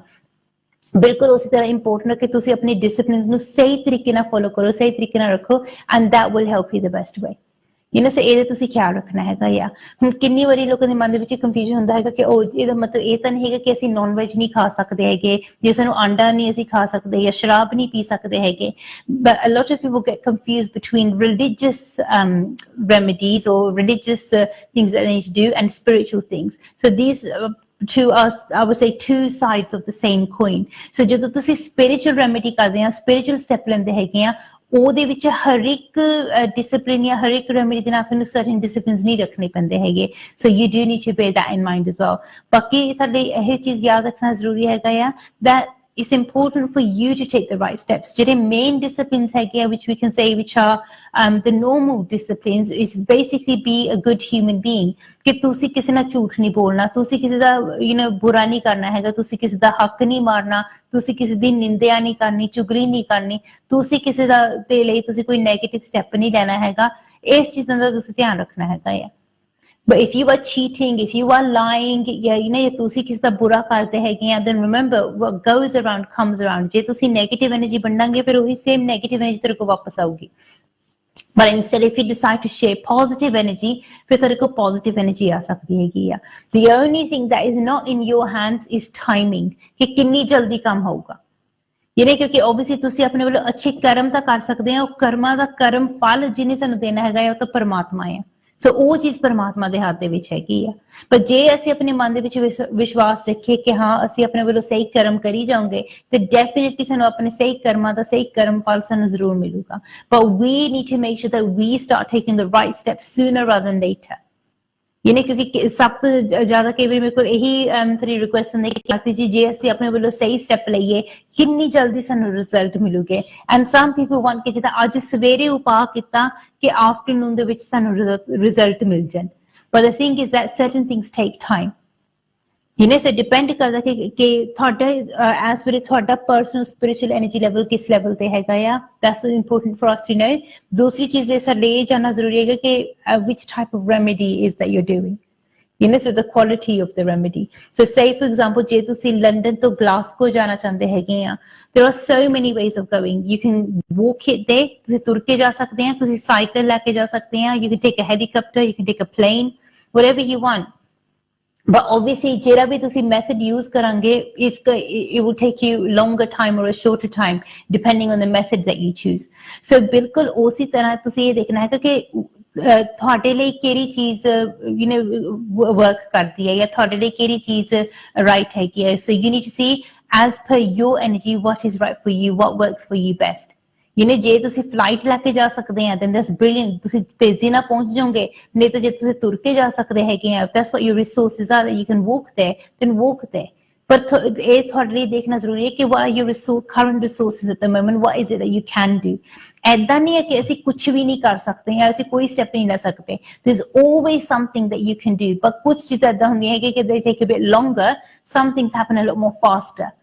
ਬਿਲਕੁਲ ਉਸੇ ਤਰ੍ਹਾਂ ਇੰਪੋਰਟੈਂਟ ਹੈ ਕਿ ਤੁਸੀਂ ਆਪਣੇ ਡਿਸਪਲਿਨਸ ਨੂੰ ਸਹੀ ਤਰੀਕੇ ਨਾਲ ਫੋਲੋ ਕਰੋ, ਸਹੀ ਤਰੀਕੇ ਨਾਲ ਰੱਖੋ, and that will help you the best way. ਸੋ ਇਹਦੇ ਤੁਸੀਂ ਖਿਆਲ ਰੱਖਣਾ ਹੈਗਾ ਆ। ਹੁਣ ਕਿੰਨੀ ਵਾਰੀ ਲੋਕਾਂ ਦੇ ਮਨ ਦੇ ਵਿੱਚ ਕੰਫਿਊਜ਼ਨ ਹੁੰਦਾ ਹੈਗਾ ਕਿ ਉਹ ਇਹਦਾ ਮਤਲਬ ਇਹ ਤਾਂ ਨਹੀਂ ਹੈਗਾ ਕਿ ਅਸੀਂ ਨੌਨ ਵੈਜ ਨਹੀਂ ਖਾ ਸਕਦੇ ਹੈਗੇ, ਜੇ ਸਾਨੂੰ ਆਂਡਾ ਨਹੀਂ ਅਸੀਂ ਖਾ ਸਕਦੇ ਜਾਂ ਸ਼ਰਾਬ ਨਹੀਂ ਪੀ ਸਕਦੇ ਹੈਗੇ। But a lot of people get confused between religious remedies or religious things that they need to do and spiritual things. So these to us, I would say, two sides of the same coin. So ਜਦੋਂ ਤੁਸੀਂ spiritual remedy ਕਰਦੇ ਆ, spiritual step ਲੈਂਦੇ ਹੈਗੇ ਆ, ਉਹਦੇ ਵਿੱਚ ਹਰ ਇੱਕ ਡਿਸਪਲਿਨ ਜਾਂ ਹਰ ਇੱਕ ਰੈਮੇਡੀ ਦੇ ਨਾਲ ਤੁਹਾਨੂੰ ਸਰਟਨ ਡਿਸਪਲਿਨਸ ਨਹੀਂ ਰੱਖਣੇ ਪੈਂਦੇ ਹੈਗੇ। So you do need to bear that in mind as well. ਬਾਕੀ ਸਾਡੇ ਇਹ ਚੀਜ਼ ਯਾਦ ਰੱਖਣਾ ਜ਼ਰੂਰੀ ਹੈਗਾ ਆ that it's important for you to take the right steps. ਜਿਹੜੇ main disciplines ਹੈਗੇ ਆ, which we can say which are the normal disciplines, is basically be a good human being. ਕਿ ਤੁਸੀਂ ਕਿਸੇ ਨਾਲ ਝੂਠ ਨਹੀਂ ਬੋਲਣਾ, ਤੁਸੀਂ ਕਿਸੇ ਦਾ ਬੁਰਾ ਨਹੀਂ ਕਰਨਾ ਹੈਗਾ, ਤੁਸੀਂ ਕਿਸੇ ਦਾ ਹੱਕ ਨਹੀਂ ਮਾਰਨਾ, ਤੁਸੀਂ ਕਿਸੇ ਦੀ ਨਿੰਦਿਆ ਨਹੀਂ ਕਰਨੀ, ਚੁਗਲੀ ਨਹੀਂ ਕਰਨੀ, ਤੁਸੀਂ ਕਿਸੇ ਦਾ ਦੇ ਲਈ ਤੁਸੀਂ ਕੋਈ ਨੈਗੇਟਿਵ ਸਟੈਪ ਨਹੀਂ ਲੈਣਾ ਹੈਗਾ। ਇਸ ਚੀਜ਼ਾਂ ਦਾ ਤੁਸੀਂ ਧਿਆਨ ਰੱਖਣਾ ਹੈਗਾ ਆ। But if you are cheating, if you are lying, ਜਾਂ ਤੁਸੀਂ ਕਿਸੇ ਦਾ ਬੁਰਾ ਕਰਦੇ ਹੈਗੇ ਆ, then remember what goes around comes around. ਜੇ ਤੁਸੀਂ negative energy ਬਣਾਂਗੇ ਫਿਰ ਉਹੀ same negative energy ਤੇਰੇ ਕੋਲ ਵਾਪਸ ਆਊਗੀ। But instead, if you decide to share positive energy, ਫਿਰ ਤੇਰੇ ਕੋਲ positive energy ਆ ਸਕਦੀ ਹੈਗੀ ਆ। The only thing that is not in your hands is timing, ਕਿ ਕਿੰਨੀ ਜਲਦੀ ਕੰਮ ਹੋਊਗਾ। ਕਿਉਂਕਿ obviously ਤੁਸੀਂ ਆਪਣੇ ਵੱਲੋਂ ਅੱਛੇ ਕਰਮ ਤਾਂ ਕਰ ਸਕਦੇ ਆ, ਉਹ ਕਰਮਾਂ ਦਾ ਕਰਮ ਫਲ ਜਿਹਨੇ ਸਾਨੂੰ ਦੇਣਾ ਹੈਗਾ ਉਹ ਤਾਂ ਪਰਮਾਤਮਾ ਆ। ਸੋ ਉਹ ਚੀਜ਼ ਪਰਮਾਤਮਾ ਦੇ ਹੱਥ ਦੇ ਵਿੱਚ ਹੈਗੀ ਆ। ਪਰ ਜੇ ਅਸੀਂ ਆਪਣੇ ਮਨ ਦੇ ਵਿੱਚ ਵਿਸ਼ਵਾਸ ਰੱਖੀਏ ਕਿ ਹਾਂ ਅਸੀਂ ਆਪਣੇ ਵੱਲੋਂ ਸਹੀ ਕਰਮ ਕਰੀ ਜਾਵਾਂਗੇ ਤੇ ਡੈਫੀਨਿਟਲੀ ਸਾਨੂੰ ਆਪਣੇ ਸਹੀ ਕਰਮਾਂ ਦਾ ਸਹੀ ਕਰਮ ਫਲ ਸਾਨੂੰ ਜ਼ਰੂਰ ਮਿਲੂਗਾ। But we need to make sure that we start taking the right steps sooner rather than later. ਕਿਉਂਕਿ ਸਭ ਤੋਂ ਜ਼ਿਆਦਾ ਕਈ ਵਾਰੀ ਮੇਰੇ ਕੋਲ ਇਹੀ ਤੁਹਾਡੀ ਰਿਕੁਐਸਟ ਹੁੰਦੀ ਕਿ ਆਰਤੀ ਜੀ ਜੇ ਅਸੀਂ ਆਪਣੇ ਵੱਲੋਂ ਸਹੀ ਸਟੈਪ ਲਈਏ ਕਿੰਨੀ ਜਲਦੀ ਸਾਨੂੰ ਰਿਜ਼ਲਟ ਮਿਲੂਗੇ। ਐਂਡ ਸਮ ਪੀਪਲ ਵਾਂਟ ਕਿ ਜਿੱਦਾਂ ਅੱਜ ਸਵੇਰੇ ਉਪਾਅ ਕੀਤਾ ਕਿ ਆਫਟਰਨੂਨ ਦੇ ਵਿੱਚ ਸਾਨੂੰ ਰਿਜ਼ਲਟ ਮਿਲ ਜਾਣ। But the thing is that certain things take time. So depend ਕਰਦਾ ਕਿ ਤੁਹਾਡਾ ਇਸ ਵੇਲੇ ਤੁਹਾਡਾ ਪਰਸਨਲ ਸਪਿਰਿਚੁਅਲ ਐਨਰਜੀ ਲੈਵਲ ਕਿਸ ਲੈਵਲ ਤੇ ਹੈਗਾ ਆ। That's important for us to know. ਦੂਸਰੀ ਚੀਜ਼ ਇਹ ਸਾਡੇ ਇਹ ਜਾਣਨਾ ਜ਼ਰੂਰੀ ਹੈਗਾ ਕਿ which type of remedy is that you're doing. So the quality of the remedy. So say for example, ਜੇ ਤੁਸੀਂ ਲੰਡਨ ਤੋਂ ਗਲਾਸਗੋ ਜਾਣਾ ਚਾਹੁੰਦੇ ਹੈਗੇ ਆ, there are so many ways of going. You can walk it there, ਤੁਸੀਂ ਤੁਰ ਕੇ ਜਾ ਸਕਦੇ ਆ, ਤੁਸੀਂ ਸਾਈਕਲ ਲੈ ਕੇ ਜਾ ਸਕਦੇ ਆ, you can take a helicopter, you can take a plane, whatever you want. But obviously ਜਿਹੜਾ ਵੀ ਤੁਸੀਂ method use ਕਰਾਂਗੇ it will take you longer time or a shorter time depending on the method that you choose. So ਬਿਲਕੁਲ ਉਸੇ ਤਰ੍ਹਾਂ ਤੁਸੀਂ ਇਹ ਦੇਖਣਾ ਹੈਗਾ ਕਿ ਤੁਹਾਡੇ ਲਈ ਕਿਹੜੀ ਚੀਜ਼ ਵਰਕ ਕਰਦੀ ਹੈ ਜਾਂ ਤੁਹਾਡੇ ਲਈ ਕਿਹੜੀ ਚੀਜ਼ ਰਾਈਟ ਹੈਗੀ ਹੈ। So you need to see as per your energy what is right for you, what works for you best. ਜੇ ਤੁਸੀਂ ਫਲਾਈਟ ਲੈ ਕੇ ਜਾ ਸਕਦੇ ਆ then that's brilliant, ਤੁਸੀਂ ਤੇਜ਼ੀ ਨਾਲ ਪਹੁੰਚ ਜਾਓਗੇ। ਨਹੀਂ ਤਾਂ ਜੇ ਤੁਸੀਂ ਤੁਰ ਕੇ ਜਾ ਸਕਦੇ ਹੈਗੇ ਆ, that's what your resources are, that you can walk there, then walk there. ਪਰ ਇਹ ਤੁਹਾਡੇ ਲਈ ਦੇਖਣਾ ਜ਼ਰੂਰੀ ਹੈ ਕਿ what are your current resources at the moment, what is it that you can do. ਏਦਾਂ ਨਹੀਂ ਹੈ ਕਿ ਅਸੀਂ ਕੁਛ ਵੀ ਨਹੀਂ ਕਰ ਸਕਦੇ ਜਾਂ ਅਸੀਂ ਕੋਈ ਸਟੈਪ ਨਹੀਂ ਲੈ ਸਕਦੇ। there's always something that you can do. but ਕੁਛ ਚੀਜ਼ਾਂ ਏਦਾਂ ਹੁੰਦੀਆਂ ਹੈਗੀਆਂ ਕਿ they take a bit longer, some things happen a lot more faster.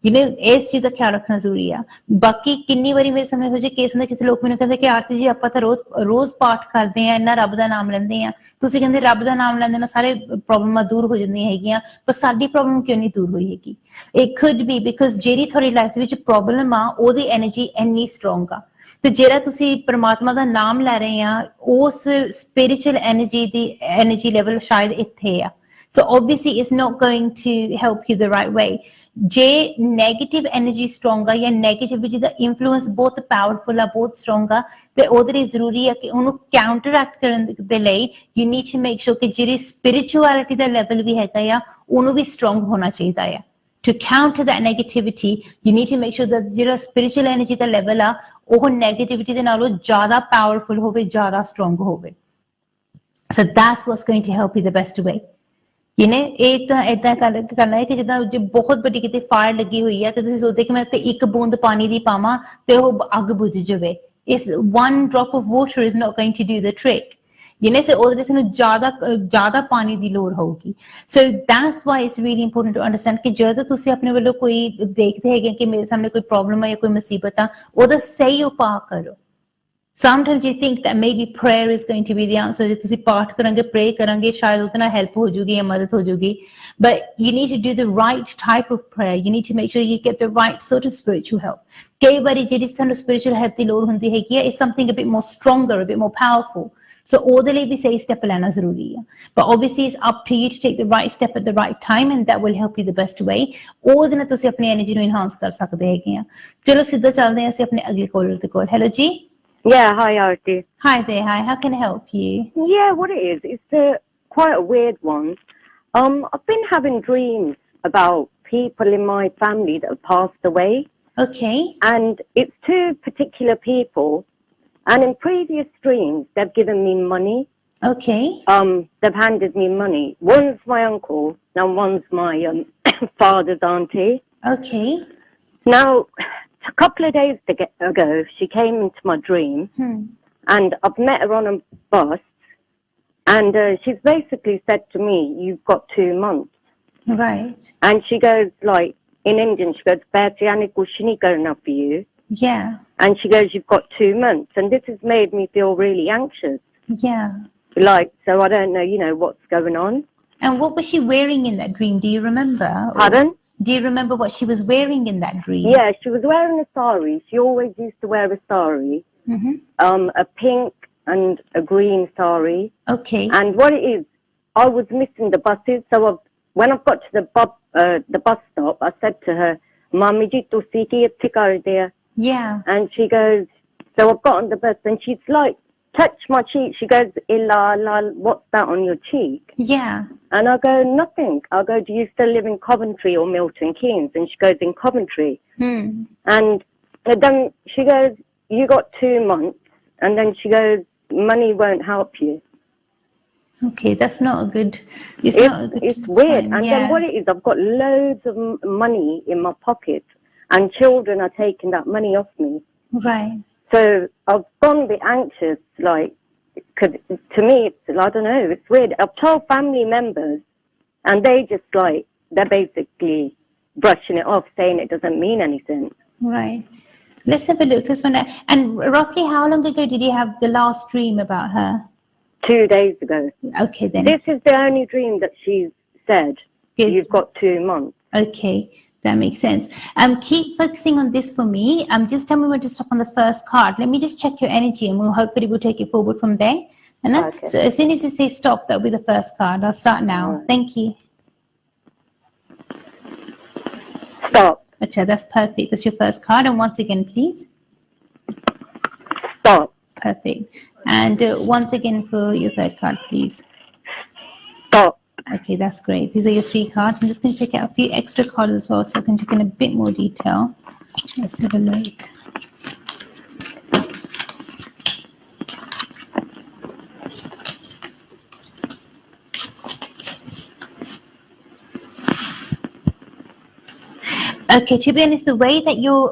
ਇਸ ਚੀਜ਼ ਦਾ ਖਿਆਲ ਰੱਖਣਾ ਜ਼ਰੂਰੀ ਆ। ਬਾਕੀ ਕਿੰਨੀ ਵਾਰੀ ਮੇਰੇ ਸਾਹਮਣੇ ਇਹੋ ਜਿਹੇ ਕੇਸ ਹੁੰਦੇ ਕਿਸੇ ਲੋਕ ਮੈਨੂੰ ਕਹਿੰਦੇ ਕਿ ਆਰਤੀ ਜੀ ਆਪਾਂ ਤਾਂ ਰੋਜ਼ ਪਾਠ ਕਰਦੇ ਆ, ਇੰਨਾ ਰੱਬ ਦਾ ਨਾਮ ਲੈਂਦੇ ਆ, ਤੁਸੀਂ ਕਹਿੰਦੇ ਰੱਬ ਦਾ ਨਾਮ ਲੈਂਦੇ ਨਾਲ ਸਾਰੇ ਪ੍ਰੋਬਲਮਾਂ ਦੂਰ ਹੋ ਜਾਂਦੀਆਂ ਹੈਗੀਆਂ, ਪਰ ਸਾਡੀ ਪ੍ਰੋਬਲਮ ਕਿਉਂ ਨਹੀਂ ਦੂਰ ਹੋਈ ਹੈਗੀ? it could be because ਜਿਹੜੀ ਤੁਹਾਡੀ ਲਾਈਫ ਦੇ ਵਿੱਚ ਪ੍ਰੋਬਲਮ ਆ ਉਹਦੀ ਐਨਰਜੀ ਇੰਨੀ ਸਟਰੋਂਗ ਆ ਤੇ ਜਿਹੜਾ ਤੁਸੀਂ ਪਰਮਾਤਮਾ ਦਾ ਨਾਮ ਲੈ ਰਹੇ ਆ ਉਸ ਸਪਿਰਿਚੁਅਲ ਐਨਰਜੀ ਦੀ ਐਨਰਜੀ ਲੈਵਲ ਸ਼ਾਇਦ ਇੱਥੇ ਆ। So obviously it's not going to help you the right way. ਜੇ negative energy strong ਆ ਜਾਂ negativity ਦਾ influence ਬਹੁਤ powerful ਆ, ਬਹੁਤ strong ਆ, ਤੇ ਉਹਦੇ ਲਈ ਜ਼ਰੂਰੀ ਆ ਕਿ ਉਹਨੂੰ counteract ਕਰਨ ਦੇ ਲਈ you need to make sure ਕਿ ਜਿਹੜੀ spirituality ਦਾ level ਵੀ ਹੈਗਾ ਆ ਉਹਨੂੰ ਵੀ strong ਹੋਣਾ ਚਾਹੀਦਾ ਆ। To counter that negativity, you need to make sure that ਜਿਹੜਾ spiritual energy ਦਾ level ਆ ਉਹ negativity ਦੇ ਨਾਲੋਂ ਜ਼ਿਆਦਾ powerful ਹੋਵੇ, ਜ਼ਿਆਦਾ strong ਹੋਵੇ। So that's what's going to help you the best way. ਇਹ ਤਾਂ ਏਦਾਂ ਕਰਨਾ ਹੈ ਕਿ ਜਿੱਦਾਂ ਜੇ ਬਹੁਤ ਵੱਡੀ ਕਿਤੇ ਫਾਇਰ ਲੱਗੀ ਹੋਈ ਹੈ ਤੇ ਤੁਸੀਂ ਸੋਚਦੇ ਕਿ ਮੈਂ ਤੇ ਇੱਕ ਬੂੰਦ ਪਾਣੀ ਦੀ ਪਾਵਾਂ ਤੇ ਉਹ ਅੱਗ ਬੁਝ ਜਾਵੇ। ਇਸ one drop of water is not going to do the trick. so ਉਹਦੇ ਲਈ ਤੁਹਾਨੂੰ ਜ਼ਿਆਦਾ ਪਾਣੀ ਦੀ ਲੋੜ ਹੋਊਗੀ so that's why it's really important to understand ਕਿ ਜਦੋਂ ਤੁਸੀਂ ਆਪਣੇ ਵੱਲੋਂ ਕੋਈ ਦੇਖਦੇ ਹੈਗੇ ਕਿ ਮੇਰੇ ਸਾਹਮਣੇ ਕੋਈ ਪ੍ਰੋਬਲਮ ਹੈ ਜਾਂ ਕੋਈ ਮੁਸੀਬਤ ਆ ਉਹਦਾ ਸਹੀ ਉਪਾਅ ਕਰੋ Sometimes you think that maybe prayer is going to be the answer. ਤੁਸੀਂ ਪਾਠ ਕਰਾਂਗੇ, pray ਕਰਾਂਗੇ, ਸ਼ਾਇਦ ਉਹਦੇ ਨਾਲ help ਹੋ ਜੂਗੀ ਜਾਂ ਮਦਦ ਹੋ ਜੂਗੀ. But you need to do the right type of prayer. You need to make sure you get the right sort of spiritual help. ਕਈ ਵਾਰੀ ਜਿਹੜੀ ਸਾਨੂੰ spiritual help ਦੀ ਲੋੜ ਹੁੰਦੀ ਹੈਗੀ ਹੈ is something a bit more stronger, a bit more powerful. So ਉਹਦੇ ਲਈ ਵੀ ਸਹੀ step ਲੈਣਾ ਜ਼ਰੂਰੀ ਹੈ. But obviously it's up to you to take the right step at the right time and that will help you the best way. ਉਹਦੇ ਨਾਲ ਤੁਸੀਂ ਆਪਣੀ energy ਨੂੰ enhance ਕਰ ਸਕਦੇ ਹੈਗੇ ਆ. ਚਲੋ ਸਿੱਧਾ ਚੱਲਦੇ ਹਾਂ ਅਸੀਂ ਆਪਣੇ ਅਗਲੇ caller ਦੇ ਕੋਲ. Hello ਜੀ. Yeah, hi Arti. Hi there, hi. How can I help you? Yeah, what it is, it's quite a weird one. I've been having dreams about people in my family that have passed away. Okay. And it's two particular people. And in previous dreams, they've given me money. Okay. They've handed me money. One's my uncle, and one's my father's auntie. Okay. Now, a couple of days ago, she came into my dream, and I've met her on a bus, and she's basically said to me, "You've got 2 months." Right. And she goes, like, in Indian, she goes, "Patriani kuch nahi karna for you." Yeah. And she goes, "You've got 2 months." And this has made me feel really anxious. Yeah. Like, so I don't know, what's going on. And what was she wearing in that dream? Do you remember? Pardon? Do you remember what she was wearing in that dream? Yeah, she was wearing a sari. She always used to wear a sari. A pink and a green sari. Okay. And what it is, I was missing the buses. So when I got to the bus stop, I said to her, "Mami ji, tu siki itthe kar diya." Yeah. And she goes, so I've got on the bus, and she's like, touch my cheek. She goes, "Illa, la, what's that on your cheek?" Yeah. And I go, "Nothing." I go, "Do you still live in Coventry or Milton Keynes?" And she goes, "In Coventry." And then she goes, "You got 2 months." And then she goes, "Money won't help you." Okay, that's not a good. It's not a good. It's weird. sign. And Yeah. then what it is, I've got loads of money in my pocket, and children are taking that money off me. Right. So I've gone a bit anxious, like, cause to me, it's, I don't know, it's weird. I've told family members, and they just like, they're basically brushing it off, saying it doesn't mean anything. Right. Let's have a look. And roughly how long ago did you have the last dream about her? 2 days ago. Okay, then. This is the only dream that she's said, Good. "You've got 2 months." Okay, that makes sense. Keep focusing on this for me. Just tell me when to stop on the first card. Let me just check your energy and we'll take it forward from there. Okay. So as soon as you say stop, that'll be the first card. I'll start now. Right. Thank you. Stop. Acha, that's perfect. That's your first card. And once again, please. Stop. Perfect. And once again for your third card, please. Stop. Okay, that's great. These are your 3 cards. I'm just going to take out a few extra cards as well so I can take in a bit more detail. Let's have a look. Okay, to be honest, the way that your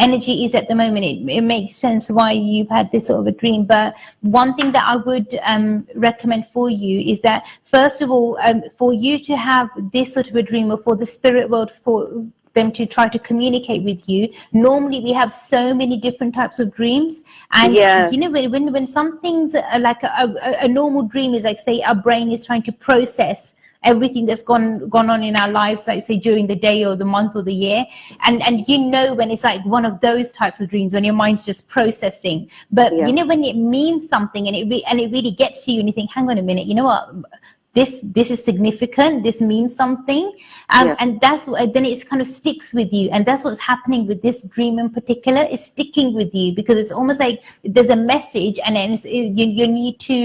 energy is at the moment, it makes sense why you've had this sort of a dream. But one thing that I would recommend for you is that, first of all, for you to have this sort of a dream, or for the spirit world, for them to try to communicate with you, normally we have so many different types of dreams, and Yeah. you know, when something's like a normal dream is like, say, our brain is trying to process everything that's gone on in our lives, like say during the day or the month or the year, and you know when it's like one of those types of dreams when your mind's just processing. But Yeah. you know, when it means something and it really gets to you and you think, hang on a minute, you know what, this is significant, this means something, Yeah. and that's then it kind of sticks with you. And that's what's happening with this dream in particular. It's sticking with you because it's almost like there's a message, and then you need to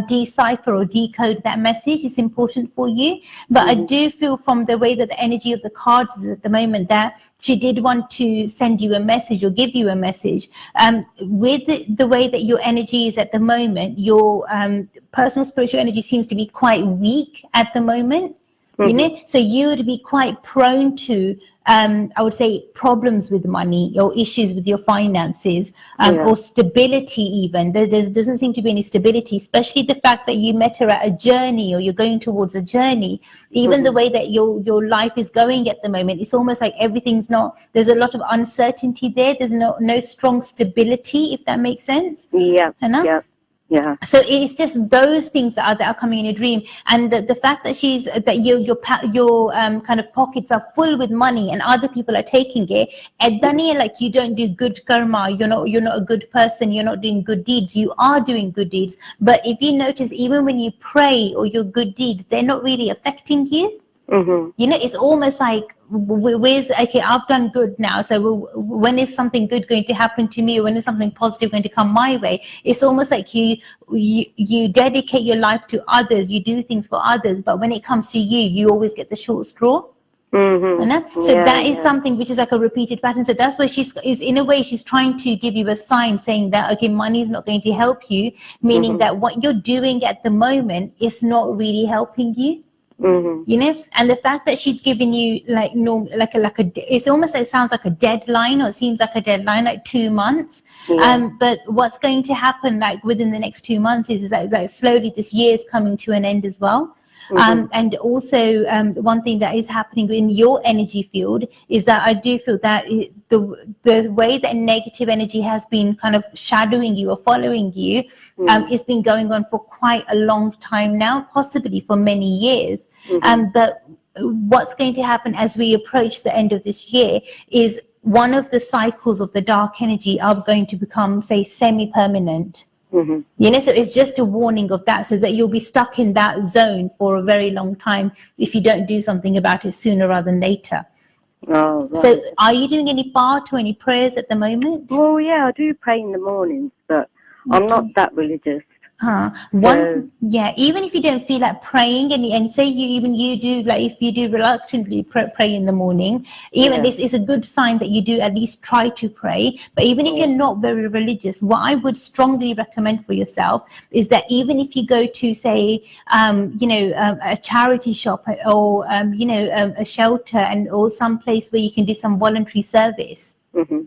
decipher or decode that message. It's important for you. But I do feel from the way that the energy of the cards is at the moment that she did want to send you a message or give you a message. With the way that your energy is at the moment, your personal spiritual energy seems to be quite weak at the moment. You know, so you would be quite prone to, I would say, problems with money or issues with your finances, or stability even. There doesn't seem to be any stability, especially the fact that you met her at a journey or you're going towards a journey. Even the way that your life is going at the moment, it's almost like everything's not, there's a lot of uncertainty there. There's no strong stability, if that makes sense. Yeah, Hannah? yeah. So it's just those things that are coming in a dream, and the fact that your kind of pockets are full with money and other people are taking it. And then like you don't do good karma. You're not a good person. You're not doing good deeds. You are doing good deeds, but if you notice, even when you pray or your good deeds, they're not really affecting you. You know, it's almost like, where's, okay, I've done good now, so when is something good going to happen to me, or when is something positive going to come my way? It's almost like you dedicate your life to others, you do things for others, but when it comes to you always get the short straw. So that is something which is like a repeated pattern. So that's why is in a way she's trying to give you a sign saying that, okay, money is not going to help you, meaning that what you're doing at the moment is not really helping you. You know, and the fact that she's giving you like it's almost like, it sounds like a deadline, or it seems like a deadline, like 2 months. But what's going to happen like within the next 2 months is like slowly this year is coming to an end as well. And also one thing that is happening in your energy field is that I do feel that the way that negative energy has been kind of shadowing you or following you, it's been going on for quite a long time now, possibly for many years. But what's going to happen as we approach the end of this year is one of the cycles of the dark energy are going to become, say, semi-permanent. You know, so it's just a warning of that, so that you'll be stuck in that zone for a very long time if you don't do something about it sooner rather than later. So are you doing any part or any prayers at the moment? Well, yeah, I do pray in the mornings, but I'm not that religious. Even if you don't feel like praying, and say you do, like if you do reluctantly pray in the morning, even this is a good sign that you do at least try to pray. But even if you're not very religious, what I would strongly recommend for yourself is that even if you go to, say, a charity shop, or a shelter, or some place where you can do some voluntary service.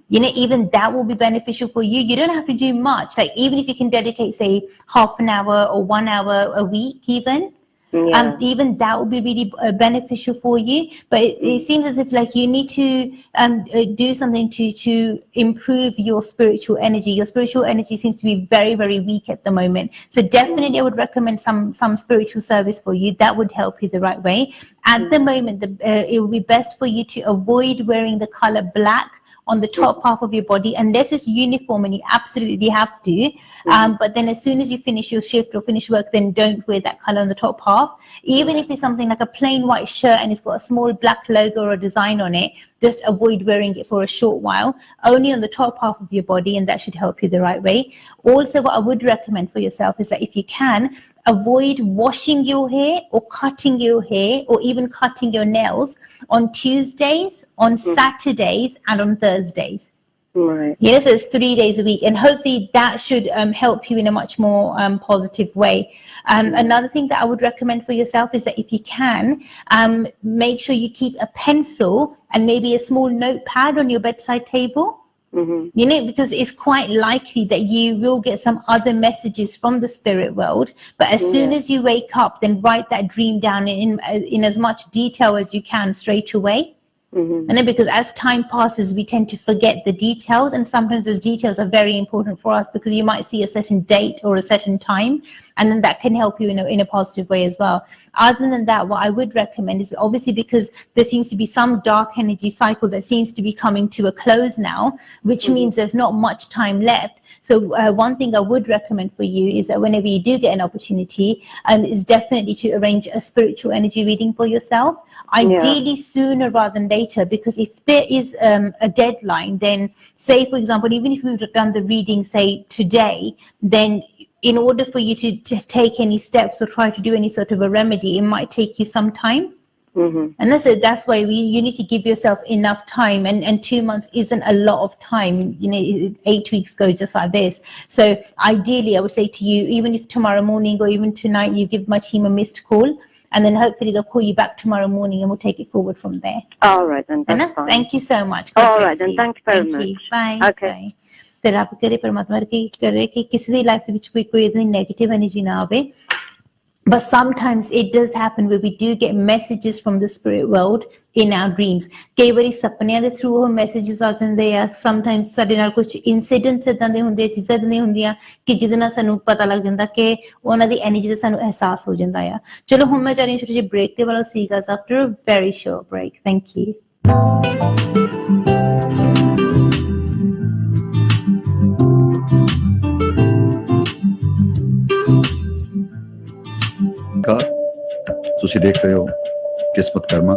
You know, even that will be beneficial for you. You don't have to do much. Like even if you can dedicate, say, half an hour or 1 hour a week, even that will be really beneficial for you. But it seems as if like you need to do something to improve your spiritual energy. Your spiritual energy seems to be very, very weak at the moment. So definitely I would recommend some spiritual service for you that would help you the right way. At the moment, it would be best for you to avoid wearing the color black on the top half of your body, unless it's uniform and you absolutely have to. But then as soon as you finish your shift or finish work, then don't wear that color on the top half. Even if it's something like a plain white shirt and it's got a small black logo or a design on it, just avoid wearing it for a short while, only on the top half of your body, and that should help you the right way. Also, what I would recommend for yourself is that if you can, avoid washing your hair or cutting your hair or even cutting your nails on Tuesdays, on Saturdays, and on Thursdays. Right. Yeah, so it's 3 days a week, and hopefully that should help you in a much more positive way. Another thing that I would recommend for yourself is that if you can, make sure you keep a pencil and maybe a small notepad on your bedside table. You know, because it's quite likely that you will get some other messages from the spirit world. But as soon as you wake up, then write that dream down in as much detail as you can straight away. And then, because as time passes, we tend to forget the details, and sometimes those details are very important for us, because you might see a certain date or a certain time, and then that can help you in a positive way as well. Other than that, what I would recommend is, obviously, because there seems to be some dark energy cycle that seems to be coming to a close now, which means there's not much time left. So one thing I would recommend for you is that whenever you do get an opportunity, is definitely to arrange a spiritual energy reading for yourself, ideally sooner rather than later, because if there is a deadline, then say, for example, even if we would have done the reading, say, today, then in order for you to take any steps or try to do any sort of a remedy, it might take you some time. And that's why you need to give yourself enough time, and 2 months isn't a lot of time. You know, 8 weeks go just like this. So ideally, I would say to you, even if tomorrow morning or even tonight you give my team a missed call, and then hopefully they'll call you back tomorrow morning and we'll take it forward from there. All right, then. That's fine. Thank you so much. God All bless right, then. you. Thank you very Thank you. much. Bye. Okay. Bye. ਤੇ ਰੱਬ ਕਰੇ ਪਰਮਾਤਮਾ ਕੀ ਕਰੇ ਕਿ ਕਿਸੇ ਦੀ life ਦੇ ਵਿੱਚ ਕੋਈ ਇਤਨੀ ਨੈਗੇਟਿਵ ਐਨਰਜੀ ਨਾ ਆਵੇ. But sometimes it does happen where we do get messages from the spirit world in our dreams. ਕਈ ਵਾਰੀ ਸੁਪਨਿਆਂ ਦੇ ਥਰੂ ਉਹ ਮੈਸੇजेस ਆ ਜਾਂਦੇ ਆ. Sometimes ਸਾਡੇ ਨਾਲ ਕੁਝ ਇਨਸੀਡੈਂਟਸ ਇਦਾਂ ਦੇ ਹੁੰਦੇ ਆ, ਚੀਜ਼ਾਂ ਇਦਾਂ ਦੀਆਂ ਹੁੰਦੀਆਂ ਕਿ ਜਿਹਦੇ ਨਾਲ ਸਾਨੂੰ ਪਤਾ ਲੱਗ ਜਾਂਦਾ ਕਿ ਉਹਨਾਂ ਦੀ ਐਨਰਜੀ ਦਾ ਸਾਨੂੰ ਅਹਿਸਾਸ ਹੋ ਜਾਂਦਾ ਆ. ਚਲੋ ਹੁਣ ਮੈਂ ਜਾ ਰਹੀ ਹਾਂ ਛੋਟੇ ਜਿਹੇ ਬ੍ਰੇਕ ਦੇ ਵੱਲ. See you guys after a very short break. Thank you. ਤੁਸੀਂ ਦੇਖ ਰਹੇ ਹੋ ਕਿਸਮਤ ਕਰਮਾ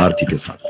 ਆਰਤੀ के साथ।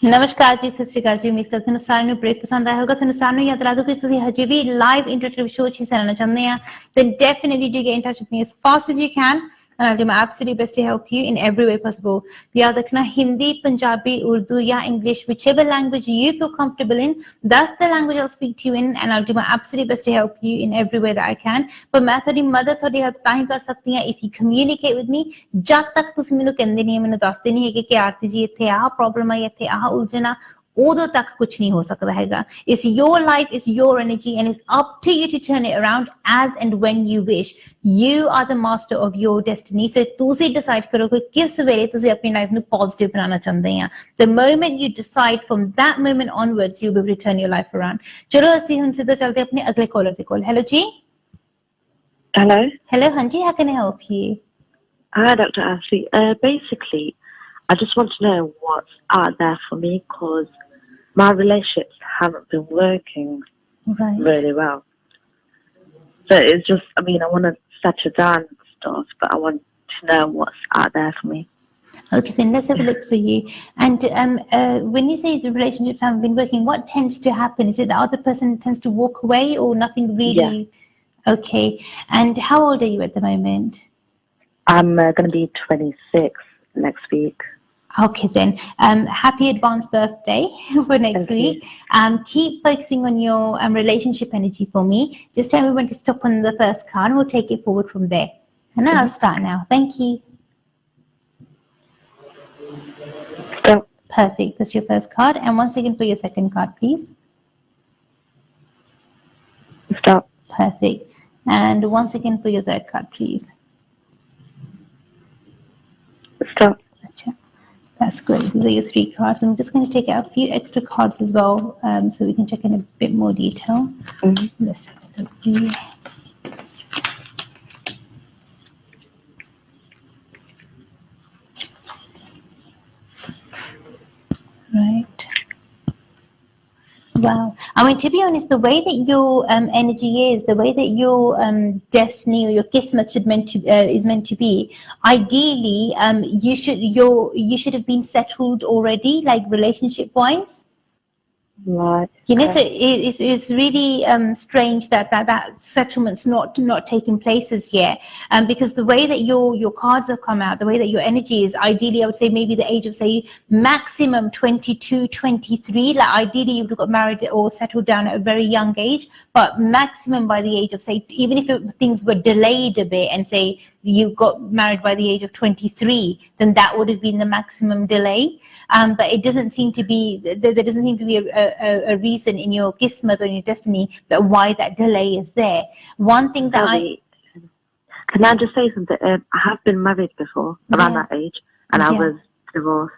ਨਮਸਕਾਰ ਜੀ, ਸਤਿ ਸ਼੍ਰੀ ਅਕਾਲ ਜੀ। ਉਮੀਦ ਕਰਦੀ ਹਾਂ ਸਾਰਿਆਂ ਨੂੰ ਬ੍ਰੇਕ ਪਸੰਦ ਆਇਆ ਹੋਗਾ। ਤੁਹਾਨੂੰ ਸਾਰਿਆਂ ਨੂੰ ਯਾਦ ਦਿਲਾ ਦੂੰ ਕਿ ਤੁਸੀਂ ਹਜੇ ਵੀ ਲਾਈਵ ਇੰਟਰੈਕਟਿਵ ਸ਼ੋਅ 'ਚ ਹਿੱਸਾ ਲੈਣਾ ਚਾਹੁੰਦੇ ਆ then definitely do get in touch with me as fast as you can and I'll do my absolute best to help you in every way possible. याद रखना हिंदी, पंजाबी, उर्दू या English, whichever language you feel comfortable in, that's the language I'll speak to you in and I'll do my absolute best to help you in every way that I can. But मैं थोड़ी मदद थोड़ी help ਤਾਂ ਹੀ ਕਰ ਸਕਦੀ ਹਾਂ if you communicate with me. ਜਦ ਤੱਕ ਤੁਸੀਂ ਮੈਨੂੰ ਕਹਿੰਦੇ ਨਹੀਂ, ਮੈਨੂੰ ਦੱਸਦੇ ਨਹੀਂ ਹੈਗੇ ਕਿ ਆਰਤੀ ਜੀ ਇੱਥੇ ਆਹ ਪ੍ਰੋਬਲਮ ਆਈ, ਇੱਥੇ ਆਹ ਉਲਝਣ ਆ, ਉਦੋਂ ਤੱਕ ਕੁਝ ਨਹੀਂ ਹੋ ਸਕਦਾ ਹੈਗਾ. It's your life, it's your energy and it's up to you to turn it around as and when you wish. You are the master of your destiny. So ਤੁਸੀਂ decide ਕਰੋ ਕਿ ਕਿਸ ਵੇਲੇ ਤੁਸੀਂ ਆਪਣੀ ਲਾਈਫ ਨੂੰ ਪੋਜ਼ਿਟਿਵ ਬਣਾਉਣਾ ਚਾਹੁੰਦੇ ਆ. The moment you decide, from that moment onwards you'll be able to turn your life around. ਚਲੋ ਅਸੀਂ ਹੁਣ ਸਿੱਧਾ ਚੱਲਦੇ ਆਪਣੇ ਅਗਲੇ ਕਾਲਰ ਦੇ ਕੋਲ. ਹੈਲੋ ਜੀ. Hello, ਹਾਂਜੀ, how can I help you? hi Dr Arti. Basically I just want to know what's out there for me because my relationships haven't been working really well. So it's just, I mean, I want to settle down and stuff, but I want to know what's out there for me. Okay, then let's have a look for you. And when you say the relationships haven't been working, what tends to happen? Is it the other person tends to walk away or nothing really? Yeah. Okay. And how old are you at the moment? I'm going to be 26 next week. Okay, then. Happy advanced birthday for next Thank week. Keep focusing on your relationship energy for me. Just tell me when to stop on the first card and we'll take it forward from there. And I'll start now. Thank you. Stop. Perfect. That's your first card. And once again for your second card, please. Stop. Perfect. And once again for your third card, please. Stop. Gotcha. That's great. These are your three cards. I'm just going to take out a few extra cards as well, so we can check in a bit more detail. Let's have a look here. Right. Wow. I mean, to be honest, the way that your energy is, the way that your destiny or your kismet is meant to be, ideally, you should have been settled already, like relationship wise. Right. You know, so it's really strange that settlement's not taking place as yet, because the way that your cards have come out, the way that your energy is, ideally I would say maybe the age of say maximum 22, 23. Like ideally you would have got married or settled down at a very young age, but maximum by the age of say, even if things were delayed a bit and say you got married by the age of 23, then that would have been the maximum delay. But it doesn't seem to be, there doesn't seem to be a reason in your kismet or in your destiny that why that delay is there. One thing that Can I just say something? I have been married before around that age, and I was divorced.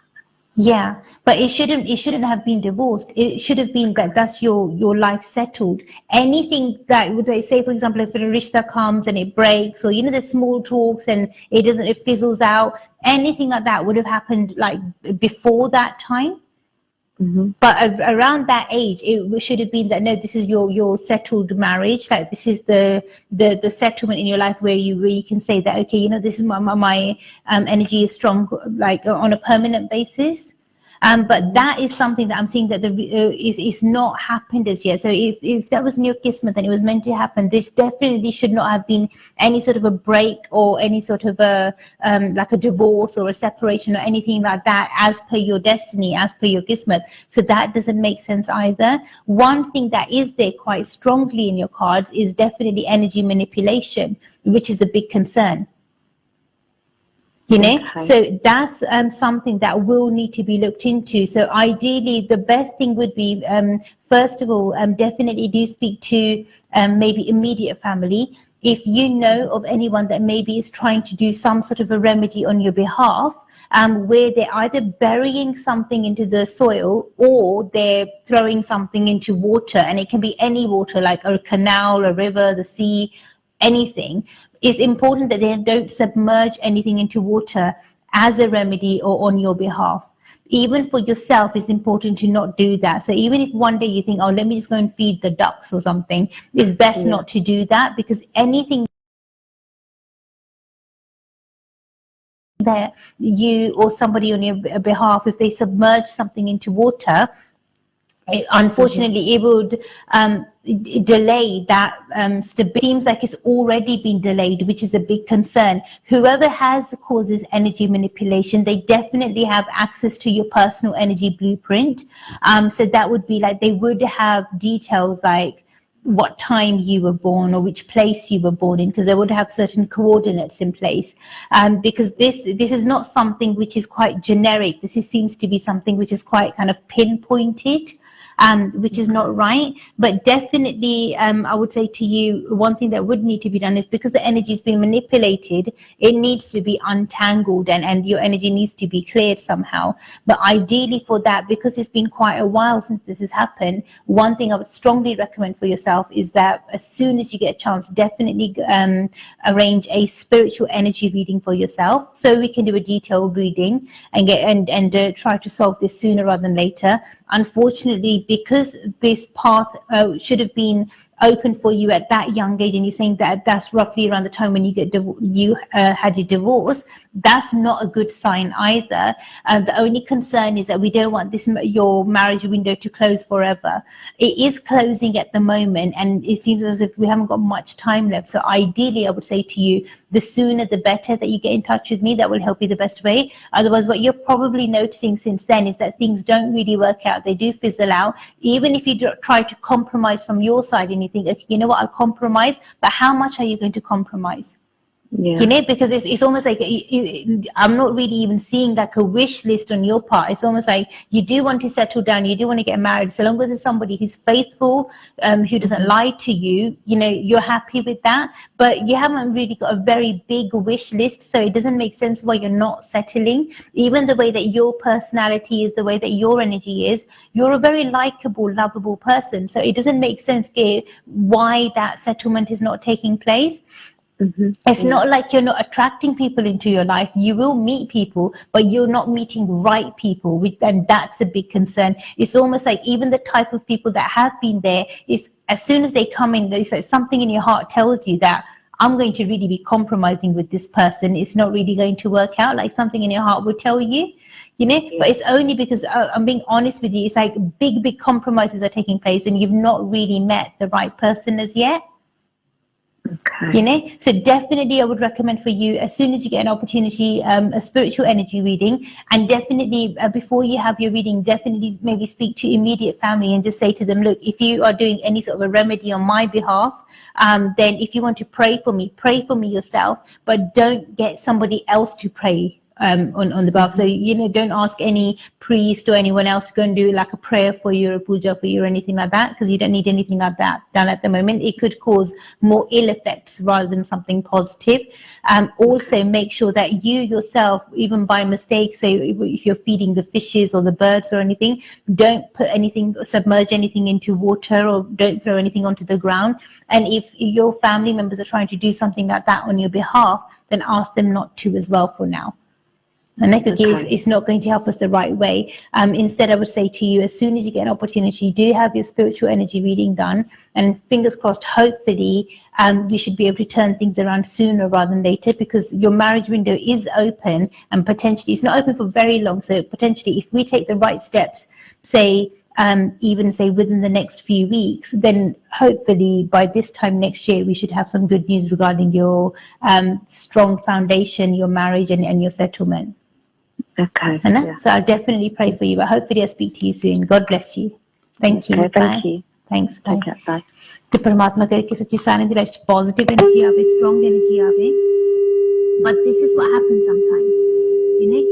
Yeah, but it shouldn't have been divorced. It should have been that's your life settled. Anything that would they say, for example, if a rishta comes and it breaks, or you know, the small talks and it fizzles out, anything like that would have happened like before that time. But around that age, it should have been that no, this is your settled marriage. Like this is the settlement in your life where you can say that okay, you know, this is my energy is strong, like on a permanent basis. But that is something that I'm seeing that is not happened as yet. So if that was in your kismet and it was meant to happen, this definitely should not have been any sort of a break or any sort of a like a divorce or a separation or anything like that as per your destiny, as per your kismet. So that doesn't make sense either. One thing that is there quite strongly in your cards is definitely energy manipulation, which is a big concern. You know, Okay. so that's something that will need to be looked into. So ideally, the best thing would be, first of all, definitely do speak to maybe immediate family. If you know of anyone that maybe is trying to do some sort of a remedy on your behalf, where they're either burying something into the soil or they're throwing something into water, and it can be any water, like a canal, a river, the sea, anything. It's important that they don't submerge anything into water as a remedy or on your behalf. Even for yourself, it's important to not do that. So even if one day you think, oh, let me just go and feed the ducks or something, it's best not to do that, because anything that you or somebody on your behalf, if they submerge something into water, unfortunately, it would delay that stability. Seems like it's already been delayed, which is a big concern. Whoever causes energy manipulation, they definitely have access to your personal energy blueprint. So that would be like, they would have details like what time you were born or which place you were born in, because they would have certain coordinates in place. Because this is not something which is quite generic. Seems to be something which is quite kind of pinpointed, which is not right. But definitely, I would say to you, one thing that would need to be done is, because the energy is being manipulated, it needs to be untangled, and your energy needs to be cleared somehow. But ideally for that, because it's been quite a while since this has happened, one thing I would strongly recommend for yourself is that as soon as you get a chance, definitely arrange a spiritual energy reading for yourself, so we can do a detailed reading and get and try to solve this sooner rather than later. Unfortunately, because this path should have been open for you at that young age, and you're saying that that's roughly around the time when you had your divorce, that's not a good sign either. The only concern is that we don't want your marriage window to close forever. It is closing at the moment, and it seems as if we haven't got much time left. So ideally, I would say to you, the sooner the better that you get in touch with me. That will help you the best way. Otherwise, what you're probably noticing since then is that things don't really work out. They do fizzle out. Even if you try to compromise from your side and you think, okay, you know what, I'll compromise, but how much are you going to compromise? You know, because it's almost like I'm not really even seeing like a wish list on your part. It's almost like you do want to settle down, you do want to get married, so long as it's somebody who's faithful, who doesn't lie to you, you know, you're happy with that. But you haven't really got a very big wish list, so it doesn't make sense why you're not settling. Even the way that your personality is, the way that your energy is, you're a very likable, lovable person, so it doesn't make sense why that settlement is not taking place. It's not like you're not attracting people into your life. You will meet people, but you're not meeting right people, and that's a big concern. It's almost like even the type of people that have been there is, as soon as they come in, there's something in your heart tells you that I'm going to really be compromising with this person. It's not really going to work out, like something in your heart would tell you, you know. But it's only because I'm being honest with you. It's like big compromises are taking place, and you've not really met the right person as yet. Okay. You know, so definitely I would recommend for you, as soon as you get an opportunity, a spiritual energy reading, and definitely before you have your reading, definitely maybe speak to immediate family and just say to them, look, if you are doing any sort of a remedy on my behalf, then if you want to pray for me yourself, but don't get somebody else to pray on the behalf. So, you know, don't ask any priest or anyone else to go and do like a prayer for you or a puja for you or anything like that, because you don't need anything like that done at the moment. It could cause more ill effects rather than something positive. Also make sure that you yourself, even by mistake, say if you're feeding the fishes or the birds or anything, don't put anything, submerge anything into water, or don't throw anything onto the ground. And if your family members are trying to do something like that on your behalf, then ask them not to as well for now. Because it's not going to help us the right way. Instead, I would say to you, as soon as you get an opportunity, do have your spiritual energy reading done, and fingers crossed, hopefully, you should be able to turn things around sooner rather than later, because your marriage window is open, and potentially it's not open for very long. So potentially, if we take the right steps, say, even say within the next few weeks, then hopefully by this time next year we should have some good news regarding your strong foundation, your marriage, and your settlement. Okay. Yeah. So I'll definitely pray for you, but hopefully I'll speak to you soon. God bless you. Thank you. Okay, thank you. Thanks. Bye. Okay, bye. ਤੇ ਪਰਮਾਤਮਾ ਕਰੇ ਕਿ ਸੱਚੀ ਸਾਰਿਆਂ ਦੀ life 'ਚ positive energy ਆਵੇ, strong energy ਆਵੇ। But this is what happens sometimes,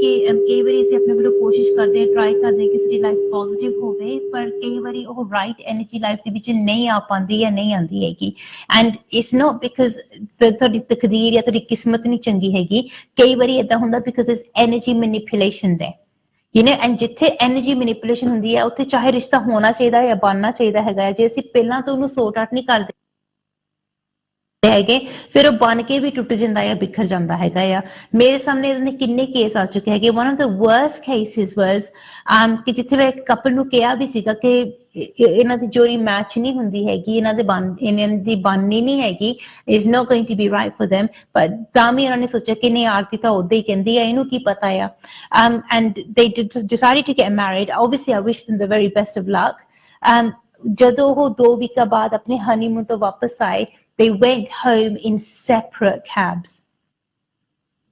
ਕਿ ਕਈ ਵਾਰੀ ਅਸੀਂ ਆਪਣੇ ਵੱਲੋਂ ਕੋਸ਼ਿਸ਼ ਕਰਦੇ ਹਾਂ, ਟਰਾਈ ਕਰਦੇ ਹਾਂ ਕਿ ਸਾਡੀ ਲਾਈਫ ਪੋਜ਼ਿਟਿਵ ਹੋਵੇ, ਪਰ ਕਈ ਵਾਰੀ ਉਹ ਰਾਈਟ ਐਨਰਜੀ ਲਾਈਫ ਦੇ ਵਿੱਚ ਨਹੀਂ ਆ ਪਾਉਂਦੀ ਜਾਂ ਨਹੀਂ ਆਉਂਦੀ ਹੈਗੀ। ਐਂਡ ਇਟਸ ਨੋਟ ਬਿਕਾਜ਼ ਤੁਹਾਡੀ ਤਕਦੀਰ ਜਾਂ ਤੁਹਾਡੀ ਕਿਸਮਤ ਨਹੀਂ ਚੰਗੀ ਹੈਗੀ, ਕਈ ਵਾਰੀ ਏਦਾਂ ਹੁੰਦਾ ਬਿਕਾਜ਼ ਦਿਸ ਐਨਰਜੀ ਮੈਨੀਪੂਲੇਸ਼ਨ ਦੇ, ਐਂਡ ਜਿੱਥੇ ਐਨਰਜੀ ਮੈਨੀਪੂਲੇਸ਼ਨ ਹੁੰਦੀ ਹੈ ਉੱਥੇ ਚਾਹੇ ਰਿਸ਼ਤਾ ਹੋਣਾ ਚਾਹੀਦਾ ਜਾਂ ਬਣਨਾ ਚਾਹੀਦਾ ਹੈਗਾ, ਜੇ ਅਸੀਂ ਪਹਿਲਾਂ ਤੋਂ ਉਹਨੂੰ ਸੌਟ ਆਊਟ ਨਹੀਂ ਕਰਦੇ ਹੈਗੇ, ਫਿਰ ਉਹ ਬਣ ਕੇ ਵੀ ਟੁੱਟ ਜਾਂਦਾ ਆ, ਬਿਖਰ ਜਾਂਦਾ ਹੈਗਾ ਆ। ਮੇਰੇ ਸਾਹਮਣੇ ਇਹਦੇ ਕਿੰਨੇ ਕੇਸ ਆ ਚੁੱਕੇ ਹੈਗੇ। One of the worst cases was ਕਿ ਜਿੱਥੇ ਮੈਂ ਇੱਕ ਕਪਲ ਨੂੰ ਕਿਹਾ ਵੀ ਸੀਗਾ ਕਿ ਇਹਨਾਂ ਦੀ ਜੋੜੀ ਮੈਚ ਨਹੀਂ ਹੁੰਦੀ ਹੈਗੀ, ਇਹਨਾਂ ਦੀ ਬਣਨੀ ਨਹੀਂ ਹੈਗੀ, is not going to be right for them, ਪਰ ਤਾਂ ਵੀ ਉਹਨਾਂ ਨੇ ਸੋਚਿਆ ਕਿ ਨਹੀਂ, ਆਰਤੀ ਤਾਂ ਉਦਾਂ ਹੀ ਕਹਿੰਦੀ ਆ, ਇਹਨੂੰ ਕੀ ਪਤਾ ਆ। And they decided to get married. Obviously I wish them the very best of luck. ਜਦੋਂ ਉਹ 2 ਵੀਕਾਂ ਬਾਅਦ ਆਪਣੇ ਹਨੀਮੂਨ ਤੋਂ ਵਾਪਸ ਆਏ, they went home in separate cabs.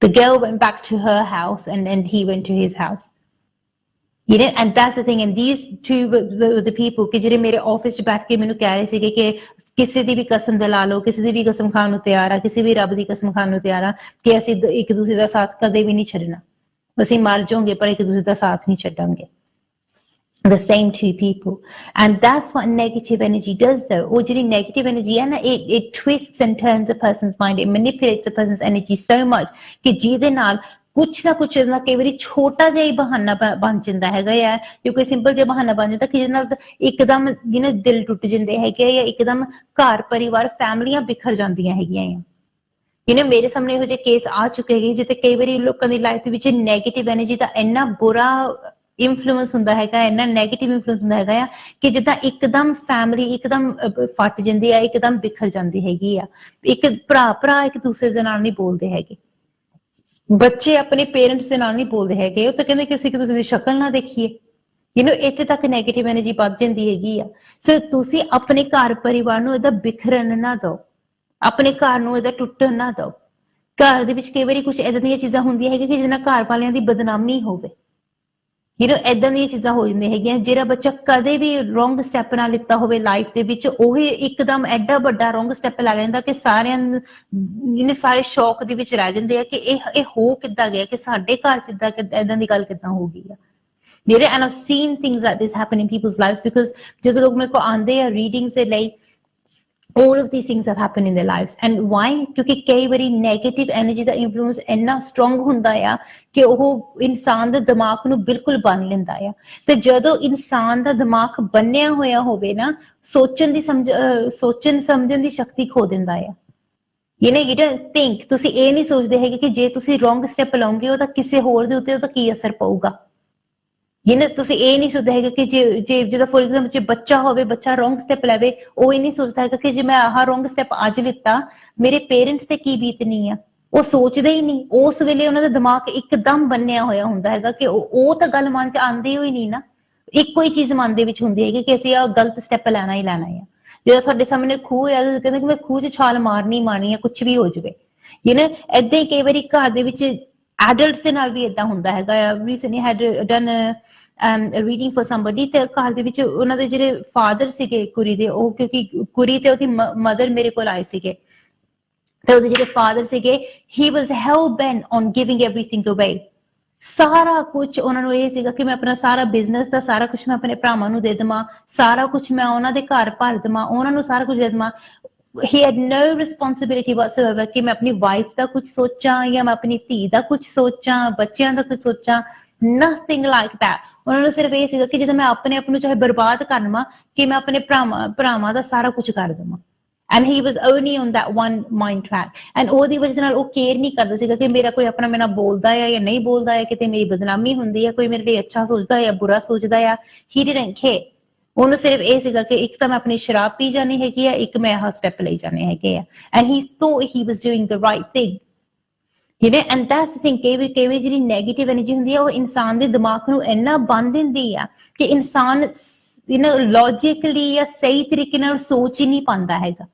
The girl went back to her house and he went to his house. And that's the thing. And these two were the people ਕਿ ਜਿਹੜੇ ਮੇਰੇ ਆਫਿਸ 'ਚ ਬੈਠ ਕੇ ਮੈਨੂੰ ਕਹਿ ਰਹੇ ਸੀਗੇ ਕਿ ਕਿਸੇ ਦੀ ਵੀ ਕਸਮ ਦਿਲਾ ਲਓ, ਕਿਸੇ ਦੀ ਵੀ ਕਸਮ ਖਾਣ ਨੂੰ ਤਿਆਰ ਆ, ਕਿਸੇ ਵੀ ਰੱਬ ਦੀ ਕਸਮ ਖਾਣ ਨੂੰ ਤਿਆਰ ਆ ਕਿ ਅਸੀਂ ਇੱਕ ਦੂਸਰੇ ਦਾ ਸਾਥ ਕਦੇ ਵੀ ਨਹੀਂ ਛੱਡਣਾ, ਅਸੀਂ ਮਰ ਜਾਵਾਂਗੇ ਪਰ ਇੱਕ ਦੂਸਰੇ ਦਾ ਸਾਥ ਨਹੀਂ ਛੱਡਾਂਗੇ। The same two people. And that's what negative energy does though. Or negative energy, and it twists and turns a person's mind. It manipulates a person's energy so much ਕਿ ਜਿਹਦੇ ਨਾਲ ਕੁਛ ਨਾ ਕੁਛ ਨਾ ਕਈ ਵਾਰੀ ਛੋਟਾ ਜਿਹਾ ਹੀ ਬਹਾਨਾ ਬਣ ਜਾਂਦਾ ਹੈਗਾ ਆ, ਜਾਂ ਕੋਈ ਸਿੰਪਲ ਜਿਹਾ ਬਹਾਨਾ ਬਣ ਜਾਂਦਾ ਕਿ ਜਿਹਦੇ ਨਾਲ ਇੱਕਦਮ ਦਿਲ ਟੁੱਟ ਜਾਂਦੇ ਹੈਗੇ ਆ, ਜਾਂ ਇੱਕਦਮ ਘਰ ਪਰਿਵਾਰ ਫੈਮਲੀਆਂ ਬਿਖਰ ਜਾਂਦੀਆਂ ਹੈਗੀਆਂ ਆ। ਮੇਰੇ ਸਾਹਮਣੇ ਇਹੋ ਜਿਹੇ ਕੇਸ ਆ ਚੁੱਕੇ ਹੈਗੇ ਜਿੱਥੇ ਕਈ ਵਾਰੀ ਲੋਕਾਂ ਦੀ ਲਾਈਫ ਦੇ ਵਿੱਚ ਨੈਗੇਟਿਵ ਐਨਰਜੀ ਦਾ ਇੰਨਾ ਬੁਰਾ ਇਨਫਲੂਐਂਸ ਹੁੰਦਾ ਹੈਗਾ, ਇੰਨਾ ਨੈਗੇਟਿਵ ਇਨਫਲੂਐਂਸ ਹੁੰਦਾ ਹੈਗਾ ਆ ਕਿ ਜਿੱਦਾਂ ਇੱਕਦਮ ਫੈਮਿਲੀ ਇੱਕਦਮ ਫਟ ਜਾਂਦੀ ਆ, ਇੱਕਦਮ ਬਿਖਰ ਜਾਂਦੀ ਹੈਗੀ ਆ। ਇੱਕ ਭਰਾ ਇੱਕ ਦੂਸਰੇ ਦੇ ਨਾਲ ਨਹੀਂ ਬੋਲਦੇ ਹੈਗੇ, ਬੱਚੇ ਆਪਣੇ ਪੇਰੈਂਟਸ ਦੇ ਨਾਲ ਨਹੀਂ ਬੋਲਦੇ ਹੈਗੇ, ਉਹ ਤਾਂ ਕਹਿੰਦੇ ਕਿ ਅਸੀਂ ਇੱਕ ਦੂਸਰੇ ਦੀ ਸ਼ਕਲ ਨਾ ਦੇਖੀਏ। ਇੱਥੇ ਤੱਕ ਨੈਗੇਟਿਵ ਐਨਰਜੀ ਵੱਧ ਜਾਂਦੀ ਹੈਗੀ ਆ। ਸੋ ਤੁਸੀਂ ਆਪਣੇ ਘਰ ਪਰਿਵਾਰ ਨੂੰ ਇਹਦਾ ਬਿਖਰਨ ਨਾ ਦਿਓ, ਆਪਣੇ ਘਰ ਨੂੰ ਇਹਦਾ ਟੁੱਟਣ ਨਾ ਦਿਓ। ਘਰ ਦੇ ਵਿੱਚ ਕਈ ਵਾਰੀ ਕੁਛ ਏਦਾਂ ਦੀਆਂ ਚੀਜ਼ਾਂ ਹੁੰਦੀਆਂ ਹੈਗੀਆਂ ਕਿ ਜਿਹਦੇ ਨਾਲ ਘਰ ਵਾਲਿਆਂ ਦੀ ਬਦਨਾਮੀ ਹੋਵੇ, ਏਦਾਂ ਦੀਆਂ ਚੀਜ਼ਾਂ ਹੋ ਜਾਂਦੀਆਂ ਹੈਗੀਆਂ। ਜਿਹੜਾ ਬੱਚਾ ਕਦੇ ਵੀ ਰੋਂਗ ਸਟੈਪ ਨਾ ਲਿੱਤਾ ਹੋਵੇ ਲਾਈਫ ਦੇ ਵਿੱਚ, ਉਹੀ ਇੱਕਦਮ ਐਡਾ ਵੱਡਾ ਰੋਂਗ ਸਟੈਪ ਲੈ ਲੈਂਦਾ ਕਿ ਸਾਰੇ ਸ਼ੌਕ ਦੇ ਵਿੱਚ ਰਹਿ ਜਾਂਦੇ ਆ ਕਿ ਇਹ ਹੋ ਕਿੱਦਾਂ ਗਿਆ, ਕਿ ਸਾਡੇ ਘਰ ਚ ਏਦਾਂ ਦੀ ਗੱਲ ਕਿੱਦਾਂ ਹੋ ਗਈ ਆ। And I've seen things like this happen in people's lives because ਜਦੋਂ ਲੋਕ ਮੇਰੇ ਕੋਲ ਆਉਂਦੇ ਆ ਰੀਡਿੰਗਸ ਦੇ ਲਈ, all of these things have happened in their lives. And why? ਕਿਉਂਕਿ ਕਈ ਵਾਰੀ ਨੈਗੇਟਿਵ ਐਨਰਜੀ ਦਾ ਇਨਫਲੂਐਂਸ ਇੰਨਾ ਸਟਰੋਂਗ ਹੁੰਦਾ ਆ ਕਿ ਉਹ ਇਨਸਾਨ ਦੇ ਦਿਮਾਗ ਨੂੰ ਬਿਲਕੁਲ ਬੰਨ ਲੈਂਦਾ ਆ। ਤੇ ਜਦੋਂ ਇਨਸਾਨ ਦਾ ਦਿਮਾਗ ਬੰਨਿਆ ਹੋਇਆ ਹੋਵੇ ਨਾ, ਸੋਚਣ ਸਮਝਣ ਦੀ ਸ਼ਕਤੀ ਖੋ ਦਿੰਦਾ ਆ। You don't think, ਤੁਸੀਂ ਇਹ ਨਹੀਂ ਸੋਚਦੇ ਹੈਗੇ ਕਿ ਜੇ ਤੁਸੀਂ ਰੋਂਗ ਸਟੈਪ ਲਾਉਂਗੇ ਉਹਦਾ ਕਿਸੇ ਹੋਰ ਦੇ ਉੱਤੇ ਉਹਦਾ ਕੀ ਅਸਰ ਪਊਗਾ। ਤੁਸੀਂ ਇਹ ਨਹੀਂ ਸੋਚਦੇ ਹੈਗੇ ਕਿ ਜੇ ਜਦੋਂ ਫੋਰ ਐਗਜ਼ਾਮਪਲ ਜੇ ਬੱਚਾ ਹੋਵੇ, ਬੱਚਾ ਰੋਂਗ ਸਟੈਪ ਲੈਵੇ, ਉਹ ਇਹ ਨਹੀਂ ਸੋਚਦਾ ਹੈਗਾ ਕਿ ਜੇ ਮੈਂ ਆਹ ਰੋਂਗ ਸਟੈਪ ਅੱਜ ਲਿੱਤਾ ਮੇਰੇ ਪੇਰੈਂਟਸ ਤੇ ਕੀ ਬੀਤਣੀ ਆ। ਉਹ ਸੋਚਦੇ ਹੀ ਨਹੀਂ, ਉਸ ਵੇਲੇ ਉਹਨਾਂ ਦਾ ਦਿਮਾਗ ਇੱਕਦਮ ਬੰਨਿਆ ਹੋਇਆ ਹੁੰਦਾ ਹੈਗਾ ਕਿ ਉਹ ਤਾਂ ਗੱਲ ਮਨ ਚ ਆਉਂਦੀ ਹੋਈ ਨਹੀਂ ਨਾ। ਇੱਕੋ ਹੀ ਚੀਜ਼ ਮਨ ਦੇ ਵਿੱਚ ਹੁੰਦੀ ਹੈਗੀ ਕਿ ਅਸੀਂ ਆਹ ਗਲਤ ਸਟੈਪ ਲੈਣਾ ਹੀ ਲੈਣਾ ਆ। ਜਦੋਂ ਤੁਹਾਡੇ ਸਾਹਮਣੇ ਖੂਹ ਹੈ ਤੁਸੀਂ ਕਹਿੰਦੇ ਕਿ ਮੈਂ ਖੂਹ ਚ ਛਾਲ ਮਾਰਨੀ ਆ, ਕੁਛ ਵੀ ਹੋ ਜਾਵੇ। ਏਦਾਂ ਹੀ ਕਈ ਵਾਰੀ ਘਰ ਦੇ ਵਿੱਚ ਐਡਲਟਸ ਦੇ ਨਾਲ ਵੀ ਏਦਾਂ ਹੁੰਦਾ ਹੈਗਾ ਆ। Recently had done reading for somebody, ਤੇ ਘਰ ਦੇ ਵਿੱਚ ਉਹਨਾਂ ਦੇ ਜਿਹੜੇ ਫਾਦਰ ਸੀਗੇ ਕੁੜੀ ਦੇ, ਉਹ ਕਿਉਂਕਿ ਕੁੜੀ ਤੇ ਉਹਦੀ ਮਦਰ ਮੇਰੇ ਕੋਲ ਆਏ ਸੀਗੇ, ਤੇ ਉਹਦੇ ਜਿਹੜੇ ਫਾਦਰ ਸੀਗੇ he was hell bent on giving everything away. ਸਾਰਾ ਕੁਝ ਉਹਨਾਂ ਨੂੰ ਇਹ ਸੀਗਾ ਕਿ ਮੈਂ ਆਪਣਾ ਸਾਰਾ ਬਿਜ਼ਨਸ ਦਾ ਸਾਰਾ ਕੁਝ ਮੈਂ ਆਪਣੇ ਭਰਾਵਾਂ ਨੂੰ ਦੇ ਦੇਵਾਂ, ਸਾਰਾ ਕੁਝ ਮੈਂ ਉਹਨਾਂ ਦੇ ਘਰ ਭਰ ਦੇਵਾਂ, ਉਹਨਾਂ ਨੂੰ ਸਾਰਾ ਕੁਝ ਦੇ ਦੇਵਾਂ। He had no responsibility whatsoever ਕਿ ਮੈਂ ਆਪਣੀ ਵਾਈਫ ਦਾ ਕੁਝ ਸੋਚਾਂ ਜਾਂ ਮੈਂ ਆਪਣੀ ਧੀ ਦਾ ਕੁਝ ਸੋਚਾਂ, ਬੱਚਿਆਂ ਦਾ ਕੁਝ ਸੋਚਾਂ। Nothing like that. ਉਹਨਾਂ ਨੂੰ ਸਿਰਫ ਇਹ ਸੀਗਾ ਕਿ ਜਦੋਂ ਮੈਂ ਆਪਣੇ ਆਪ ਨੂੰ ਚਾਹੇ ਬਰਬਾਦ ਕਰ ਲਵਾਂ ਕਿ ਮੈਂ ਆਪਣੇ ਭਰਾਵਾਂ ਦਾ ਸਾਰਾ ਕੁਝ ਕਰ ਦੇਵਾਂ। and he was only on that one mind track, and ਉਹਦੀ ਵਜ੍ਹਾ ਨਾਲ ਉਹ ਕੇਅਰ ਨਹੀਂ ਕਰਦਾ ਸੀਗਾ ਕਿ ਮੇਰਾ ਕੋਈ ਆਪਣਾ ਮੇਰੇ ਨਾਲ ਬੋਲਦਾ ਆ ਜਾਂ ਨਹੀਂ ਬੋਲਦਾ ਹੈ, ਕਿਤੇ ਮੇਰੀ ਬਦਨਾਮੀ ਹੁੰਦੀ ਹੈ, ਕੋਈ ਮੇਰੇ ਲਈ ਅੱਛਾ ਸੋਚਦਾ ਜਾਂ ਬੁਰਾ ਸੋਚਦਾ ਆ। he didn't care, ਉਹਨੂੰ ਸਿਰਫ ਇਹ ਸੀਗਾ ਕਿ ਇੱਕ ਤਾਂ ਮੈਂ ਆਪਣੀ ਸ਼ਰਾਬ ਪੀ ਜਾਣੀ ਹੈਗੀ ਆ, ਇੱਕ ਮੈਂ ਆਹ ਸਟੈਪ ਲਈ ਜਾਣੇ ਹੈਗੇ ਆ, and he thought he was doing the right thing, you know, and that's the thing, ਕਈ ਵਾਰੀ ਜਿਹੜੀ ਨੈਗੇਟਿਵ ਐਨਰਜੀ ਹੁੰਦੀ ਆ ਉਹ ਇਨਸਾਨ ਦੇ ਦਿਮਾਗ ਨੂੰ ਇੰਨਾ ਬੰਨ ਦਿੰਦੀ ਆ ਕਿ ਇਨਸਾਨ ਲੌਜਿਕਲੀ ਜਾਂ ਸਹੀ ਤਰੀਕੇ ਨਾਲ ਸੋਚ ਹੀ ਨਹੀਂ ਪਾਉਂਦਾ ਹੈਗਾ।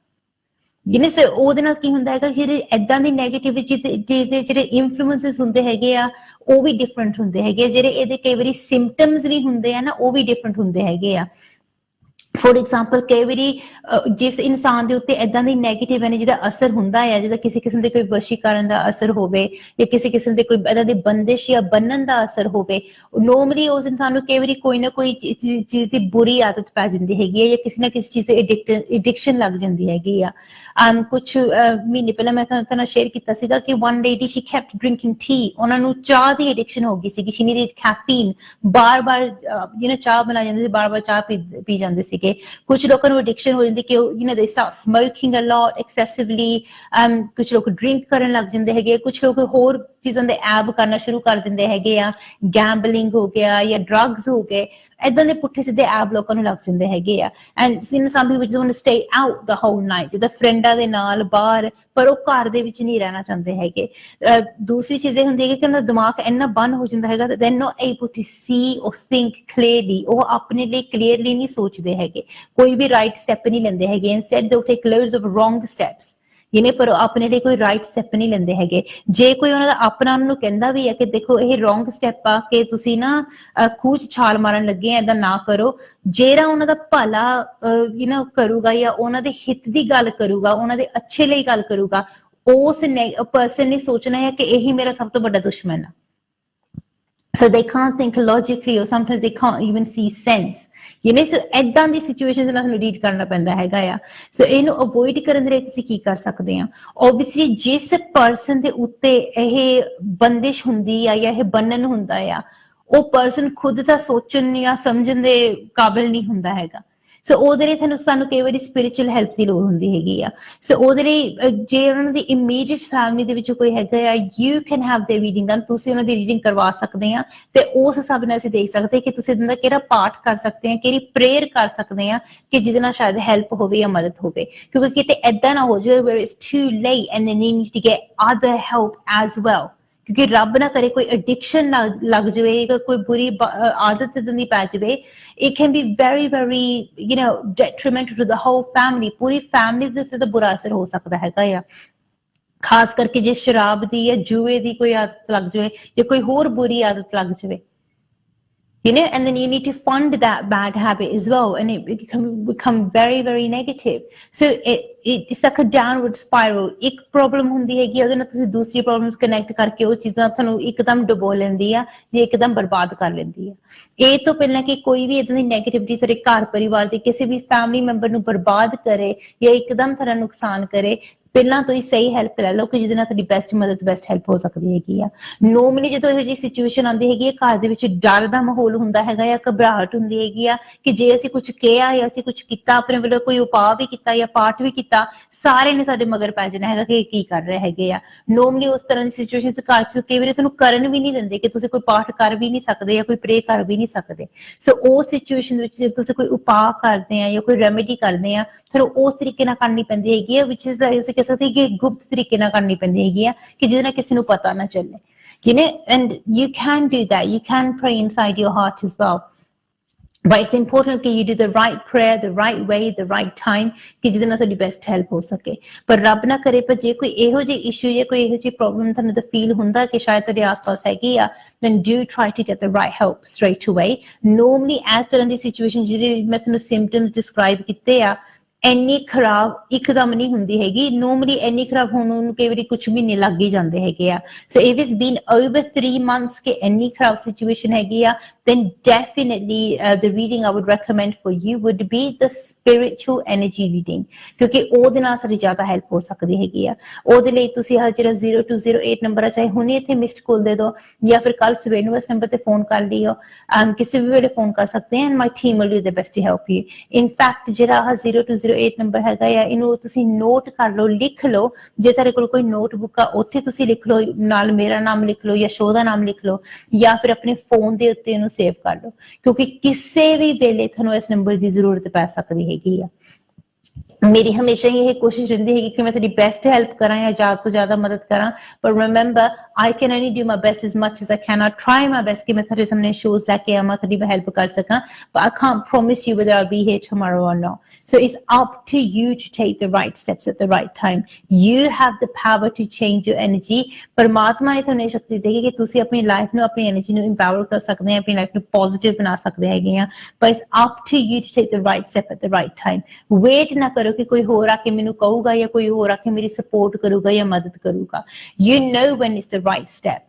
ਜਿਹਨੇ ਉਹਦੇ ਨਾਲ ਕੀ ਹੁੰਦਾ ਹੈਗਾ, ਜਿਹੜੇ ਏਦਾਂ ਦੀ ਨੈਗੇਟਿਵਿਟੀ ਦੇ ਜਿਹੜੇ ਇਨਫਲੂਐਂਸਸ ਹੁੰਦੇ ਹੈਗੇ ਆ ਉਹ ਵੀ ਡਿਫਰੈਂਟ ਹੁੰਦੇ ਹੈਗੇ ਆ, ਜਿਹੜੇ ਇਹਦੇ ਕਈ ਵਾਰੀ ਸਿੰਪਟਮਸ ਵੀ ਹੁੰਦੇ ਆ ਨਾ ਉਹ ਵੀ ਡਿਫਰੈਂਟ ਹੁੰਦੇ ਹੈਗੇ ਆ। ਫੋਰ ਐਗਜ਼ਾਮਪਲ ਕਈ ਵਾਰੀ ਜਿਸ ਇਨਸਾਨ ਦੇ ਉੱਤੇ ਏਦਾਂ ਦੀ ਨੈਗੇਟਿਵ ਐਨਰਜੀ ਦਾ ਅਸਰ ਹੁੰਦਾ ਹੈ, ਜਿਹਦਾ ਕਿਸੇ ਕਿਸਮ ਦੇ ਕੋਈ ਵਸ਼ੀਕਰਨ ਦਾ ਅਸਰ ਹੋਵੇ ਜਾਂ ਕਿਸੇ ਕਿਸਮ ਦੇ ਕੋਈ ਏਦਾਂ ਦੀ ਬੰਦਿਸ਼ ਜਾਂ ਬੰਨਣ ਦਾ ਅਸਰ ਹੋਵੇ, ਨੋਰਮਲੀ ਉਸ ਇਨਸਾਨ ਨੂੰ ਕਈ ਵਾਰੀ ਕੋਈ ਨਾ ਕੋਈ ਚੀਜ਼ ਦੀ ਬੁਰੀ ਆਦਤ ਪੈ ਜਾਂਦੀ ਹੈਗੀ ਹੈ ਜਾਂ ਕਿਸੇ ਨਾ ਕਿਸੇ ਚੀਜ਼ ਦੀ ਐਡਿਕਸ਼ਨ ਲੱਗ ਜਾਂਦੀ ਹੈਗੀ ਆ। ਕੁਛ ਮਹੀਨੇ ਪਹਿਲਾਂ ਮੈਂ ਤੁਹਾਨੂੰ ਨਾਲ ਸ਼ੇਅਰ ਕੀਤਾ ਸੀਗਾ ਕਿ one lady she kept drinking tea, ਉਹਨਾਂ ਨੂੰ ਚਾਹ ਦੀ ਐਡਿਕਸ਼ਨ ਹੋ ਗਈ ਸੀਗੀ, ਸ਼ੀ ਨੀਡਡ ਕੈਫੀਨ, ਬਾਰ-ਬਾਰ ਚਾਹ ਬਣਾ ਜਾਂਦੀ ਸੀ, ਬਾਰ-ਬਾਰ ਚਾਹ ਪੀ ਜਾਂਦੇ ਸੀਗੇ। ਕੁਝ ਲੋਕਾਂ ਨੂੰ ਐਡਿਕਸ਼ਨ ਹੋ ਜਾਂਦੀ ਕਿ they start smoking a lot excessively, ਕੁਝ ਲੋਕ ਡਰਿੰਕ ਕਰਨ ਲੱਗ ਜਾਂਦੇ ਹੈਗੇ, ਕੁਝ ਲੋਕ ਹੋਰ ਚੀਜ਼ਾਂ ਦੇ ਐਬ ਕਰਨਾ ਸ਼ੁਰੂ ਕਰ ਦਿੰਦੇ ਹੈਗੇ ਆ, ਗੈਂਬਲਿੰਗ ਹੋ ਗਿਆ ਜਾਂ ਡਰੱਗਸ ਹੋ ਗਏ, ਏਦਾਂ ਦੇ ਪੁੱਠੇ ਸਿੱਧੇ ਐਬ ਲੋਕਾਂ ਨੂੰ ਲੱਗ ਜਾਂਦੇ ਹੈਗੇ ਆ। And some people just want to stay out the whole night, ਜਿੱਦਾਂ ਫਰੈਂਡਾਂ ਦੇ ਨਾਲ ਬਾਹਰ, ਪਰ ਉਹ ਘਰ ਦੇ ਵਿੱਚ ਨਹੀਂ ਰਹਿਣਾ ਚਾਹੁੰਦੇ ਹੈਗੇ। ਦੂਸਰੀ ਚੀਜ਼ ਇਹ ਹੁੰਦੀ ਹੈ ਕਿ ਉਹਨਾਂ ਦਾ ਦਿਮਾਗ ਇੰਨਾ ਬੰਦ ਹੋ ਜਾਂਦਾ ਹੈਗਾ that they're not able to see or think clearly, ਉਹ ਆਪਣੇ ਲਈ ਕਲੀਅਰਲੀ ਨਹੀਂ ਸੋਚਦੇ ਹੈਗੇ, ਕੋਈ ਵੀ ਰਾਈਟ ਸਟੈਪ ਨਹੀਂ ਲੈਂਦੇ ਹੈਗੇ, instead they take loads of wrong steps, ਪਰ ਆਪਣੇ ਲਈ ਕੋਈ ਰਾਈਟ ਸਟੈਪ ਨਹੀਂ ਲੈਂਦੇ ਹੈਗੇ। ਜੇ ਕੋਈ ਉਹਨਾਂ ਦਾ ਆਪਣਾ ਉਹਨਾਂ ਨੂੰ ਕਹਿੰਦਾ ਵੀ ਹੈ ਕਿ ਦੇਖੋ ਇਹ ਰੋਂਗ ਸਟੈਪ ਆ ਕਿ ਤੁਸੀਂ ਨਾ ਖੂਹ 'ਚ ਛਾਲ ਮਾਰਨ ਲੱਗੇ ਆ, ਏਦਾਂ ਨਾ ਕਰੋ, ਜਿਹੜਾ ਉਹਨਾਂ ਦਾ ਭਲਾ ਕਰੂਗਾ ਜਾਂ ਉਹਨਾਂ ਦੇ ਹਿੱਤ ਦੀ ਗੱਲ ਕਰੂਗਾ, ਉਹਨਾਂ ਦੇ ਅੱਛੇ ਲਈ ਗੱਲ ਕਰੂਗਾ, ਉਸ ਪਰਸਨ ਨੇ ਸੋਚਣਾ ਹੈ ਕਿ ਇਹੀ ਮੇਰਾ ਸਭ ਤੋਂ ਵੱਡਾ ਦੁਸ਼ਮਣ ਆ। So they can't think logically, or sometimes they can't even see sense, so ਏਦਾਂ ਦੀ ਸਿਚੁਏਸ਼ਨਸ ਨਾਲ ਸਾਨੂੰ ਡੀਲ ਕਰਨਾ ਪੈਂਦਾ ਹੈਗਾ ਆ। ਸੋ ਇਹਨੂੰ ਅਵੋਇਡ ਕਰਨ ਦੇ ਲਈ ਤੁਸੀਂ ਕੀ ਕਰ ਸਕਦੇ ਆ? ਓਬਵੀਅਸਲੀ ਜਿਸ ਪਰਸਨ ਦੇ ਉੱਤੇ ਇਹ ਬੰਦਿਸ਼ ਹੁੰਦੀ ਆ ਜਾਂ ਇਹ ਬੰਨਣ ਹੁੰਦਾ ਆ, ਉਹ ਪਰਸਨ ਖੁਦ ਤਾਂ ਸੋਚਣ ਜਾਂ ਸਮਝਣ ਦੇ ਕਾਬਿਲ ਨਹੀਂ ਹੁੰਦਾ ਹੈਗਾ। ਸੋ ਉਹਦੇ ਲਈ ਸਾਨੂੰ ਕਈ ਵਾਰੀ ਸਪਿਰਿਚੁਅਲ ਹੈਲਪ ਦੀ ਲੋੜ ਹੁੰਦੀ ਹੈਗੀ ਆ। ਸੋ ਉਹਦੇ ਲਈ ਜੇ ਉਹਨਾਂ ਦੀ ਇਮੀਡੀਏਟ ਫੈਮਿਲੀ ਦੇ ਵਿੱਚ ਕੋਈ ਹੈਗਾ ਆ, you can have there reading done, ਤੁਸੀਂ ਉਹਨਾਂ ਦੀ ਰੀਡਿੰਗ ਕਰਵਾ ਸਕਦੇ ਆ ਤੇ ਉਸ ਹਿਸਾਬ ਨਾਲ ਅਸੀਂ ਦੇਖ ਸਕਦੇ ਕਿ ਤੁਸੀਂ ਇਹਨਾਂ ਦਾ ਕਿਹੜਾ ਪਾਠ ਕਰ ਸਕਦੇ ਆ, ਕਿਹੜੀ ਪ੍ਰੇਅਰ ਕਰ ਸਕਦੇ ਆ ਕਿ ਜਿਹਦੇ ਨਾਲ ਸ਼ਾਇਦ ਹੈਲਪ ਹੋਵੇ ਜਾਂ ਮਦਦ ਹੋਵੇ। ਕਿਉਂਕਿ ਕਿਤੇ ਏਦਾਂ ਨਾ ਹੋ ਜਾਵੇ where it's too late and then you need to get other help as well, ਕਿਉਂਕਿ ਰੱਬ ਨਾ ਕਰੇ ਕੋਈ ਐਡਿਕਸ਼ਨ ਲੱਗ ਜਾਵੇ, ਕੋਈ ਬੁਰੀ ਆਦਤ ਦੀ ਪੈ ਜਾਵੇ, it can be very very detrimental to the whole family, Puri family ਦੇ ਉੱਤੇ ਤਾਂ ਬੁਰਾ ਅਸਰ ਹੋ ਸਕਦਾ ਹੈਗਾ ਆ। ਖਾਸ ਕਰਕੇ ਜੇ ਸ਼ਰਾਬ ਦੀ ਜਾਂ ਜੂਏ ਦੀ ਕੋਈ ਆਦਤ ਲੱਗ ਜਾਵੇ ਜਾਂ ਕੋਈ ਹੋਰ ਬੁਰੀ ਆਦਤ ਲੱਗ ਜਾਵੇ, and then you need to fund that bad habit as well, and it can become very very negative. So it's like a downward spiral. ਇੱਕ ਪ੍ਰੋਬਲਮ ਹੁੰਦੀ ਹੈਗੀ, ਉਹਦੇ ਨਾਲ ਤੁਸੀਂ ਦੂਸਰੀ ਪ੍ਰੋਬਲਮਸ ਕਨੈਕਟ ਕਰਕੇ ਉਹ ਚੀਜ਼ਾਂ ਤੁਹਾਨੂੰ ਇੱਕਦਮ ਡੁਬੋ ਲੈਂਦੀ ਆ ਜਾਂ ਇੱਕਦਮ ਬਰਬਾਦ ਕਰ ਲੈਂਦੀ ਆ। ਇਹ ਤੋਂ ਪਹਿਲਾਂ ਕਿ ਕੋਈ ਵੀ ਏਦਾਂ ਦੀ ਨੈਗੇਟਿਵਿਟੀ ਸਾਡੇ ਘਰ ਪਰਿਵਾਰ ਦੇ ਕਿਸੇ ਵੀ ਫੈਮਿਲੀ ਮੈਂਬਰ ਨੂੰ ਬਰਬਾਦ ਕਰੇ ਜਾਂ ਇੱਕਦਮ ਤੁਹਾਡਾ ਨੁਕਸਾਨ ਕਰੇ, ਪਹਿਲਾਂ ਤੋਂ ਹੀ ਸਹੀ ਹੈਲਪ ਲੈ ਲਓ ਕਿ ਜਿਹਦੇ ਨਾਲ ਤੁਹਾਡੀ ਬੈਸਟ ਮਦਦ, ਬੈਸਟ ਹੈਲਪ ਹੋ ਸਕਦੀ ਹੈਗੀ ਆ। ਨੋਰਮਲੀ ਜਦੋਂ ਇਹੋ ਜਿਹੀ ਸਿਚੁਏਸ਼ਨ ਆਉਂਦੀ ਹੈਗੀ ਹੈ, ਘਰ ਦੇ ਵਿੱਚ ਡਰ ਦਾ ਮਾਹੌਲ ਹੁੰਦਾ ਹੈਗਾ ਆ, ਘਬਰਾਹਟ ਹੁੰਦੀ ਹੈਗੀ ਆ ਕਿ ਜੇ ਅਸੀਂ ਕੁਝ ਕਿਹਾ ਜਾਂ ਅਸੀਂ ਕੁਝ ਕੀਤਾ, ਆਪਣੇ ਵੱਲੋਂ ਕੋਈ ਉਪਾਅ ਵੀ ਕੀਤਾ ਜਾਂ ਪਾਠ ਵੀ ਕੀਤਾ, ਸਾਰੇ ਨੇ ਸਾਡੇ ਮਗਰ ਪੈ ਜਾਣਾ ਹੈਗਾ ਕਿ ਕੀ ਕਰ ਰਹੇ ਹੈਗੇ ਆ। ਨੋਰਮਲੀ ਉਸ ਤਰ੍ਹਾਂ ਦੀ ਸਿਚੁਏਸ਼ਨ ਘਰ 'ਚ ਕਈ ਵਾਰੀ ਤੁਹਾਨੂੰ ਕਰਨ ਵੀ ਨਹੀਂ ਦਿੰਦੇ ਕਿ ਤੁਸੀਂ ਕੋਈ ਪਾਠ ਕਰ ਵੀ ਨਹੀਂ ਸਕਦੇ ਜਾਂ ਕੋਈ ਪ੍ਰੇ ਕਰ ਵੀ ਨਹੀਂ ਸਕਦੇ। ਸੋ ਉਸ ਸਿਚੁਏਸ਼ਨ ਵਿੱਚ ਜੇ ਤੁਸੀਂ ਕੋਈ ਉਪਾਅ ਕਰਦੇ ਆ ਜਾਂ ਕੋਈ ਰੈਮੇਡੀ ਕਰਦੇ ਆ, ਤੁਹਾਨੂੰ ਉਸ ਤਰੀਕੇ ਨਾਲ ਕਰਨੀ ਪੈਂਦੀ ਹੈਗੀ ਆ, ਵਿਚ ਇਜ਼ ਅਸੀਂ ਕਹਿ ਸਕਦੇ ਕਿ ਗੁਪਤ ਤਰੀਕੇ ਨਾਲ ਕਰਨੀ ਪੈਂਦੀ ਹੈਗੀ ਆ ਕਿ ਜਿਹਦੇ ਨਾਲ ਕਿਸੇ ਨੂੰ ਪਤਾ ਨਾ ਚੱਲੇ। And you can do that. You can pray inside your heart as well. But it's important that you do the right prayer, the right way, the right time, ਕਿ ਜਿਹਦੇ ਨਾਲ ਤੁਹਾਡੀ ਬੈਸਟ ਹੈਲਪ ਹੋ ਸਕੇ। ਪਰ ਰੱਬ ਨਾ ਕਰੇ, ਪਰ ਜੇ ਕੋਈ ਇਹੋ ਜਿਹੀ ਇਸ਼ੂ ਜਾਂ ਕੋਈ ਇਹੋ ਜਿਹੀ ਪ੍ਰੋਬਲਮ ਤੁਹਾਨੂੰ ਤਾਂ ਫੀਲ ਹੁੰਦਾ ਕਿ ਸ਼ਾਇਦ ਤੁਹਾਡੇ ਆਸ-ਪਾਸ ਹੈਗੀ ਆ, then do try to get the right help straight away. Normally ਇਸ ਤਰ੍ਹਾਂ ਦੀ ਸਿਚੁਏਸ਼ਨ ਜਿਹੜੇ ਮੈਂ ਤੁਹਾਨੂੰ symptoms describe ਕੀਤੇ ਆ, ਇੰਨੀ ਖਰਾਬ ਇੱਕਦਮ ਨਹੀਂ ਹੁੰਦੀ ਹੈਗੀ। ਨੋਰਮਲੀ ਇੰਨੀ ਖਰਾਬ ਹੋਣ ਨੂੰ ਕਈ ਵਾਰੀ ਕੁਝ ਮਹੀਨੇ ਲੱਗ ਹੀ ਜਾਂਦੇ ਹੈਗੇ ਆ। ਸੋ if it's been over 3 months ਕਿ ਇੰਨੀ ਖਰਾਬ ਸਿਚੁਏਸ਼ਨ ਹੈਗੀ ਆ, then definitely the reading I would recommend for you would be the spiritual energy reading, ਕਿਉਂਕਿ ਉਹਦੇ ਨਾਲ ਸਾਡੀ ਜ਼ਿਆਦਾ ਹੈਲਪ ਹੋ ਸਕਦੀ ਹੈਗੀ ਆ। ਉਹਦੇ ਲਈ ਤੁਸੀਂ ਆਹ ਜਿਹੜਾ 0208 ਨੰਬਰ ਆ, ਚਾਹੇ ਹੁਣੇ ਇੱਥੇ ਮਿਸਡ ਕਾਲ ਦੇ ਦਿਓ ਜਾਂ ਫਿਰ ਕੱਲ ਸਵੇਰ ਨੂੰ ਇਸ ਨੰਬਰ ਤੇ ਫੋਨ ਕਰ ਲਿਓ, ਕਿਸੇ ਵੀ ਵੇਲੇ ਫੋਨ ਕਰ ਸਕਦੇ ਆ, and my team will do their best to help you. In fact ਜਿਹੜਾ ਆਹ 0208 00908 ਨੰਬਰ ਹੈਗਾ ਆ, ਇਹਨੂੰ ਤੁਸੀਂ ਨੋਟ ਕਰ ਲਓ, ਲਿਖ ਲਓ। ਜੇ ਤੁਹਾਡੇ ਕੋਲ ਕੋਈ ਨੋਟਬੁੱਕ ਆ ਉੱਥੇ ਤੁਸੀਂ ਲਿਖ ਲਓ, ਨਾਲ ਮੇਰਾ ਨਾਮ ਲਿਖ ਲਓ ਜਾਂ ਸ਼ੋਅ ਦਾ ਨਾਮ ਲਿਖ ਲਓ, ਜਾਂ ਫਿਰ ਆਪਣੇ ਫੋਨ ਦੇ ਉੱਤੇ ਇਹਨੂੰ ਸੇਵ ਕਰ ਲਓ, ਕਿਉਂਕਿ ਕਿਸੇ ਵੀ ਵੇਲੇ ਤੁਹਾਨੂੰ ਇਸ ਨੰਬਰ ਦੀ ਜ਼ਰੂਰਤ ਪੈ ਸਕਦੀ ਹੈਗੀ ਆ। ਮੇਰੀ ਹਮੇਸ਼ਾ ਹੀ ਇਹ ਕੋਸ਼ਿਸ਼ ਰਹਿੰਦੀ ਹੈਗੀ ਕਿ ਮੈਂ ਤੁਹਾਡੀ ਬੈਸਟ ਹੈਲਪ ਕਰਾਂ ਜਾਂ ਜ਼ਿਆਦਾ ਤੋਂ ਜ਼ਿਆਦਾ ਮਦਦ ਕਰਾਂ, ਪਰ remember I can only do my best as much as I can. I try my best ਕਿ ਮੈਂ ਤੁਹਾਡੇ ਸਾਹਮਣੇ ਸ਼ੋਜ਼ ਲੈ ਕੇ ਆਵਾਂ, ਤੁਹਾਡੀ ਮੈਂ ਹੈਲਪ ਕਰ ਸਕਾਂ, but I can't promise you whether I'll be here tomorrow or not. So it's up to you to take the right steps at the right time. You have the power to change your energy. ਪਰਮਾਤਮਾ ਨੇ ਤੁਹਾਨੂੰ ਇਹ ਸ਼ਕਤੀ ਦੇਗੀ ਕਿ ਤੁਸੀਂ ਆਪਣੀ life ਨੂੰ, ਆਪਣੀ ਐਨਰਜੀ ਨੂੰ ਇੰਪਾਵਰ ਕਰ ਸਕਦੇ ਆ, ਆਪਣੀ ਲਾਈਫ ਨੂੰ ਪੋਜ਼ਿਟਿਵ ਬਣਾ ਸਕਦੇ ਹੈਗੇ ਆ, but it's up to you to take the right step at the right time. Wait ਨਾ ਕਰੋ ਕਿ ਕੋਈ ਹੋਰ ਆ ਕੇ ਮੈਨੂੰ ਕਹੂਗਾ ਜਾਂ ਕੋਈ ਹੋਰ ਆ ਕੇ ਮੇਰੀ ਸਪੋਰਟ ਕਰੂਗਾ ਜਾਂ ਮਦਦ ਕਰੂਗਾ। You know when it's the right step.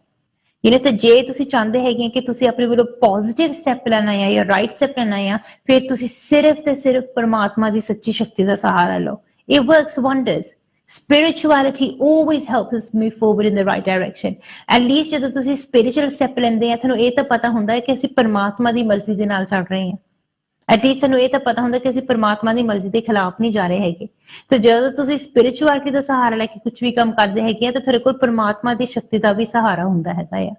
ਤੇ ਜੇ ਤੁਸੀਂ ਚਾਹੁੰਦੇ ਹੈਗੇ ਕਿ ਤੁਸੀਂ ਆਪਣੇ ਵੱਲੋਂ ਪੋਜ਼ਿਟਿਵ ਸਟੈਪ ਲੈਣਾ ਆ ਜਾਂ ਰਾਈਟ ਸਟੈਪ ਲੈਣਾ ਆ, ਫਿਰ ਤੁਸੀਂ ਸਿਰਫ ਤੇ ਸਿਰਫ ਪਰਮਾਤਮਾ ਦੀ ਸੱਚੀ ਸ਼ਕਤੀ ਦਾ ਸਹਾਰਾ ਲਓ। It works wonders. Spirituality always helps us move forward in the right direction. At least ਜਦੋਂ ਤੁਸੀਂ spiritual step ਲੈਂਦੇ ਆ, ਤੁਹਾਨੂੰ ਇਹ ਤਾਂ ਪਤਾ ਹੁੰਦਾ ਹੈ ਕਿ ਅਸੀਂ ਪਰਮਾਤਮਾ ਦੀ ਮਰਜ਼ੀ ਦੇ ਨਾਲ ਚੱਲ ਰਹੇ ਹਾਂ। ਐਟਲੀਸਟ ਸਾਨੂੰ ਇਹ ਤਾਂ ਪਤਾ ਹੁੰਦਾ ਕਿ ਅਸੀਂ ਪਰਮਾਤਮਾ ਦੀ ਮਰਜ਼ੀ ਦੇ ਖਿਲਾਫ ਨਹੀਂ ਜਾ ਰਹੇ ਹੈਗੇ। ਤੇ ਜਦੋਂ ਤੁਸੀਂ ਸਪਿਰਿਚੁਅਲਿਟੀ ਦਾ ਸਹਾਰਾ ਲੈ ਕੇ ਕੁਝ ਵੀ ਕੰਮ ਕਰਦੇ ਹੈਗੇ ਆ, ਤਾਂ ਤੁਹਾਡੇ ਕੋਲ ਪਰਮਾਤਮਾ ਦੀ ਸ਼ਕਤੀ ਦਾ ਵੀ ਸਹਾਰਾ ਹੁੰਦਾ ਹੈਗਾ ਆ।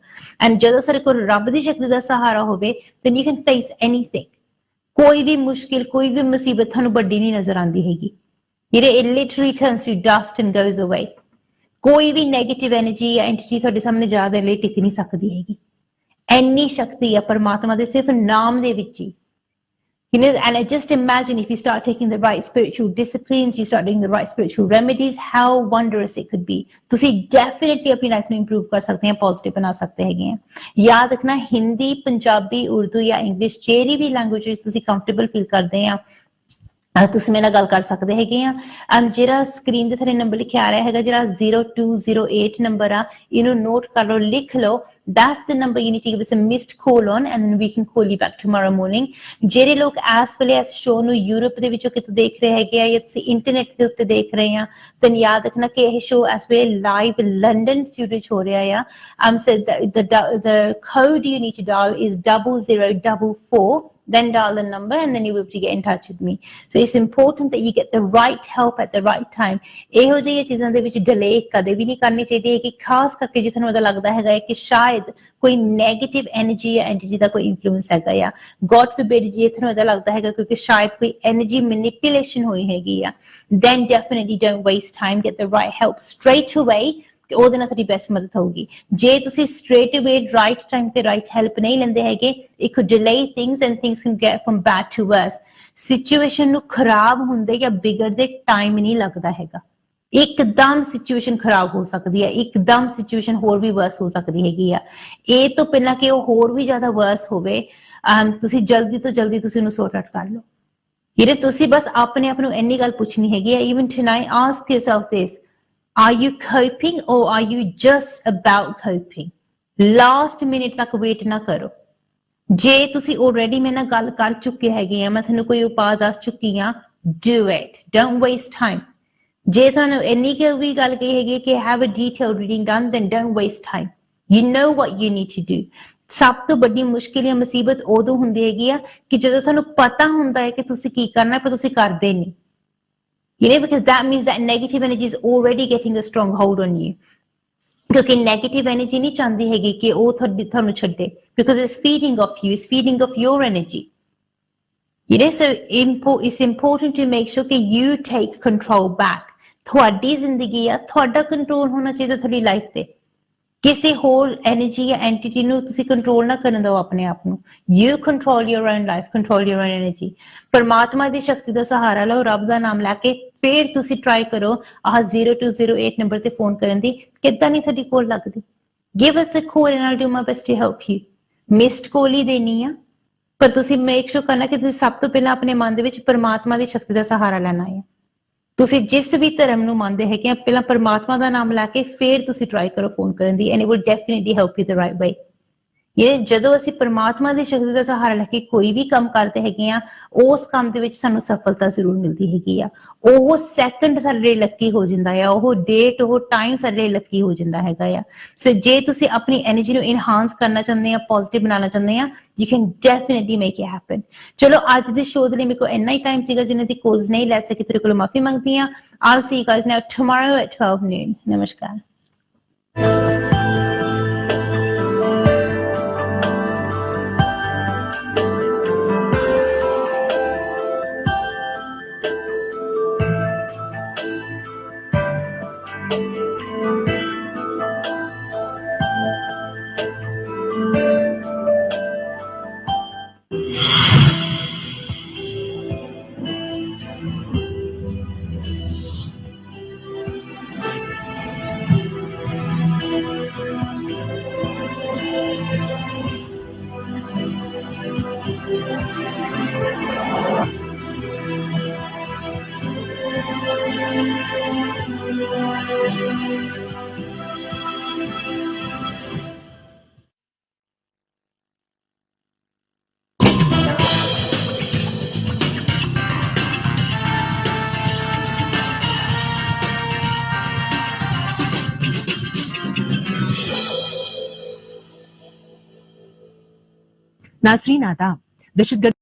ਐਂਡ ਜਦੋਂ ਸਾਡੇ ਕੋਲ ਰੱਬ ਦੀ ਸ਼ਕਤੀ ਦਾ ਸਹਾਰਾ ਹੋਵੇ, then you can face anything. ਕੋਈ ਵੀ ਮੁਸ਼ਕਿਲ, ਕੋਈ ਵੀ ਮੁਸੀਬਤ ਤੁਹਾਨੂੰ ਵੱਡੀ ਨਹੀਂ ਨਜ਼ਰ ਆਉਂਦੀ ਹੈਗੀ। It literally turns to dust and goes away. ਕੋਈ ਵੀ ਨੈਗੇਟਿਵ ਐਨਰਜੀ ਜਾਂ ਐਂਟੀਟੀ ਤੁਹਾਡੇ ਸਾਹਮਣੇ ਜ਼ਿਆਦਾ ਲਈ ਟਿਕ ਨਹੀਂ ਸਕਦੀ ਹੈਗੀ। ਇੰਨੀ ਸ਼ਕਤੀ ਆ ਪਰਮਾਤਮਾ ਦੇ ਸਿਰਫ ਨਾਮ ਦੇ ਵਿੱਚ ਹੀ। And I just imagine if you start taking the right spiritual disciplines, you start doing the right spiritual remedies, how wondrous it could be. ਤੁਸੀਂ definitely ਆਪਣੀ ਲਾਈਫ ਨੂੰ ਇੰਪਰੂਵ ਕਰ ਸਕਦੇ ਆ, ਪੋਜ਼ਿਟਿਵ ਬਣਾ ਸਕਦੇ ਹੈਗੇ ਆ। ਯਾਦ ਰੱਖਣਾ, ਹਿੰਦੀ, ਪੰਜਾਬੀ, ਉਰਦੂ ਜਾਂ ਇੰਗਲਿਸ਼ ਜਿਹੜੀ ਵੀ ਲੈਂਗੁਏਜ ਵਿੱਚ ਤੁਸੀਂ ਕੰਫਰਟੇਬਲ ਫੀਲ ਕਰਦੇ ਆ, ਤੁਸੀਂ ਮੇਰੇ ਨਾਲ ਗੱਲ ਕਰ ਸਕਦੇ ਹੈਗੇ ਆ। ਜਿਹੜਾ ਸਕਰੀਨ ਦੇ ਥੱਲੇ ਨੰਬਰ ਲਿਖਿਆ ਆ ਰਿਹਾ ਹੈਗਾ, ਜਿਹੜਾ 0208 ਨੰਬਰ ਆ, ਇਹਨੂੰ ਨੋਟ ਕਰ ਲਓ, ਲਿਖ ਲਓ। That's the number you need to give us a missed call on, and then we can call you back tomorrow morning. ਜਿਹੜੇ ਲੋਕ ਇਸ ਵੇਲੇ ਇਸ ਸ਼ੋਅ ਨੂੰ ਯੂਰਪ ਦੇ ਵਿੱਚੋਂ ਕਿਤੋਂ ਦੇਖ ਰਹੇ ਹੈਗੇ ਆ ਜਾਂ ਤੁਸੀਂ ਇੰਟਰਨੈਟ ਦੇ ਉੱਤੇ ਦੇਖ ਰਹੇ ਆ, ਤਾਂ ਯਾਦ ਰੱਖਣਾ ਕਿ ਇਹ ਸ਼ੋਅ ਇਸ ਵੇਲੇ ਲਾਈਵ ਲੰਡਨ ਸਟੂਡੀਓ 'ਚ ਹੋ ਰਿਹਾ ਆ। So the code you need to dial is 0044. Then dial the number and then you will be able to get in touch with me. So it's important that you get the right help at the right time. ਇਹੋ ਜਿਹੀਆਂ ਚੀਜ਼ਾਂ ਦੇ ਵਿੱਚ delay ਕਦੇ ਵੀ ਨਹੀਂ ਕਰਨੀ ਚਾਹੀਦੀ ਹੈ, ਕਿ ਖਾਸ ਕਰਕੇ ਜੇ ਤੁਹਾਨੂੰ ਲੱਗਦਾ ਹੈਗਾ ਕਿ ਸ਼ਾਇਦ ਕੋਈ ਨੈਗੇਟਿਵ ਐਨਰਜੀ ਜਾਂ ਐਂਟੀਟੀ ਦਾ ਕੋਈ ਇਨਫਲੂਐਂਸ ਹੈਗਾ ਆ। God forbid ਜੇ ਤੁਹਾਨੂੰ ਲੱਗਦਾ ਹੈਗਾ ਕਿਉਂਕਿ ਸ਼ਾਇਦ ਕੋਈ ਐਨਰਜੀ ਮੈਨੀਪੂਲੇਸ਼ਨ ਹੋਈ ਹੈਗੀ ਆ, then definitely don't waste time. Get the right help straight away. ਕਿ ਉਹਦੇ ਨਾਲ ਸਾਡੀ ਬੈਸਟ ਮਦਦ ਹੋਊਗੀ। ਜੇ ਤੁਸੀਂ straight away right time ਤੇ right help ਨਹੀਂ ਲੈਂਦੇ ਹੈਗੇ, it could delay things and things can get from bad to worse. Situation ਨੂੰ ਖਰਾਬ ਹੁੰਦੇ ਜਾਂ ਵਿਗੜਦੇ ਟਾਈਮ ਨਹੀਂ ਲੱਗਦਾ ਹੈਗਾ। ਇੱਕਦਮ ਸਿਚੁਏਸ਼ਨ ਖਰਾਬ ਹੋ ਸਕਦੀ ਹੈ, ਇੱਕਦਮ ਸਿਚੁਏਸ਼ਨ ਹੋਰ ਵੀ ਵਰਸ ਹੋ ਸਕਦੀ ਹੈਗੀ ਆ। ਇਹ ਤੋਂ ਪਹਿਲਾਂ ਕਿ ਉਹ ਹੋਰ ਵੀ ਜ਼ਿਆਦਾ ਵਰਸ ਹੋਵੇ, ਤੁਸੀਂ ਜਲਦੀ ਤੋਂ ਜਲਦੀ ਤੁਸੀਂ ਉਹਨੂੰ ਸੌਰਟ ਆਊਟ ਕਰ ਲਓ। ਤੁਸੀਂ ਬਸ ਆਪਣੇ ਆਪ ਨੂੰ ਇੰਨੀ ਗੱਲ ਪੁੱਛਣੀ ਹੈਗੀ ਆ, even tonight ask yourself this. Are you coping or are you just about coping? Last minute ਤੱਕ ਵੇਟ ਨਾ ਕਰੋ। ਜੇ ਤੁਸੀਂ already ਮੇਰੇ ਨਾਲ ਗੱਲ ਕਰ ਚੁੱਕੇ ਹੈਗੇ ਆ, ਮੈਂ ਤੁਹਾਨੂੰ ਕੋਈ ਉਪਾਅ ਦੱਸ ਚੁੱਕੀ ਆ, do it. Don't waste time. ਜੇ ਤੁਹਾਨੂੰ ਇੰਨੀ ਕਿ ਵੀ ਗੱਲ ਕਹੀ ਹੈਗੀ ਕਿ have a detailed reading done, then don't waste time. You know what you need to do. ਸਭ ਤੋਂ ਵੱਡੀ ਮੁਸ਼ਕਿਲ ਜਾਂ ਮੁਸੀਬਤ ਉਦੋਂ ਹੁੰਦੀ ਹੈਗੀ ਆ ਕਿ ਜਦੋਂ ਤੁਹਾਨੂੰ ਪਤਾ ਹੁੰਦਾ ਹੈ ਕਿ ਤੁਸੀਂ ਕੀ ਕਰਨਾ, ਪਰ ਤੁਸੀਂ ਕਰਦੇ ਨਹੀਂ। Because that means that negative energy is already getting a strong hold on you. ਕਿਉਂਕਿ ਨੈਗੇਟਿਵ ਐਨਰਜੀ ਨਹੀਂ ਚਾਹੁੰਦੀ ਹੈਗੀ ਕਿ ਉਹ ਤੁਹਾਨੂੰ ਛੱਡੇ, because it's feeding off you, it's feeding off your energy. So it's important to make sure that you take control back. ਤੁਹਾਡੀ ਜ਼ਿੰਦਗੀ ਆ, ਤੁਹਾਡਾ ਕੰਟਰੋਲ ਹੋਣਾ ਚਾਹੀਦਾ ਤੁਹਾਡੀ ਲਾਈਫ ਤੇ। ਕਿਸੇ ਹੋਰ ਐਨਰਜੀ ਜਾਂ ਐਂਟੀਟੀ ਨੂੰ ਤੁਸੀਂ ਕੰਟਰੋਲ ਨਾ ਕਰਨ ਦਿਓ ਆਪਣੇ ਆਪ ਨੂੰ। You control your own life, control your own energy. ਪਰਮਾਤਮਾ ਦੀ ਸ਼ਕਤੀ ਦਾ ਸਹਾਰਾ ਲਓ, ਰੱਬ ਦਾ ਨਾਮ ਲੈ ਕੇ ਫਿਰ ਤੁਸੀਂ ਟਰਾਈ ਕਰੋ 0208 ਨੰਬਰ ਤੇ ਫੋਨ ਕਰਨ ਦੀ। ਕਿੱਦਾਂ ਨਹੀਂ ਤੁਹਾਡੀ ਕੋਲ ਲੱਗਦੀ? Give us a call and I'll do my best to help you. Missed ਕੋਲ ਹੀ ਦੇਣੀ ਆ, ਪਰ ਤੁਸੀਂ ਮੇਕ ਸ਼ੋਰ ਕਰਨਾ ਕਿ ਤੁਸੀਂ ਸਭ ਤੋਂ ਪਹਿਲਾਂ ਆਪਣੇ ਮਨ ਦੇ ਵਿੱਚ ਪਰਮਾਤਮਾ ਦੀ ਸ਼ਕਤੀ ਦਾ ਸਹਾਰਾ ਲੈਣਾ ਹੈ। ਤੁਸੀਂ ਜਿਸ ਵੀ ਧਰਮ ਨੂੰ ਮੰਨਦੇ ਹੈਗੇ ਆ, ਪਹਿਲਾਂ ਪਰਮਾਤਮਾ ਦਾ ਨਾਮ ਲੈ ਕੇ ਫਿਰ ਤੁਸੀਂ ਟਰਾਈ ਕਰੋ ਫੋਨ ਕਰਨ ਦੀ, and it will definitely help you the right way. ਇਹ ਜਦੋਂ ਅਸੀਂ ਪਰਮਾਤਮਾ ਦੀ ਸ਼ਕਤੀ ਦਾ ਸਹਾਰਾ ਲੈ ਕੇ ਕੋਈ ਵੀ ਕੰਮ ਕਰਦੇ ਹੈਗੇ ਆ, ਉਸ ਕੰਮ ਦੇ ਵਿੱਚ ਸਾਨੂੰ ਸਫਲਤਾ ਜ਼ਰੂਰ ਮਿਲਦੀ ਹੈਗੀ ਆ। ਉਹ ਸੈਕਿੰਡ ਸਾਡੇ ਲਈ ਲੱਕੀ ਹੋ ਜਾਂਦਾ ਆ, ਉਹ ਡੇਟ, ਉਹ ਟਾਈਮ ਸਾਡੇ ਲਈ ਲੱਕੀ ਹੋ ਜਾਂਦਾ ਹੈਗਾ ਆ। ਸੋ ਜੇ ਤੁਸੀਂ ਆਪਣੀ ਐਨਰਜੀ ਨੂੰ ਇਨਹਾਂਸ ਕਰਨਾ ਚਾਹੁੰਦੇ ਆ, ਪੋਜ਼ਿਟਿਵ ਬਣਾਉਣਾ ਚਾਹੁੰਦੇ ਆ, you can definitely make it happen. ਚਲੋ ਅੱਜ ਦੇ ਸ਼ੋਅ ਦੇ ਲਈ ਮੇਰੇ ਕੋਲ ਇੰਨਾ ਹੀ ਟਾਈਮ ਸੀਗਾ, ਜਿਨ੍ਹਾਂ ਦੀ ਕੋਲਸ ਨਹੀਂ ਲੈ ਸਕੀ, ਤੇਰੇ ਕੋਲ ਮਾਫੀ ਮੰਗਦੀ ਆ। I'll see you guys now tomorrow at 12 noon. Namaskar. नाज़रीन आदाब, दहशतगर्दी